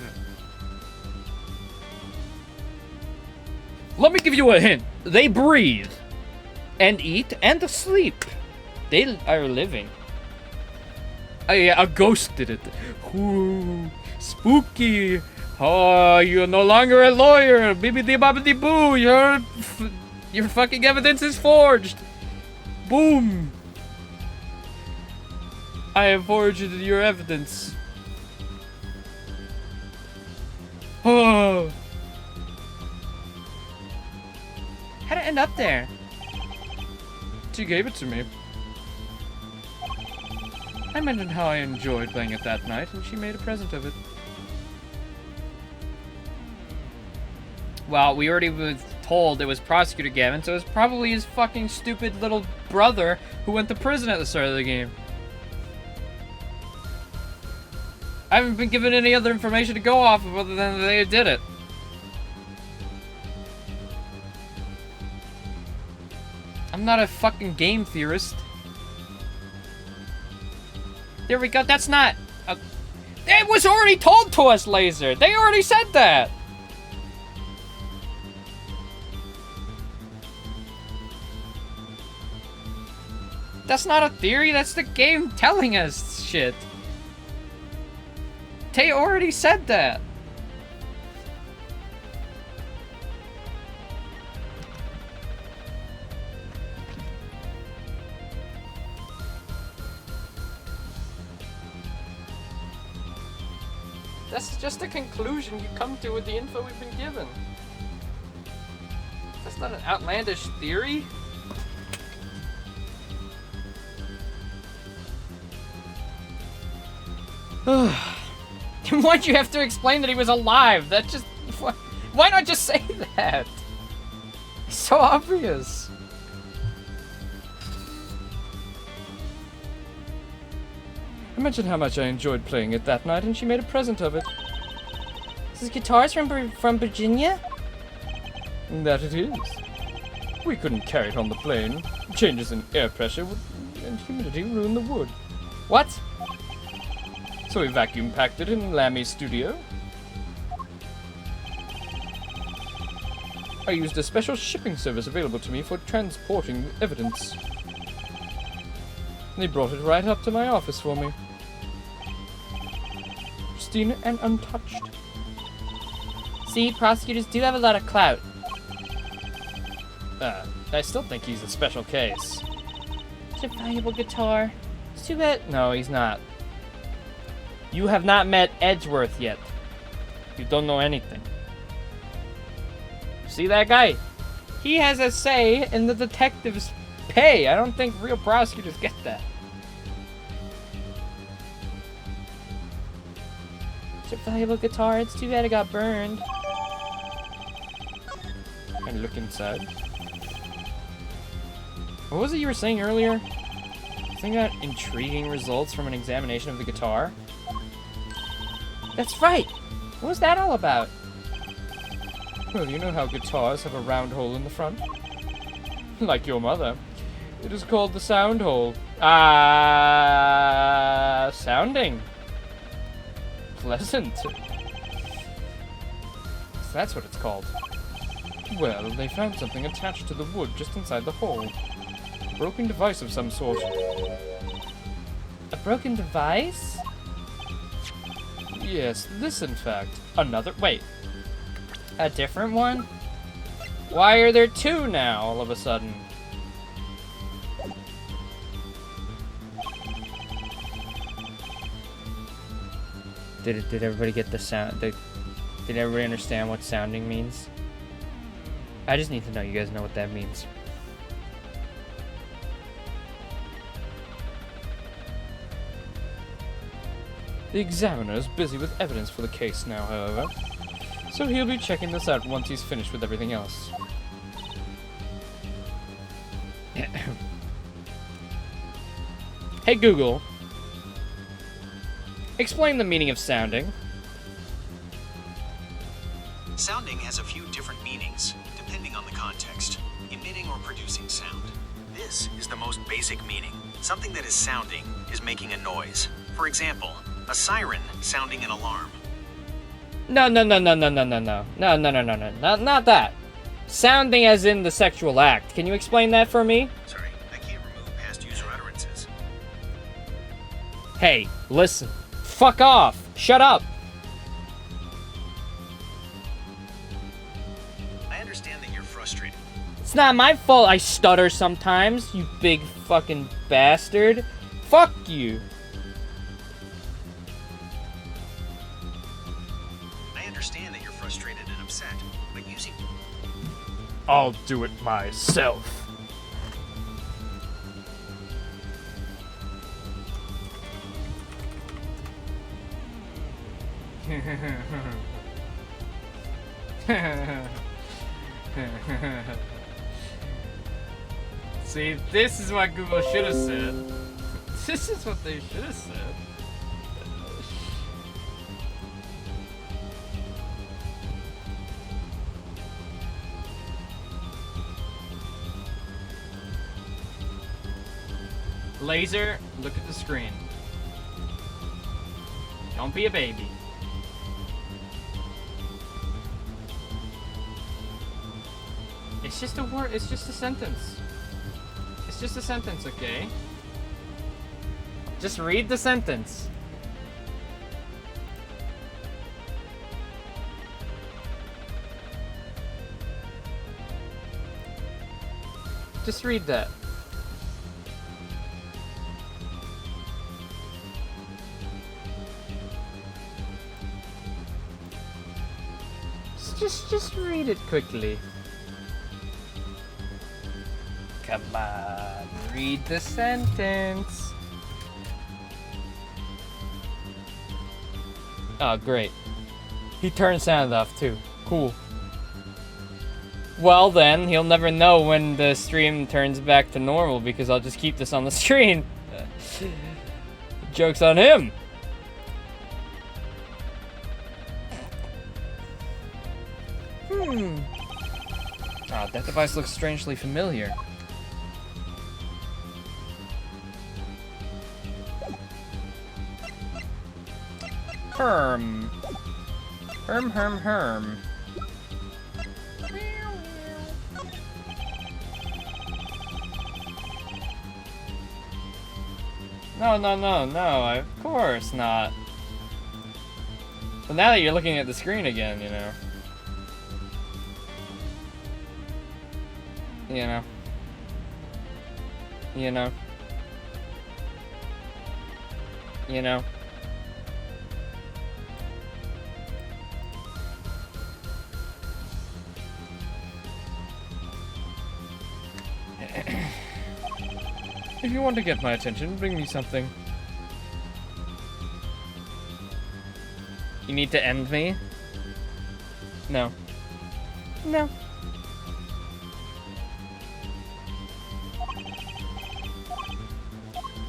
Let me give you a hint. They breathe. And eat and sleep. They are living. A ghost did it. Ooh, spooky. Oh, you're no longer a lawyer. Bibbidi bobbidi boo. Your fucking evidence is forged. Boom. I have forged your evidence. Oh. How'd it end up there? She gave it to me. I mentioned how I enjoyed playing it that night, and she made a present of it. Well, we already was told it was Prosecutor Gavin, so it's probably his fucking stupid little brother who went to prison at the start of the game. I haven't been given any other information to go off of other than they did it. I'm not a fucking game theorist. There we go, that's not... It was already told to us, Laser! They already said that! That's not a theory, that's the game telling us shit. They already said that. That's just a conclusion you come to with the info we've been given. That's not an outlandish theory. Why'd you have to explain that he was alive? That just... Why not just say that? It's so obvious. I mentioned how much I enjoyed playing it that night, and she made a present of it. This is guitars from Virginia? That it is. We couldn't carry it on the plane. Changes in air pressure and humidity ruin the wood. What? So we vacuum packed it in Lammy's studio. I used a special shipping service available to me for transporting evidence. They brought it right up to my office for me. Pristine and untouched. See, prosecutors do have a lot of clout. I still think he's a special case. Such a valuable guitar. It's too bad. No, he's not. You have not met Edgeworth yet. You don't know anything. See that guy? He has a say in the detective's pay. I don't think real prosecutors get that. It's a valuable guitar. It's too bad it got burned. And look inside. What was it you were saying earlier? Something about intriguing results from an examination of the guitar? That's right! What was that all about? Well, you know how guitars have a round hole in the front? Like your mother. It is called the sound hole. Sounding. Pleasant. So that's what it's called. Well, they found something attached to the wood just inside the hole. A broken device of some sort. A broken device? Yes, this in fact. Another. Wait. A different one? Why are there two now, all of a sudden? Did everybody get the sound? Did everybody understand what sounding means? I just need to know you guys know what that means. The examiner is busy with evidence for the case now, however. So he'll be checking this out once he's finished with everything else. Hey Google. Explain the meaning of sounding. Sounding has a few different meanings, depending on the context. Emitting or producing sound. This is the most basic meaning. Something that is sounding is making a noise. For example, a siren sounding an alarm. No. Not that. Sounding as in the sexual act. Can you explain that for me? Sorry, I can't remove past user utterances. Hey, listen. Fuck off. Shut up. I understand that you're frustrated. It's not my fault I stutter sometimes, you big fucking bastard. Fuck you. I understand that you're frustrated and upset, but using... I'll do it myself. See, this is what Google should have said. This is what they should have said. Laser, look at the screen. Don't be a baby. It's just a word, it's just a sentence. It's just a sentence, okay? Just read the sentence. Just read that. Just read it quickly. Come on, read the sentence. Oh, great. He turned sound off too. Cool. Well then, he'll never know when the stream turns back to normal because I'll just keep this on the screen. Joke's on him. Oh, that device looks strangely familiar. Herm. Herm. No, of course not. But now that you're looking at the screen again, you know. You know. If you want to get my attention, bring me something. You need to end me? No. No.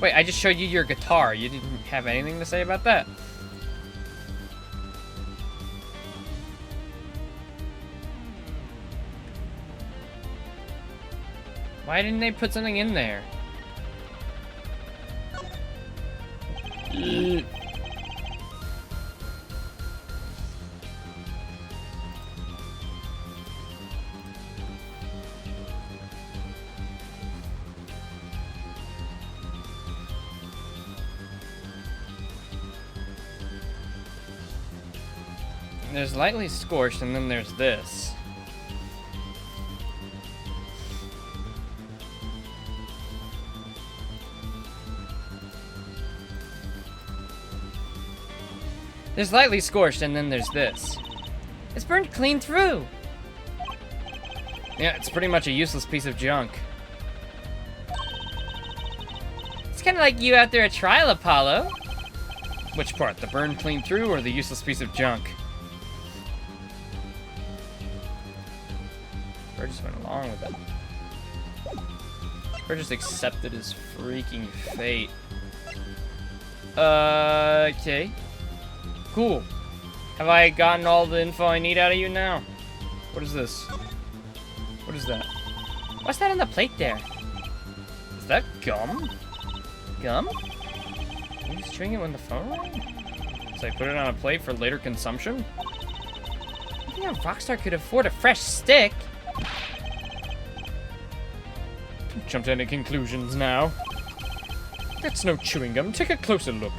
Wait, I just showed you your guitar. You didn't have anything to say about that? Why didn't they put something in there? There's lightly scorched, and then there's this. There's lightly scorched, and then there's this. It's burned clean through. Yeah, it's pretty much a useless piece of junk. It's kind of like you out there at trial, Apollo. Which part? The burn clean through or the useless piece of junk? Bird just went along with it. Bird just accepted his freaking fate. Okay. Cool. Have I gotten all the info I need out of you now? What is this? What is that? What's that on the plate there? Is that gum? Gum? Were you chewing it when the phone rang? So I put it on a plate for later consumption? You think a Rockstar could afford a fresh stick? Don't jump to any conclusions now. That's no chewing gum. Take a closer look.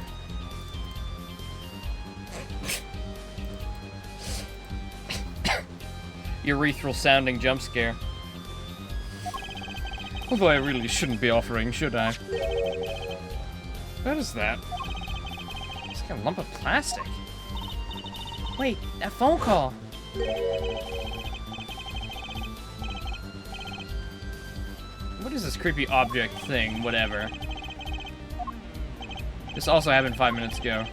Urethral sounding jump scare. Although I really shouldn't be offering, should I? What is that? It's like a lump of plastic. Wait, that phone call. What is this creepy object thing? Whatever. This also happened 5 minutes ago.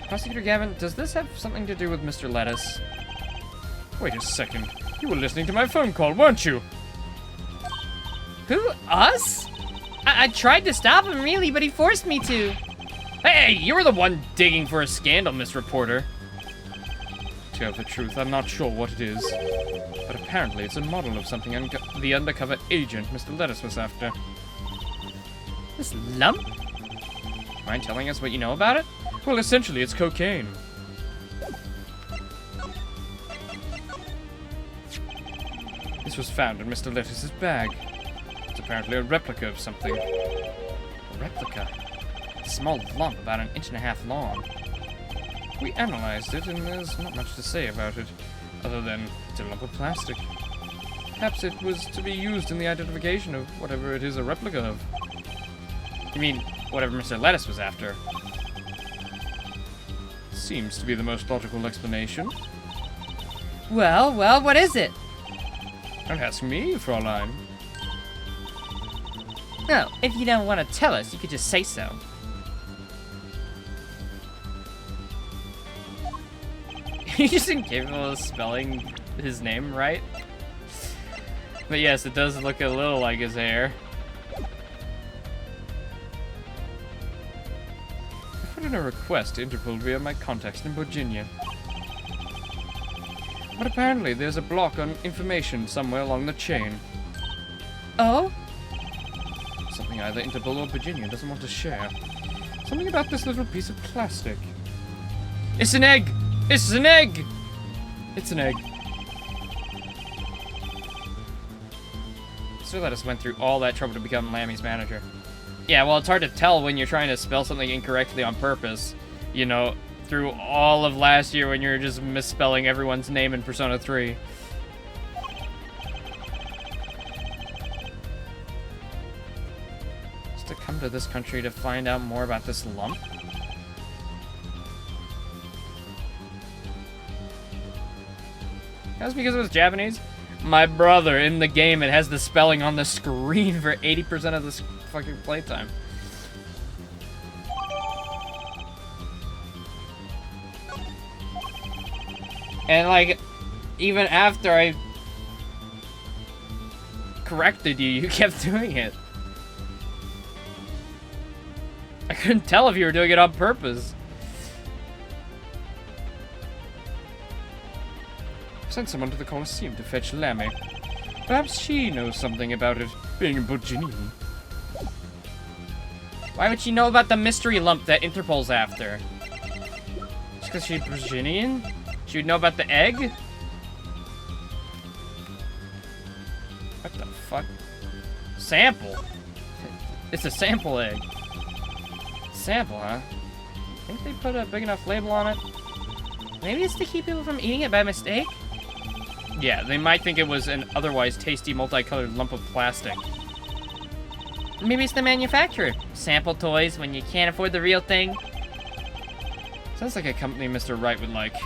Prosecutor Gavin, does this have something to do with Mr. Lettuce? Wait a second. You were listening to my phone call, weren't you? Who? Us? I tried to stop him, really, but he forced me to. Hey, you were the one digging for a scandal, Miss Reporter. To tell the truth, I'm not sure what it is. But apparently it's a model of something the undercover agent Mr. Lettuce was after. This lump? Mind telling us what you know about it? Well, essentially, it's cocaine. This was found in Mr. Lettuce's bag. It's apparently a replica of something. A replica? A small lump about 1.5 inches long. We analyzed it, and there's not much to say about it, other than it's a lump of plastic. Perhaps it was to be used in the identification of whatever it is a replica of. You mean, whatever Mr. Lettuce was after? Seems to be the most logical explanation. Well, what is it? Don't ask me, Fraulein. No, if you don't want to tell us, you could just say so. You're just incapable of spelling his name right. But yes, it does look a little like his hair. I put in a request to Interpol via my contacts in Virginia. But apparently there's a block on information somewhere along the chain. Oh? Something either Interpol or Virginia doesn't want to share. Something about this little piece of plastic. It's an egg! It's an egg! It's an egg. Mr. Lettuce went through all that trouble to become Lammy's manager. Yeah, well, it's hard to tell when you're trying to spell something incorrectly on purpose. You know, through all of last year when you're just misspelling everyone's name in Persona 3. Just to come to this country to find out more about this lump? That's because it was Japanese. My brother, in the game, it has the spelling on the screen for 80% of this fucking playtime. And like, even after I corrected you, you kept doing it. I couldn't tell if you were doing it on purpose. Sent someone to the Colosseum to fetch Lammy. Perhaps she knows something about it, being a Bujinian. Why would she know about the mystery lump that Interpol's after? Just because she's Bujinian? She would know about the egg? What the fuck? Sample? It's a sample egg. Sample, huh? Think they put a big enough label on it? Maybe it's to keep people from eating it by mistake? Yeah, they might think it was an otherwise tasty multicolored lump of plastic. Maybe it's the manufacturer. Sample toys when you can't afford the real thing. Sounds like a company Mr. Wright would like.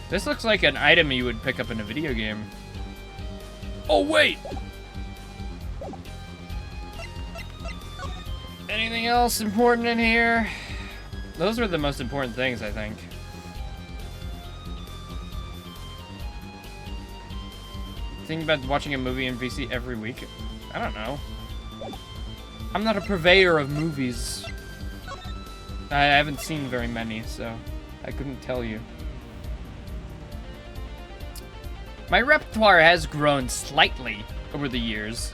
This looks like an item you would pick up in a video game. Oh, wait! Anything else important in here? Those are the most important things, I think. Think about watching a movie in VC every week? I don't know. I'm not a purveyor of movies. I haven't seen very many, so I couldn't tell you. My repertoire has grown slightly over the years.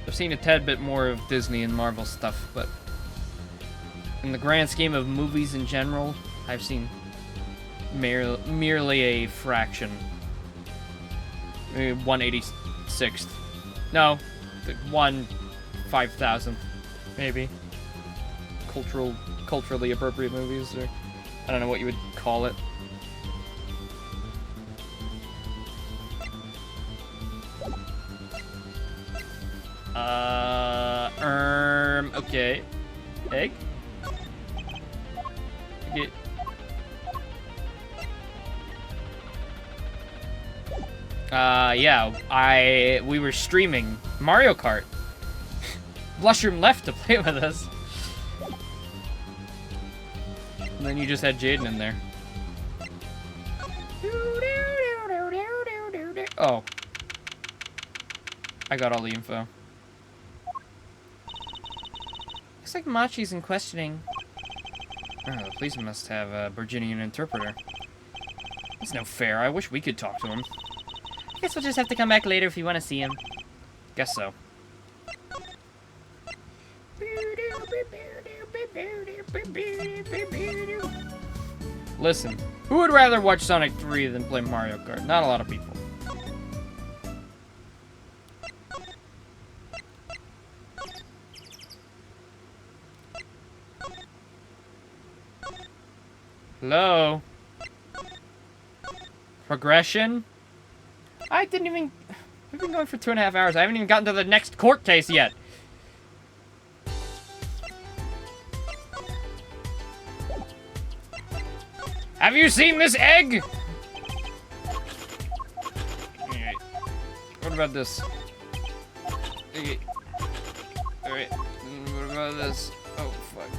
I've seen a tad bit more of Disney and Marvel stuff, but in the grand scheme of movies in general, I've seen merely a fraction. Maybe 1/86th. No, 1/5000th, maybe. Culturally appropriate movies, or I don't know what you would call it. Okay. Egg? Okay. Yeah, we were streaming Mario Kart. Blushroom left to play with us. And then you just had Jaden in there. Oh. I got all the info. Looks like Machi's in questioning. Oh, the police must have a Virginian interpreter. That's no fair. I wish we could talk to him. Guess we'll just have to come back later if you want to see him. Guess so. Listen, who would rather watch Sonic 3 than play Mario Kart? Not a lot of people. Hello? Progression? I didn't even... We've been going for 2.5 hours. I haven't even gotten to the next court case yet. Have you seen this egg? Alright. What about this? Okay. Alright. What about this? Oh, fuck.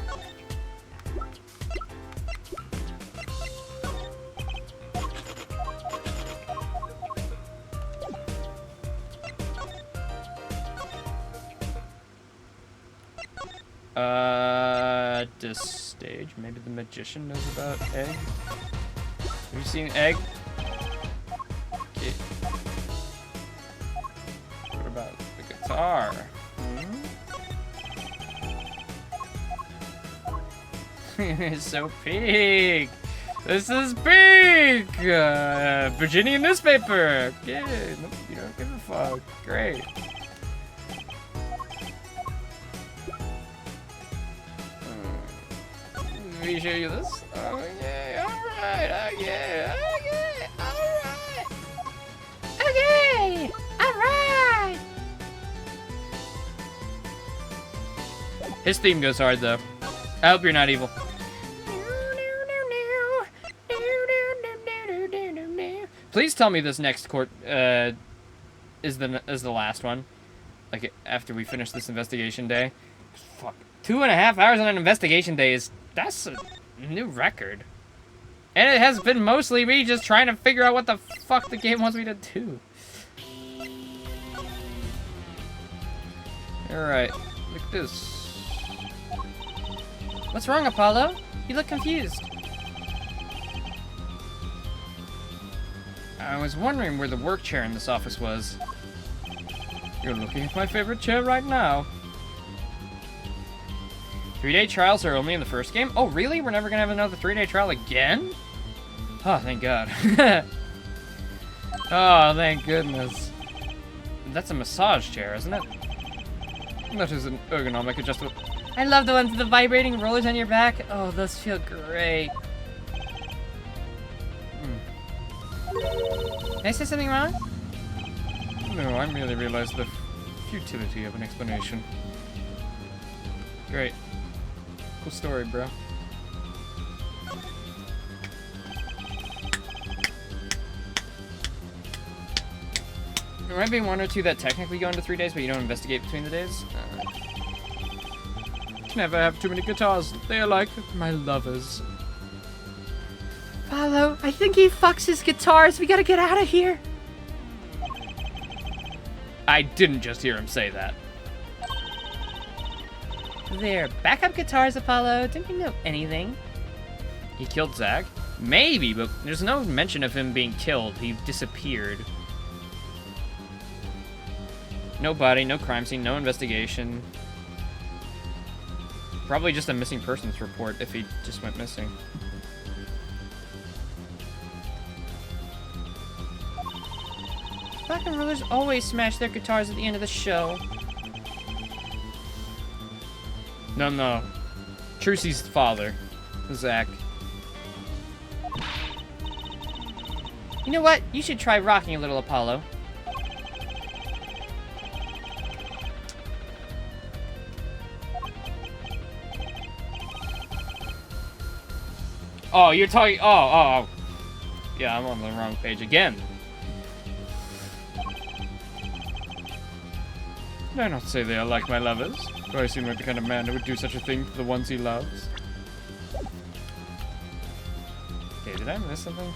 This stage. Maybe the magician knows about egg. Have you seen egg? Okay. What about the guitar? It's so big. This is big. Virginia newspaper. Okay. Nope, you don't give a fuck. Great. Let me show you this. Okay, alright, okay, alright. Okay! Alright! His theme goes hard, though. I hope you're not evil. Please tell me this next court is the last one. Like, after we finish this investigation day. Fuck. 2.5 hours on an investigation day that's a new record. And it has been mostly me just trying to figure out what the fuck the game wants me to do. Alright, look at this. What's wrong, Apollo? You look confused. I was wondering where the work chair in this office was. You're looking at my favorite chair right now. 3-day trials are only in the first game? Oh, really? We're never gonna have another 3-day trial again? Oh, thank God. Oh, thank goodness. That's a massage chair, isn't it? That is an ergonomic adjustable. I love the ones with the vibrating rollers on your back. Oh, those feel great. Did I say something wrong? No, I merely realized the futility of an explanation. Great. Cool story, bro. There might be 1 or 2 that technically go into 3 days, but you don't investigate between the days. Never have too many guitars. They are like my lovers. Apollo, I think he fucks his guitars. We gotta get out of here. I didn't just hear him say that. They're backup guitars, Apollo. Didn't you know anything? He killed Zach? Maybe, but there's no mention of him being killed. He disappeared. No body, no crime scene, no investigation. Probably just a missing persons report if he just went missing. Rock and rollers always smash their guitars at the end of the show. No. Trucy's father, Zach. You know what? You should try rocking a little, Apollo. Oh, you're talking. Oh. Yeah, I'm on the wrong page again. Did I not say they are like my lovers? Do I seem like the kind of man who would do such a thing for the ones he loves? Okay, did I miss something?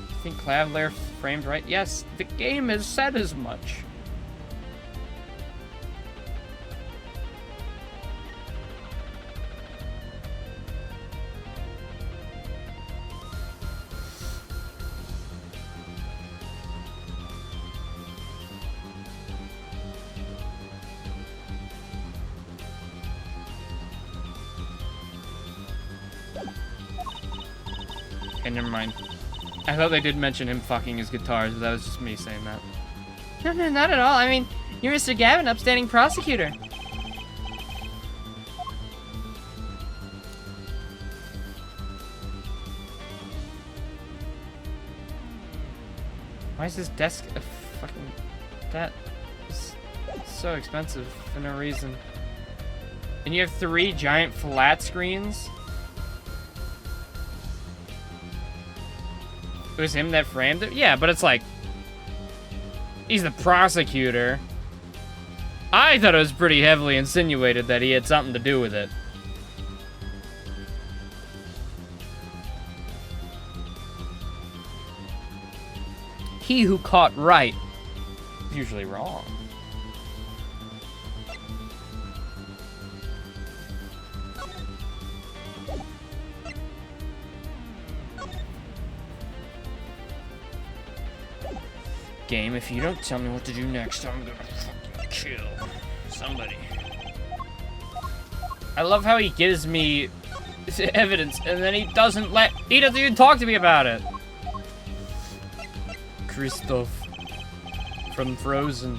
I think Cloudlair framed right? Yes, the game has said as much. Okay, never mind. I thought they did mention him fucking his guitars, but that was just me saying that. No, not at all. I mean, you're Mr. Gavin, upstanding prosecutor. Why is this desk a fucking... That is so expensive for no reason. And you have 3 giant flat screens? It was him that framed it? Yeah, but it's like... He's the prosecutor. I thought it was pretty heavily insinuated that he had something to do with it. He who caught right is usually wrong. Game, if you don't tell me what to do next, I'm gonna fucking kill somebody. I love how he gives me evidence and then he doesn't even talk to me about it. Kristoff from Frozen.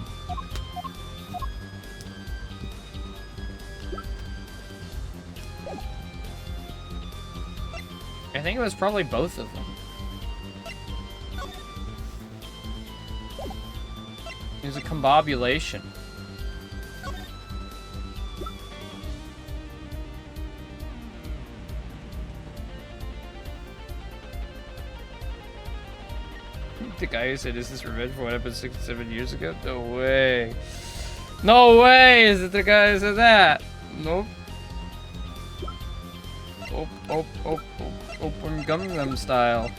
I think it was probably both of them. There's a combobulation. The guy who said, "Is this revenge for what happened 67 years ago?" No way. No way! Is it the guy who said that? Nope. Open Gangnam Style.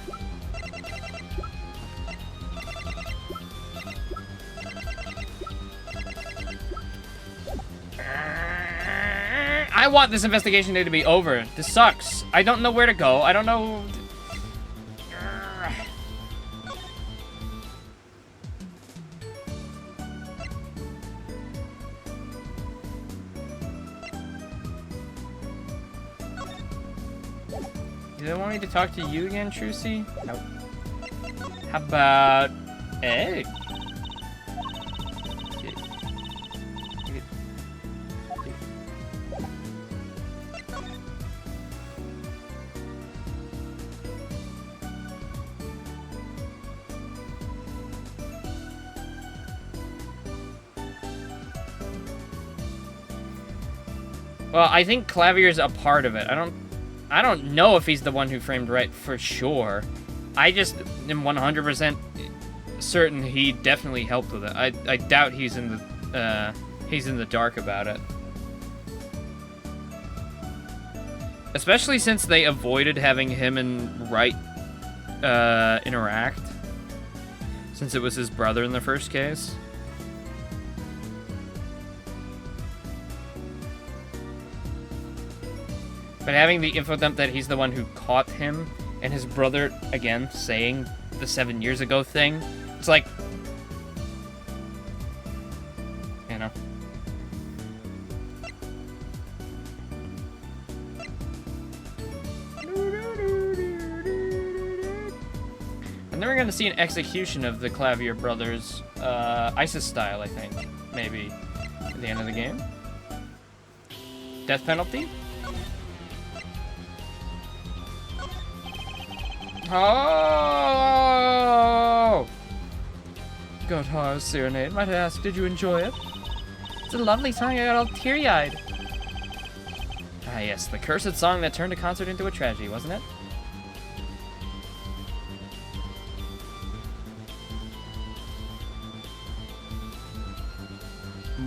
I want this investigation day to be over. This sucks. I don't know where to go. I don't know. Do they want me to talk to you again, Trucy? Nope. How about egg? Well, I think Clavier's a part of it. I don't know if he's the one who framed Right for sure. I just am 100% certain he definitely helped with it. I doubt he's in the dark about it. Especially since they avoided having him and Wright interact. Since it was his brother in the first case. But having the info dump that he's the one who caught him, and his brother, again, saying the 7 years ago thing, it's like, you know. And then we're gonna see an execution of the Clavier brothers, ISIS style, I think, maybe, at the end of the game. Death penalty? Oh! Gothar's Serenade. Might I ask, did you enjoy it? It's a lovely song. I got all teary-eyed. Ah, yes, the cursed song that turned a concert into a tragedy, wasn't it?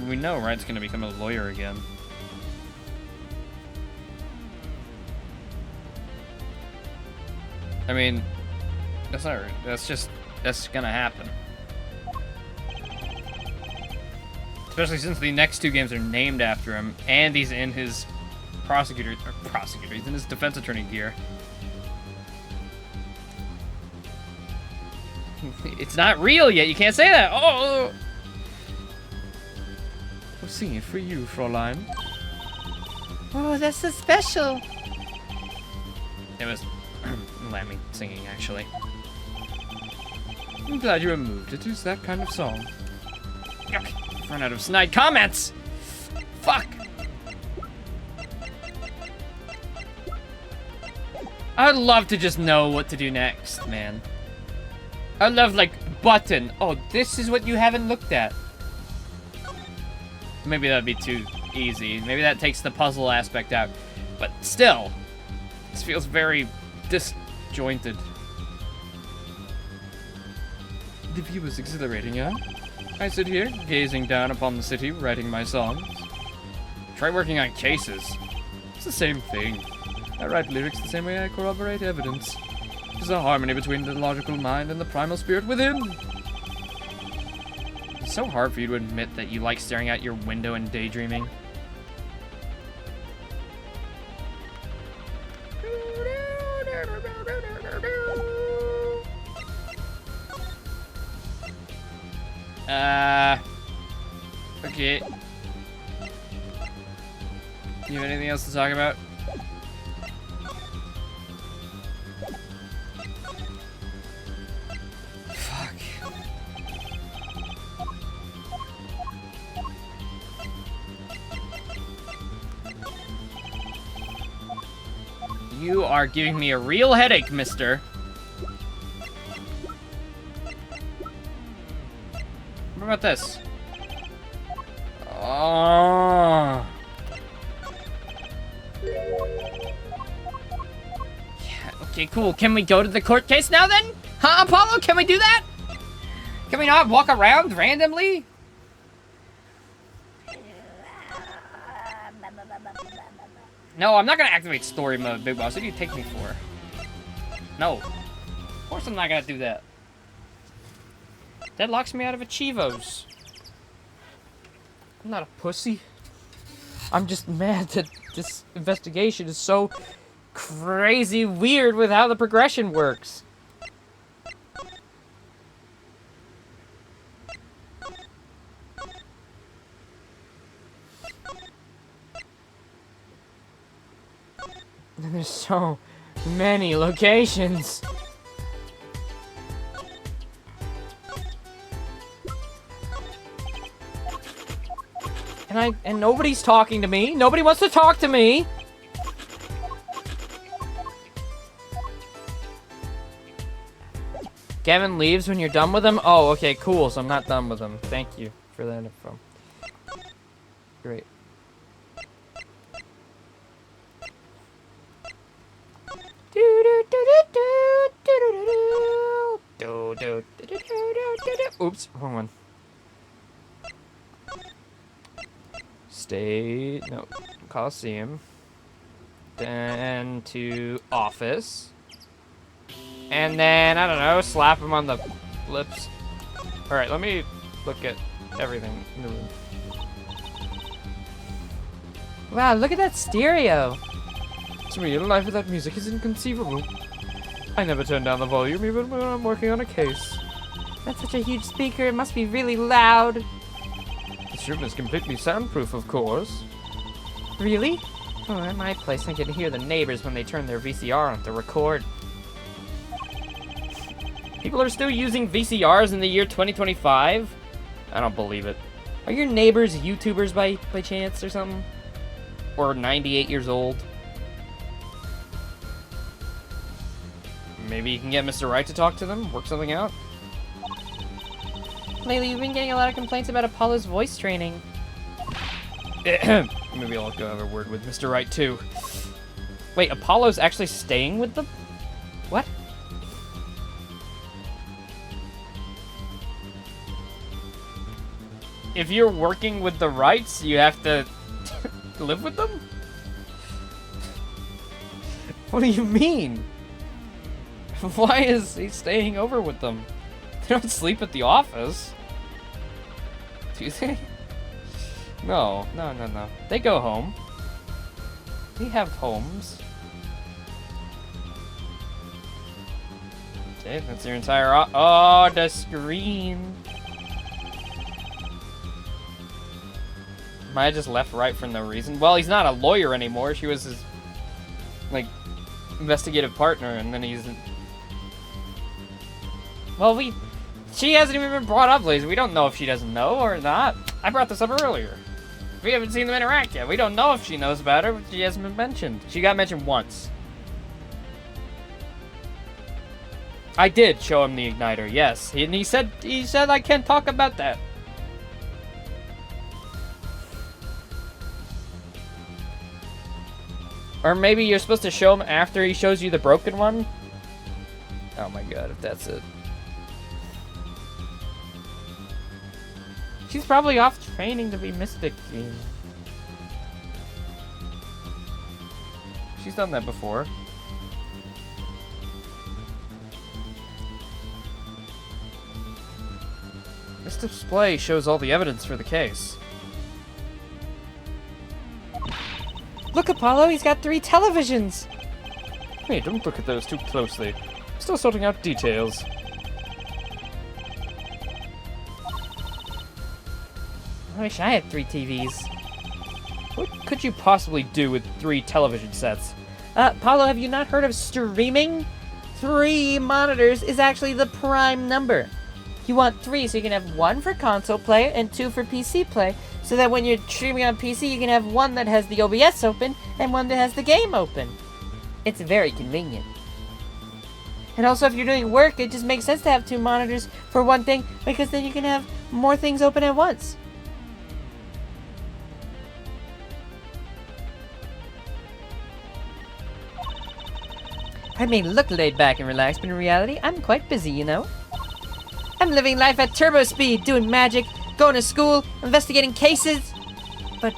We know Wright's gonna become a lawyer again. I mean, that's gonna happen. Especially since the next two games are named after him, and he's in his he's in his defense attorney gear. It's not real yet, you can't say that! Oh! I'm singing it for you, Fräulein. Oh, that's so special. It was Lammy singing, actually. I'm glad you removed it. It's that kind of song. Yuck. Run out of snide comments! Fuck! I'd love to just know what to do next, man. I'd love, like, button. Oh, this is what you haven't looked at. Maybe that'd be too easy. Maybe that takes the puzzle aspect out. But still, this feels very disjointed. The view is exhilarating, yeah? I sit here, gazing down upon the city, writing my songs. Try working on cases. It's the same thing. I write lyrics the same way I corroborate evidence. There's a harmony between the logical mind and the primal spirit within. It's so hard for you to admit that you like staring out your window and daydreaming. Okay. You have anything else to talk about? Fuck. You are giving me a real headache, mister. about this? Oh. Yeah, okay, cool. Can we go to the court case now then? Huh, Apollo? Can we do that? Can we not walk around randomly? No, I'm not gonna activate story mode, Big Boss. What do you take me for? No. Of course I'm not gonna do that. That locks me out of Achievos. I'm not a pussy. I'm just mad that this investigation is so crazy weird with how the progression works. And there's so many locations. And nobody's talking to me. Nobody wants to talk to me. Gavin leaves when you're done with him? Oh, okay, cool. So I'm not done with him. Thank you for that info. Great. Oops, wrong one. No, Coliseum. Then to office. And then, I don't know, slap him on the lips. Alright, let me look at everything in the room. Wow, look at that stereo. To me, a life without music is inconceivable. I never turn down the volume even when I'm working on a case. That's such a huge speaker, it must be really loud. This room is completely soundproof, of course. Really? Oh, at my place I can hear the neighbors when they turn their VCR on to record. People are still using VCRs in the year 2025? I don't believe it. Are your neighbors YouTubers by chance or something? Or 98 years old? Maybe you can get Mr. Right to talk to them, work something out. Lately, you've been getting a lot of complaints about Apollo's voice training. Maybe I'll go have a word with Mr. Right, too. Wait, Apollo's actually staying with them? What? If you're working with the Rights, you have to live with them? What do you mean? Why is he staying over with them? They don't sleep at the office. Do they? No. They go home. They have homes. Okay, that's your entire oh, the screen. Maya just left right for no reason. Well, he's not a lawyer anymore. She was his, like, investigative partner, and then he's... Well, she hasn't even been brought up, ladies. We don't know if she doesn't know or not. I brought this up earlier. We haven't seen them interact yet. We don't know if she knows about her, but she hasn't been mentioned. She got mentioned once. I did show him the igniter, yes. And he said I can't talk about that. Or maybe you're supposed to show him after he shows you the broken one? Oh my god, if that's it. She's probably off training to be Mystic Queen. She's done that before. This display shows all the evidence for the case. Look, Apollo, he's got 3 televisions! Hey, don't look at those too closely. Still sorting out details. I wish I had 3 TVs. What could you possibly do with 3 television sets? Paulo, have you not heard of streaming? 3 monitors is actually the prime number. You want 3 so you can have 1 for console play and 2 for PC play, so that when you're streaming on PC, you can have 1 that has the OBS open and 1 that has the game open. It's very convenient. And also, if you're doing work, it just makes sense to have 2 monitors for one thing, because then you can have more things open at once. I may look laid back and relaxed, but in reality, I'm quite busy, you know? I'm living life at turbo speed, doing magic, going to school, investigating cases. But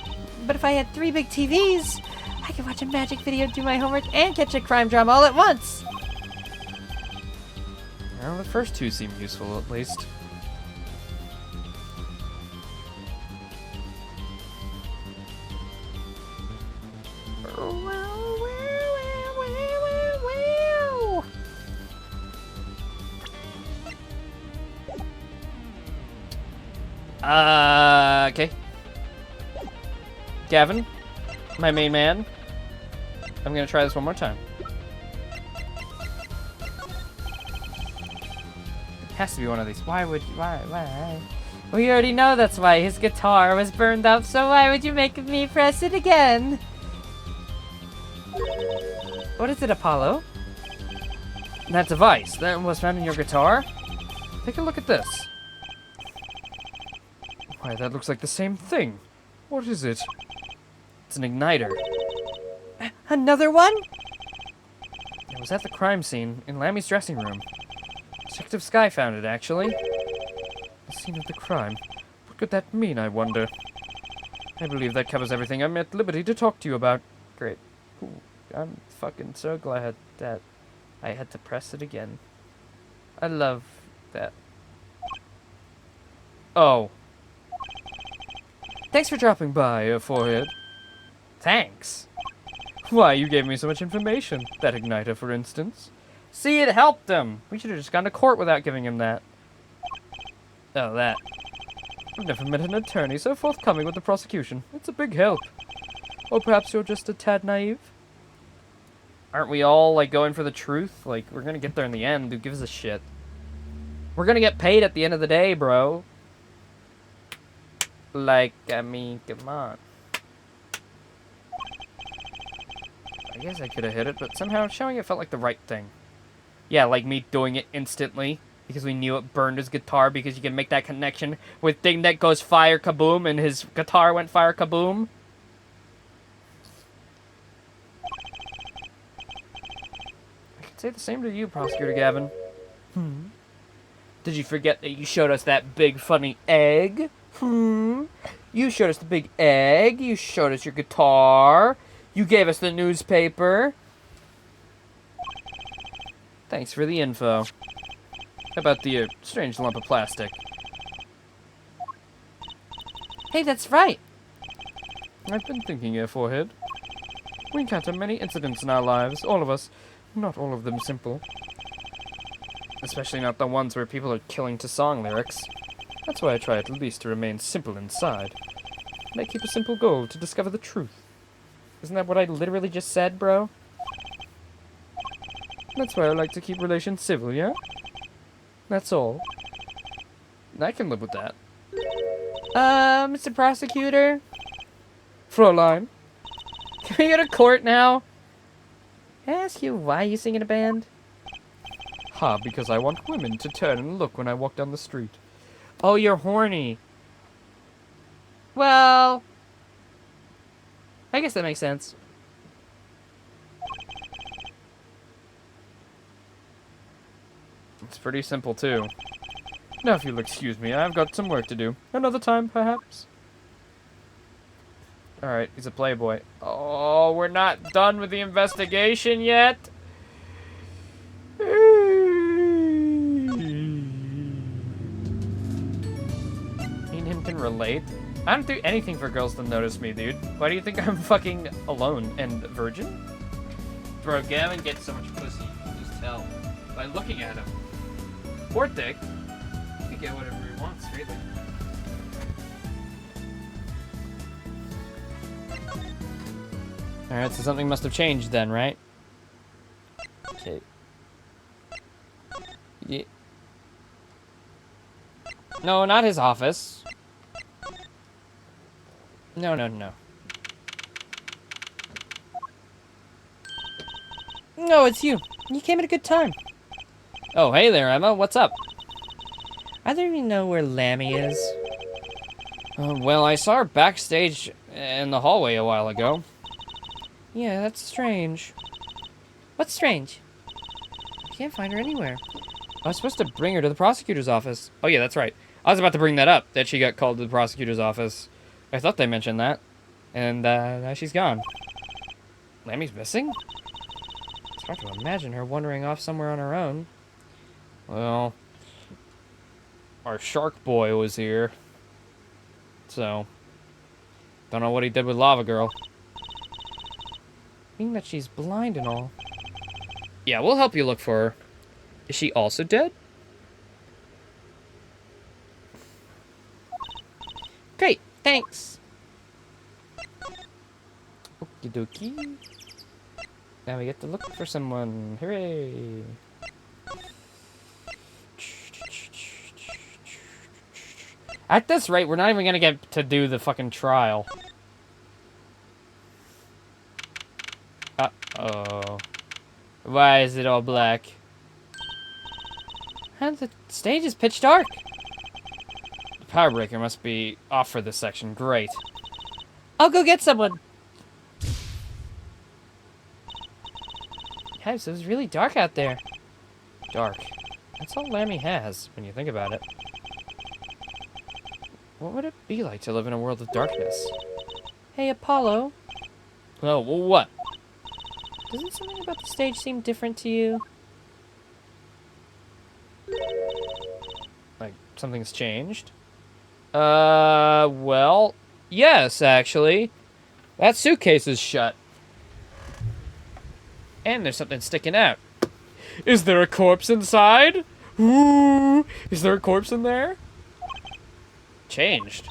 if I had 3 big TVs, I could watch a magic video, do my homework, and catch a crime drama all at once. Well, the first 2 seem useful, at least. Okay. Gavin, my main man. I'm gonna try this one more time. It has to be one of these. Why? We already know that's why his guitar was burned up, so why would you make me press it again? What is it, Apollo? That device that was found in your guitar? Take a look at this. Why, that looks like the same thing. What is it? It's an igniter. Another one? It was at the crime scene in Lammy's dressing room. Detective Sky found it, actually. The scene of the crime. What could that mean, I wonder? I believe that covers everything I'm at liberty to talk to you about. Great. Ooh, I'm fucking so glad that I had to press it again. I love that. Oh. Thanks for dropping by, Forehead. Thanks. Why, you gave me so much information. That igniter, for instance. See, it helped him. We should have just gone to court without giving him that. Oh, that. I've never met an attorney so forthcoming with the prosecution. It's a big help. Or perhaps you're just a tad naive? Aren't we all, like, going for the truth? Like, we're gonna get there in the end. Who gives a shit? We're gonna get paid at the end of the day, bro. Like, I mean, come on. I guess I could have hit it, but somehow showing it felt like the right thing. Yeah, like me doing it instantly, because we knew it burned his guitar, because you can make that connection with thing that goes fire kaboom, and his guitar went fire kaboom. I could say the same to you, Prosecutor Gavin. Did you forget that you showed us that big funny egg? You showed us the big egg. You showed us your guitar. You gave us the newspaper. Thanks for the info. About the strange lump of plastic. Hey, that's right. I've been thinking here, Forehead. We encounter many incidents in our lives, all of us. Not all of them simple. Especially not the ones where people are killing to song lyrics. That's why I try at least to remain simple inside. And I keep a simple goal to discover the truth. Isn't that what I literally just said, bro? That's why I like to keep relations civil, yeah? That's all. I can live with that. Mr. Prosecutor? Fräulein. Can we go to court now? Can I ask you why you sing in a band? Because I want women to turn and look when I walk down the street. Oh, you're horny. Well, I guess that makes sense. It's pretty simple, too. Now, if you'll excuse me, I've got some work to do. Another time, perhaps? Alright, he's a playboy. Oh, we're not done with the investigation yet? Me and him can relate? I don't do anything for girls to notice me, dude. Why do you think I'm fucking alone and virgin? Bro, Gavin gets so much pussy, you can just tell by looking at him. Poor dick. He can get whatever he wants, really. Alright, so something must have changed then, right? Okay. Yeah. No, not his office. No. No, it's you. You came at a good time. Oh, hey there, Emma. What's up? Either of you know where Lammy is? Well, I saw her backstage in the hallway a while ago. Yeah, that's strange. What's strange? I can't find her anywhere. I was supposed to bring her to the prosecutor's office. Oh, yeah, that's right. I was about to bring that up, that she got called to the prosecutor's office. I thought they mentioned that. And, now she's gone. Lammy's missing? It's hard to imagine her wandering off somewhere on her own. Well, our shark boy was here. So, don't know what he did with Lava Girl. Being that she's blind and all. Yeah, we'll help you look for her. Is she also dead? Great, thanks. Okie dokie. Now we get to look for someone. Hooray! At this rate, we're not even gonna get to do the fucking trial. Uh-oh. Why is it all black? And the stage is pitch dark. The power breaker must be off for this section. Great. I'll go get someone. Guys, it was really dark out there. Dark. That's all Lammy has, when you think about it. What would it be like to live in a world of darkness? Hey, Apollo. Oh, well, what? Doesn't something about the stage seem different to you? Like, something's changed? Well, yes, actually. That suitcase is shut. And there's something sticking out. Is there a corpse inside? Ooh, is there a corpse in there? Changed.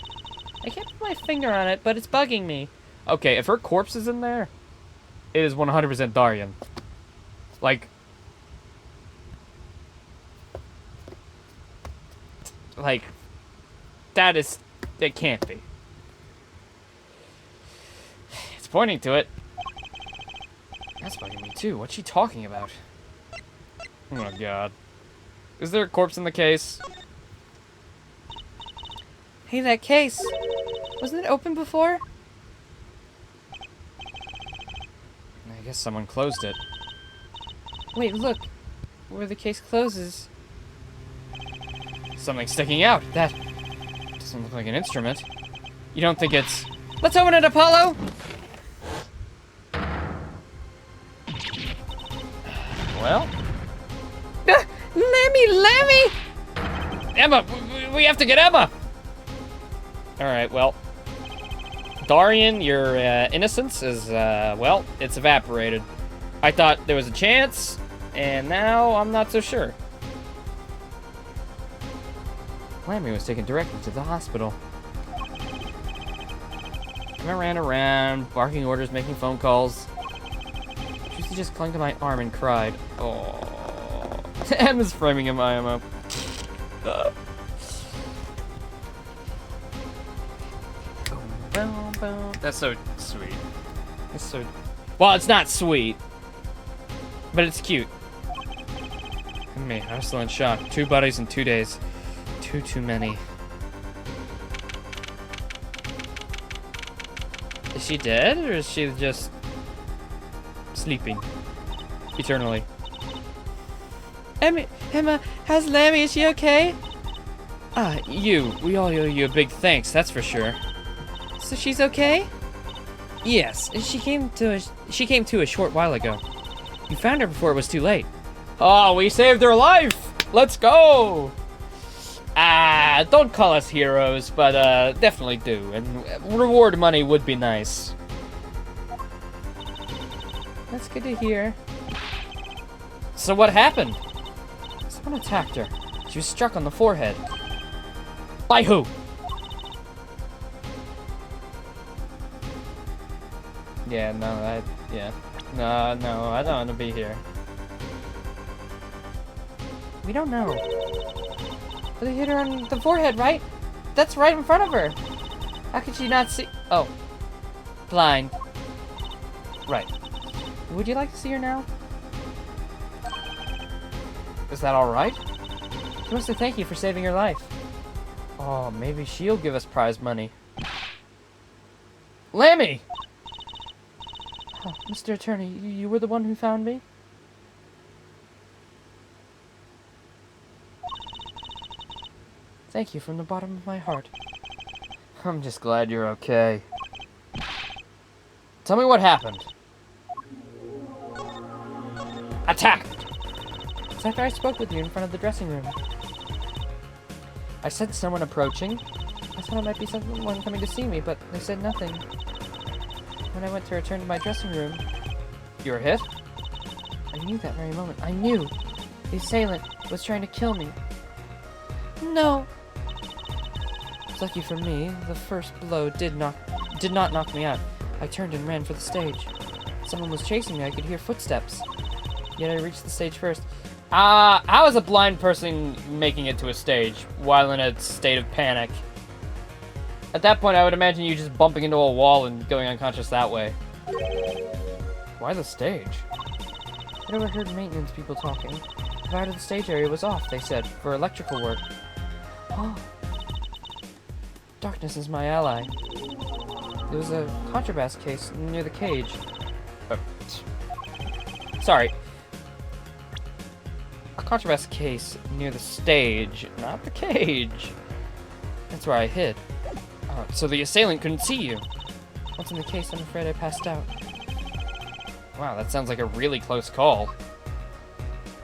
I can't put my finger on it, but it's bugging me. Okay, if her corpse is in there, it is 100% Darian. Like, that is, it can't be. It's pointing to it. That's bugging me too. What's she talking about? Oh god. Is there a corpse in the case? Hey, that case. Wasn't it open before? I guess someone closed it. Wait, look. Where the case closes. Something sticking out. That doesn't look like an instrument. You don't think it's... Let's open it, Apollo! Well? Lammy! Emma! We have to get Emma! Alright, well. Darian, your innocence is, well, it's evaporated. I thought there was a chance, and now I'm not so sure. Lammy was taken directly to the hospital. I ran around, barking orders, making phone calls. She just clung to my arm and cried. Oh. Emma's framing him, Emma. That's so sweet. It's so... Well, it's not sweet. But it's cute. And me, I'm still in shock. 2 buddies in 2 days. Too many. Is she dead, or is she just... sleeping? Eternally. Emma, how's Lammy? Is she okay? We all owe you a big thanks, that's for sure. So she's okay? Yes, She came to a short while ago. You found her before it was too late. oh, we saved her life! Let's go! Don't call us heroes, but definitely do. And reward money would be nice. That's good to hear. So what happened? Someone attacked her. She was struck on the forehead. By who? Yeah, no, No, I don't want to be here. We don't know. But they hit her on the forehead, right? That's right in front of her. How could she not see? Oh. Blind. Right. Would you like to see her now? Is that alright? She wants to thank you for saving her life. Oh, maybe she'll give us prize money. Lammy! Oh, Mr. Attorney, you were the one who found me? Thank you from the bottom of my heart. I'm just glad you're okay. Tell me what happened. Attack! It's after I spoke with you in front of the dressing room. I sensed someone approaching. I thought it might be someone coming to see me, but they said nothing. When I went to return to my dressing room... You were hit? I knew that very moment. I knew! The assailant was trying to kill me. No! Lucky for me, the first blow did not knock me out. I turned and ran for the stage. Someone was chasing me. I could hear footsteps. Yet I reached the stage first. How is a blind person making it to a stage while in a state of panic? At that point, I would imagine you just bumping into a wall and going unconscious that way. Why the stage? I overheard maintenance people talking. The power to the stage area was off, they said, for electrical work. Oh. Darkness is my ally. There was a contrabass case near the cage. Sorry. A contrabass case near the stage, not the cage. That's where I hid. Oh, so the assailant couldn't see you. Once in the case, I'm afraid I passed out. Wow, that sounds like a really close call.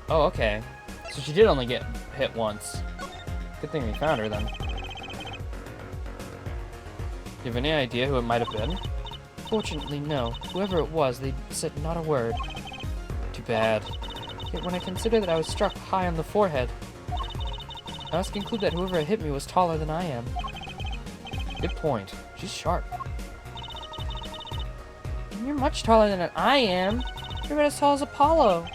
Oh, okay. So she did only get hit once. Good thing we found her then. Do you have any idea who it might have been? Fortunately, no. Whoever it was, they said not a word. Too bad. Yet when I consider that I was struck high on the forehead, I must conclude that whoever hit me was taller than I am. Good point. She's sharp. And you're much taller than I am. You're about as tall as Apollo.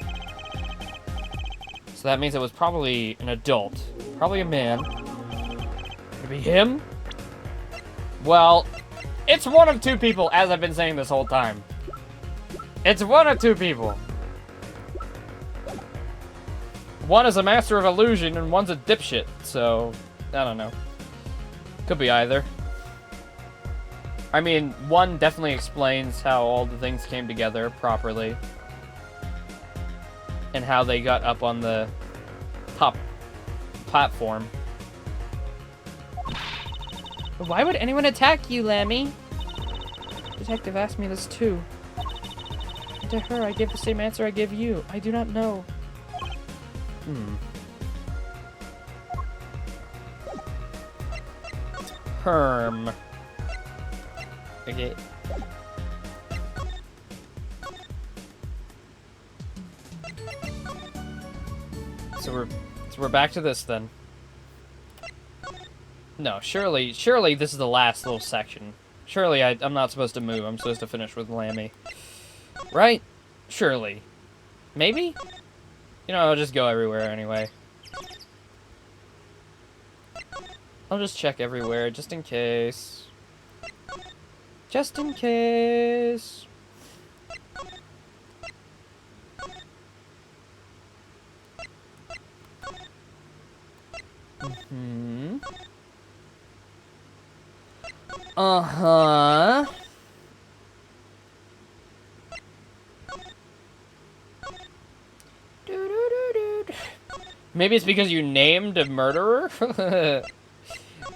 So that means it was probably an adult. Probably a man. Could it be him? Well, it's one of two people, as I've been saying this whole time. It's one of two people. One is a master of illusion, and one's a dipshit, so... I don't know. Could be either. I mean, one definitely explains how all the things came together properly. And how they got up on the top platform. Why would anyone attack you, Lammy? The detective asked me this too. And to her, I gave the same answer I gave you. I do not know. Herm. Okay. So we're back to this then. No, surely this is the last little section. Surely I'm not supposed to move. I'm supposed to finish with Lammy. Right? Surely. Maybe? You know, I'll just go everywhere anyway. I'll just check everywhere, just in case. Just in case. Mm-hmm. Uh-huh. Maybe it's because you named a murderer?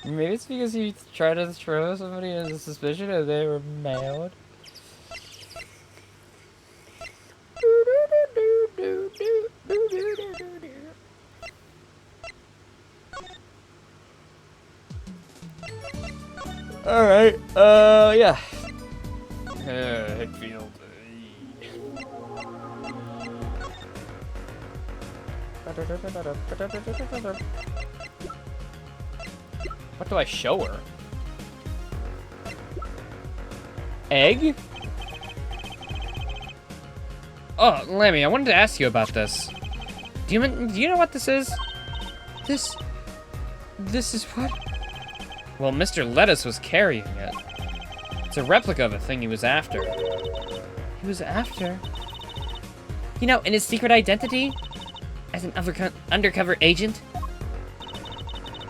Maybe it's because you tried to throw somebody into suspicion and they were mad. Alright, yeah. Headfield. What do I show her? Egg? Oh, Lammy, I wanted to ask you about this. Do you know what this is? This is what? Well, Mr. Lettuce was carrying it. It's a replica of a thing he was after. He was after? You know, in his secret identity, As an undercover agent?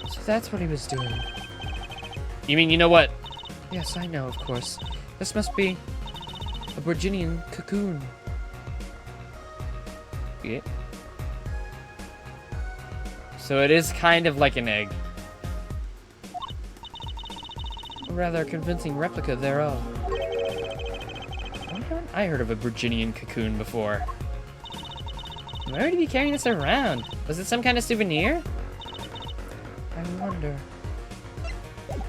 So that's what he was doing. You mean you know what? Yes, I know, of course. This must be a Virginian cocoon. Yeah. So it is kind of like an egg. A rather convincing replica thereof. Why haven't I heard of a Virginian cocoon before? Why would he be carrying this around? Was it some kind of souvenir? I wonder. Well,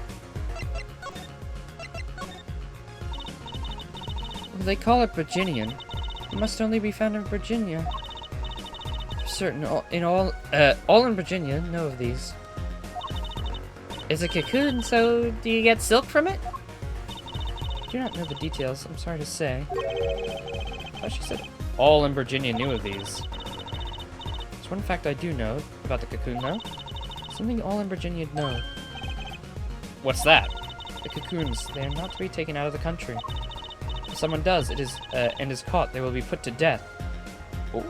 they call it Virginian. It must only be found in Virginia. For certain, all in Virginia know of these. It's a cocoon, so do you get silk from it? I do not know the details, I'm sorry to say. Oh, she said all in Virginia knew of these. There's one fact I do know about the cocoon, though. Something all in Virginia know. What's that? The cocoons, they are not to be taken out of the country. If someone does, and is caught, they will be put to death. Oh.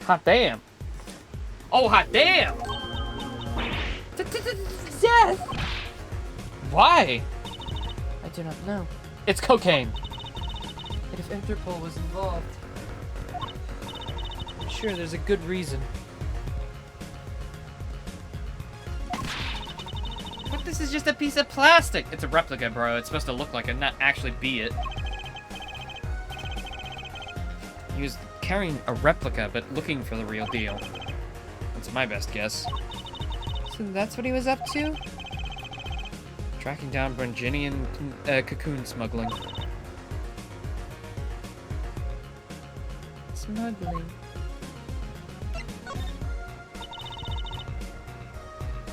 Hot damn. Oh, hot damn! Death! Why? I do not know. It's cocaine. And if Interpol was involved, I'm sure there's a good reason. But this is just a piece of plastic. It's a replica, bro. It's supposed to look like it, not actually be it. He was carrying a replica, but looking for the real deal. That's my best guess. So that's what he was up to? Tracking down Virginian cocoon smuggling. Smuggling.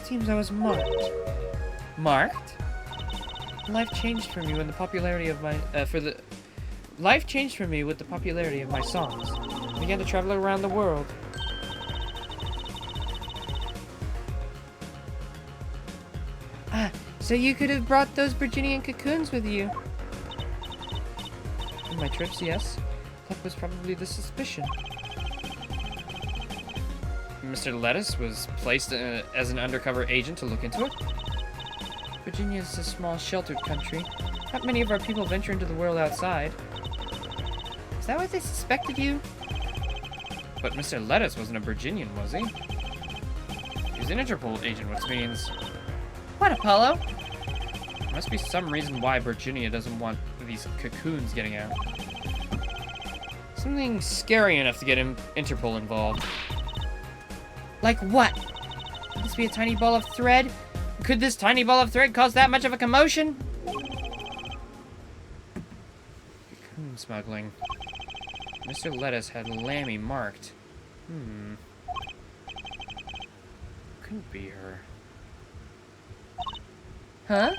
Seems I was marked. Marked? Life changed for me when the popularity of my life changed for me with the popularity of my songs. I began to travel around the world. Ah, so you could have brought those Virginian cocoons with you. In my trips, yes. That was probably the suspicion. Mr. Lettuce was placed as an undercover agent to look into it. Virginia is a small, sheltered country. Not many of our people venture into the world outside. Is that why they suspected you? But Mr. Lettuce wasn't a Virginian, was he? He was an Interpol agent, which means... What, Apollo? There must be some reason why Virginia doesn't want these cocoons getting out. Something scary enough to get Interpol involved. Like what? Could this be a tiny ball of thread? Could this tiny ball of thread cause that much of a commotion? Cocoon smuggling. Mr. Lettuce had Lammy marked. Couldn't be her. Huh?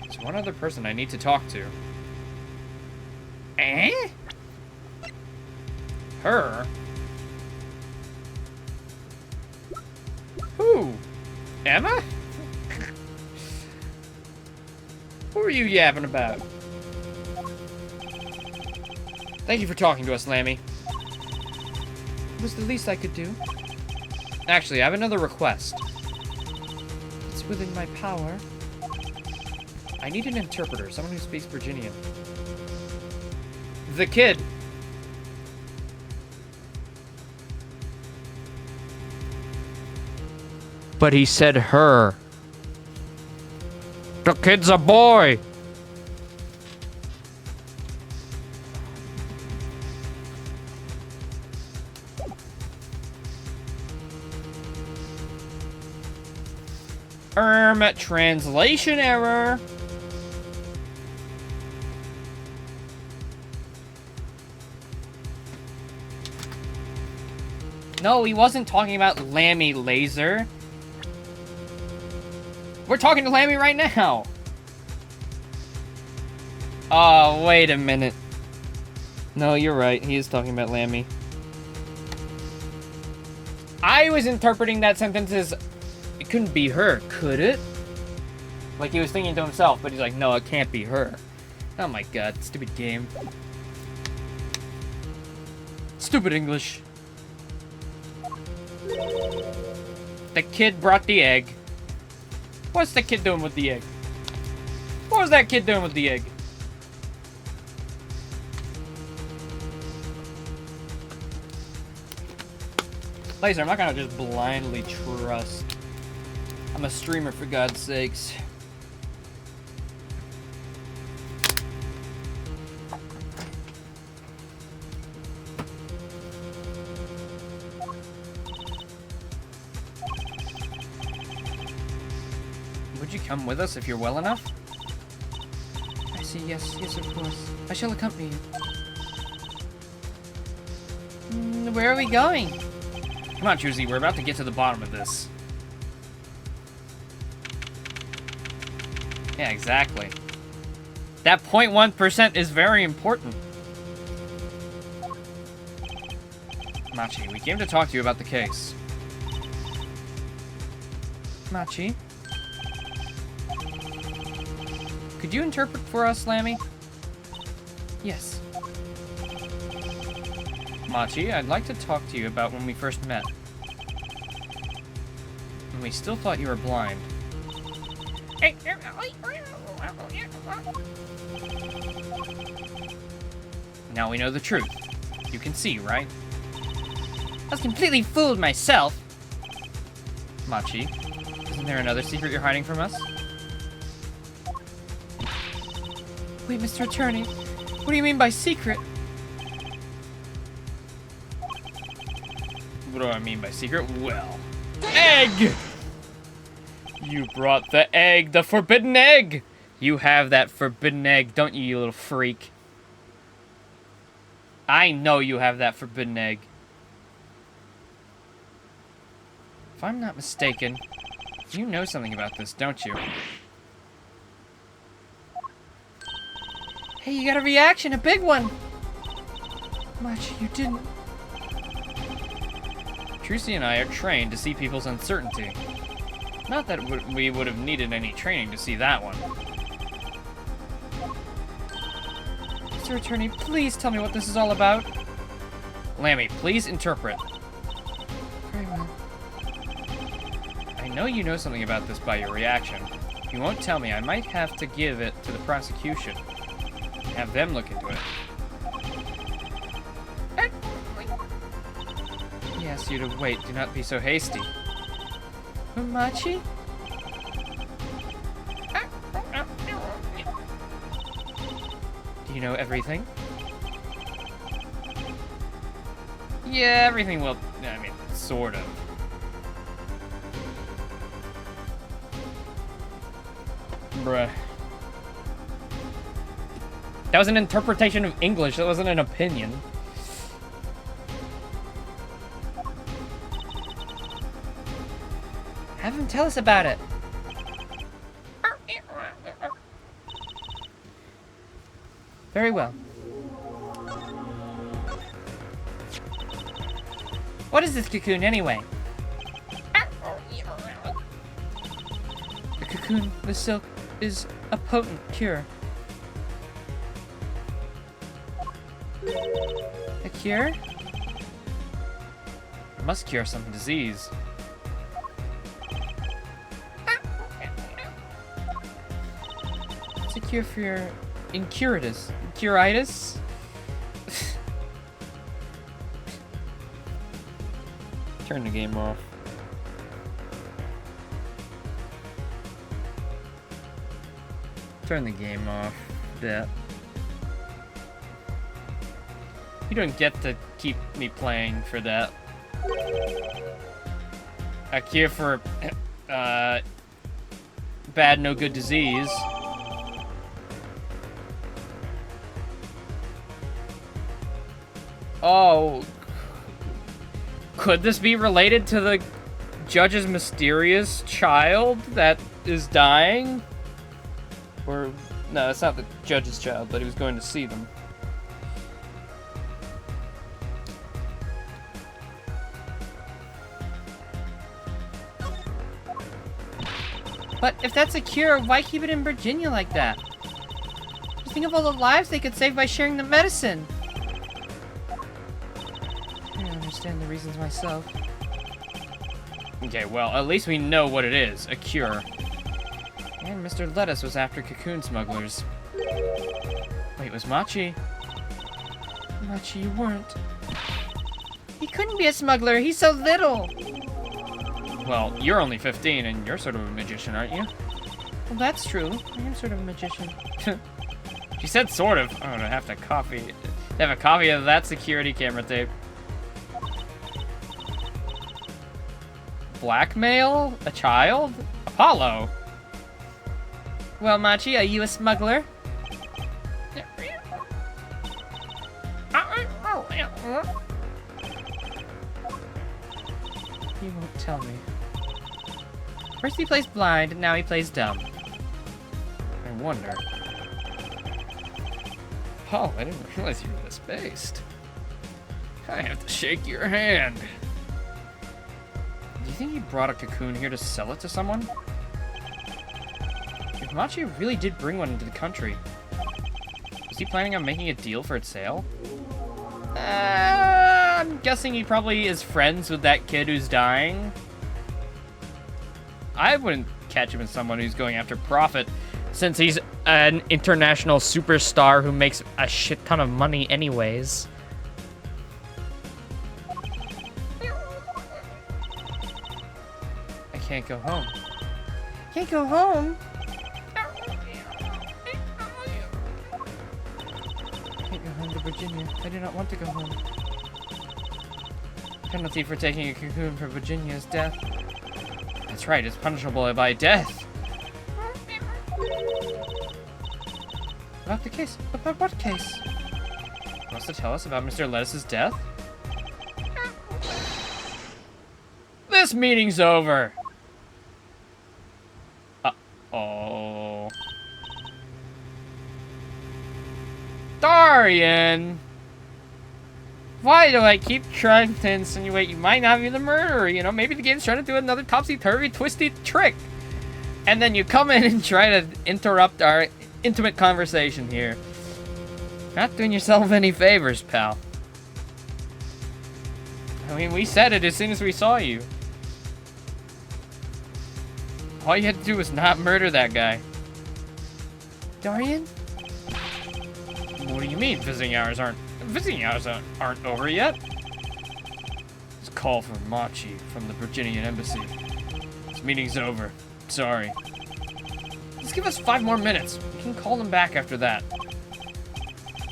There's one other person I need to talk to. Eh? Her? Who? Emma? Who are you yapping about? Thank you for talking to us, Lammy. It was the least I could do. Actually, I have another request. It's within my power. I need an interpreter, someone who speaks Virginian. The kid. But he said her. The kid's a boy. Translation error. No, he wasn't talking about Lammy Laser. We're talking to Lammy right now. Oh, wait a minute. No, you're right. He is talking about Lammy. I was interpreting that sentence as it couldn't be her, could it? Like he was thinking to himself, but he's like, no, it can't be her. Oh my god, stupid game. Stupid English. The kid brought the egg. What's the kid doing with the egg? What was that kid doing with the egg? Laser, I'm not gonna just blindly trust. I'm a streamer, for God's sakes. Would you come with us if you're well enough? I see, yes, of course. I shall accompany you. Where are we going? Come on, Choosy, we're about to get to the bottom of this. Yeah, exactly. That 0.1% is very important. Machi, we came to talk to you about the case. Machi? Could you interpret for us, Lammy? Yes. Machi, I'd like to talk to you about when we first met. When we still thought you were blind. Now we know the truth. You can see, right? I was completely fooled myself. Machi, isn't there another secret you're hiding from us? Wait, Mr. Attorney, what do you mean by secret? What do I mean by secret? Well, egg! You brought the egg, the forbidden egg! You have that forbidden egg, don't you, you little freak? I know you have that forbidden egg. If I'm not mistaken, you know something about this, don't you? Hey, you got a reaction, a big one! Machi, you didn't. Trucy and I are trained to see people's uncertainty. Not that we would have needed any training to see that one. Mr. Attorney, please tell me what this is all about. Lammy, please interpret. Very well. I know you know something about this by your reaction. If you won't tell me, I might have to give it to the prosecution. Have them look into it. He asks you to wait. Do not be so hasty. Machi? Do you know everything? Yeah, everything will... I mean, sort of. Bruh. That was an interpretation of English. That wasn't an opinion. Have him tell us about it. Very well. What is this cocoon, anyway? The cocoon, the silk, is a potent cure. A cure? It must cure some disease. It's a cure for your incuritus. Curitis? Turn the game off. Turn the game off. Yeah. You don't get to keep me playing for that. A cure for, bad, no good disease. Oh. Could this be related to the judge's mysterious child that is dying? Or, no, it's not the judge's child, but he was going to see them. But if that's a cure, why keep it in Virginia like that? Just think of all the lives they could save by sharing the medicine. I don't understand the reasons myself. Okay, well, at least we know what it is. A cure. And Mr. Lettuce was after cocoon smugglers. Wait, was Machi? Machi, you weren't. He couldn't be a smuggler. He's so little. Well, you're only 15, and you're sort of a magician, aren't you? Well, that's true. I am sort of a magician. She said sort of. I'm gonna have to have a copy of that security camera tape. Blackmail? A child? Apollo? Well, Machi, are you a smuggler? He won't tell me. First he plays blind, now he plays dumb. I wonder. Oh, I didn't realize you were this based. I have to shake your hand. Do you think he brought a cocoon here to sell it to someone? If Machi really did bring one into the country, was he planning on making a deal for its sale? I'm guessing he probably is friends with that kid who's dying. I wouldn't catch him as someone who's going after profit, since he's an international superstar who makes a shit ton of money anyways. I can't go home. Can't go home? Can't go home to Virginia. I do not want to go home. Penalty for taking a cocoon for Virginia is death. That's right, it's punishable by death. About the case? About what case? Wants to tell us about Mr. Lettuce's death? This meeting's over. Uh-oh. Darian! Why do I keep trying to insinuate you might not be the murderer? You know, maybe the game's trying to do another topsy-turvy, twisty trick. And then you come in and try to interrupt our intimate conversation here. Not doing yourself any favors, pal. I mean, we said it as soon as we saw you. All you had to do was not murder that guy. Darian? What do you mean visiting hours aren't aren't over yet? It's a call from Machi from the Virginian embassy. This meeting's over. Sorry. Just give us 5 more minutes. We can call them back after that.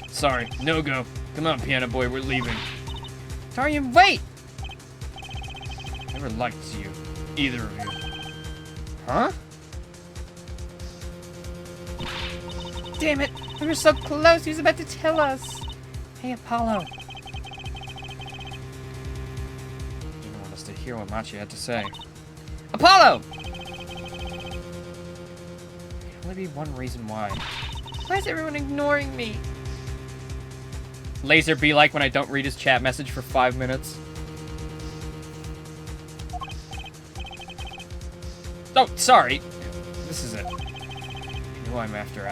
Sorry, no go. Come on, piano boy, we're leaving. Darian, wait! Never liked you, either of you. Huh? Damn it! We were so close, he was about to tell us! Hey, Apollo. You didn't want us to hear what Machi had to say. Apollo! There'd only be one reason why. Why is everyone ignoring me? Laser be like when I don't read his chat message for 5 minutes. Oh, sorry. This is it. I know who I'm after.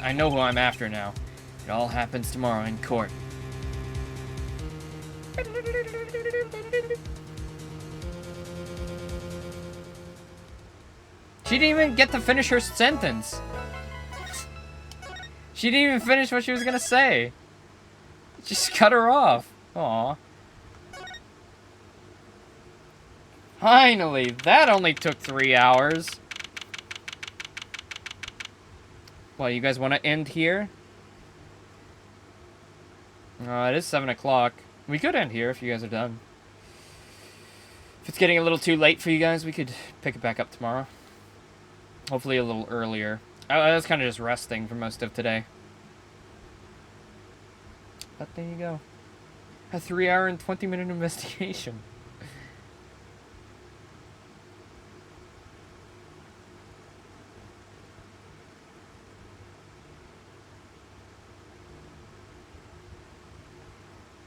I know who I'm after now. It all happens tomorrow in court. She didn't even get to finish her sentence. She didn't even finish what she was gonna say. Just cut her off. Aw. Finally, that only took 3 hours. Well, you guys want to end here? It is 7 o'clock. We could end here if you guys are done. If it's getting a little too late for you guys, we could pick it back up tomorrow. Hopefully a little earlier. I was kind of just resting for most of today. But there you go. A 3-hour and 20-minute investigation.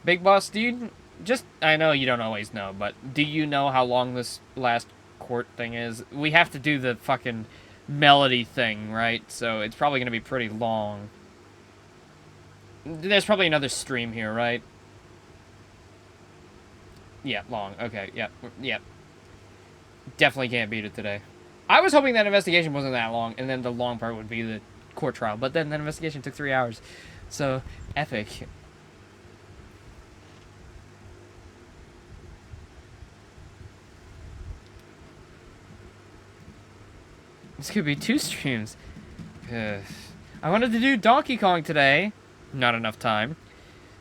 Big Boss, do you just... I know you don't always know, but do you know how long this last court thing is? We have to do the fucking melody thing, right? So it's probably going to be pretty long. There's probably another stream here, right? Yeah, long. Okay, yep, yep. definitely can't beat it today. I was hoping that investigation wasn't that long, and then the long part would be the court trial. But then that investigation took 3 hours. So, epic. This could be 2 streams. Ugh. I wanted to do Donkey Kong today. Not enough time.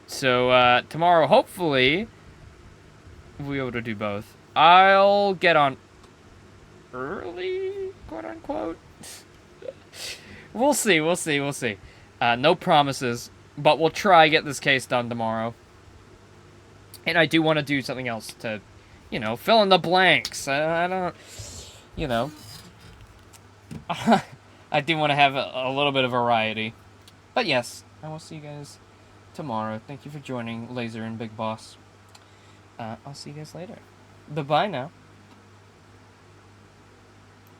So, tomorrow, hopefully, we'll be able to do both. I'll get on early, quote-unquote. We'll see. No promises, but we'll try get this case done tomorrow. And I do want to do something else to, fill in the blanks. I don't, I do want to have a little bit of variety. But yes, I will see you guys tomorrow. Thank you for joining Laser and Big Boss. I'll see you guys later. Bye-bye now.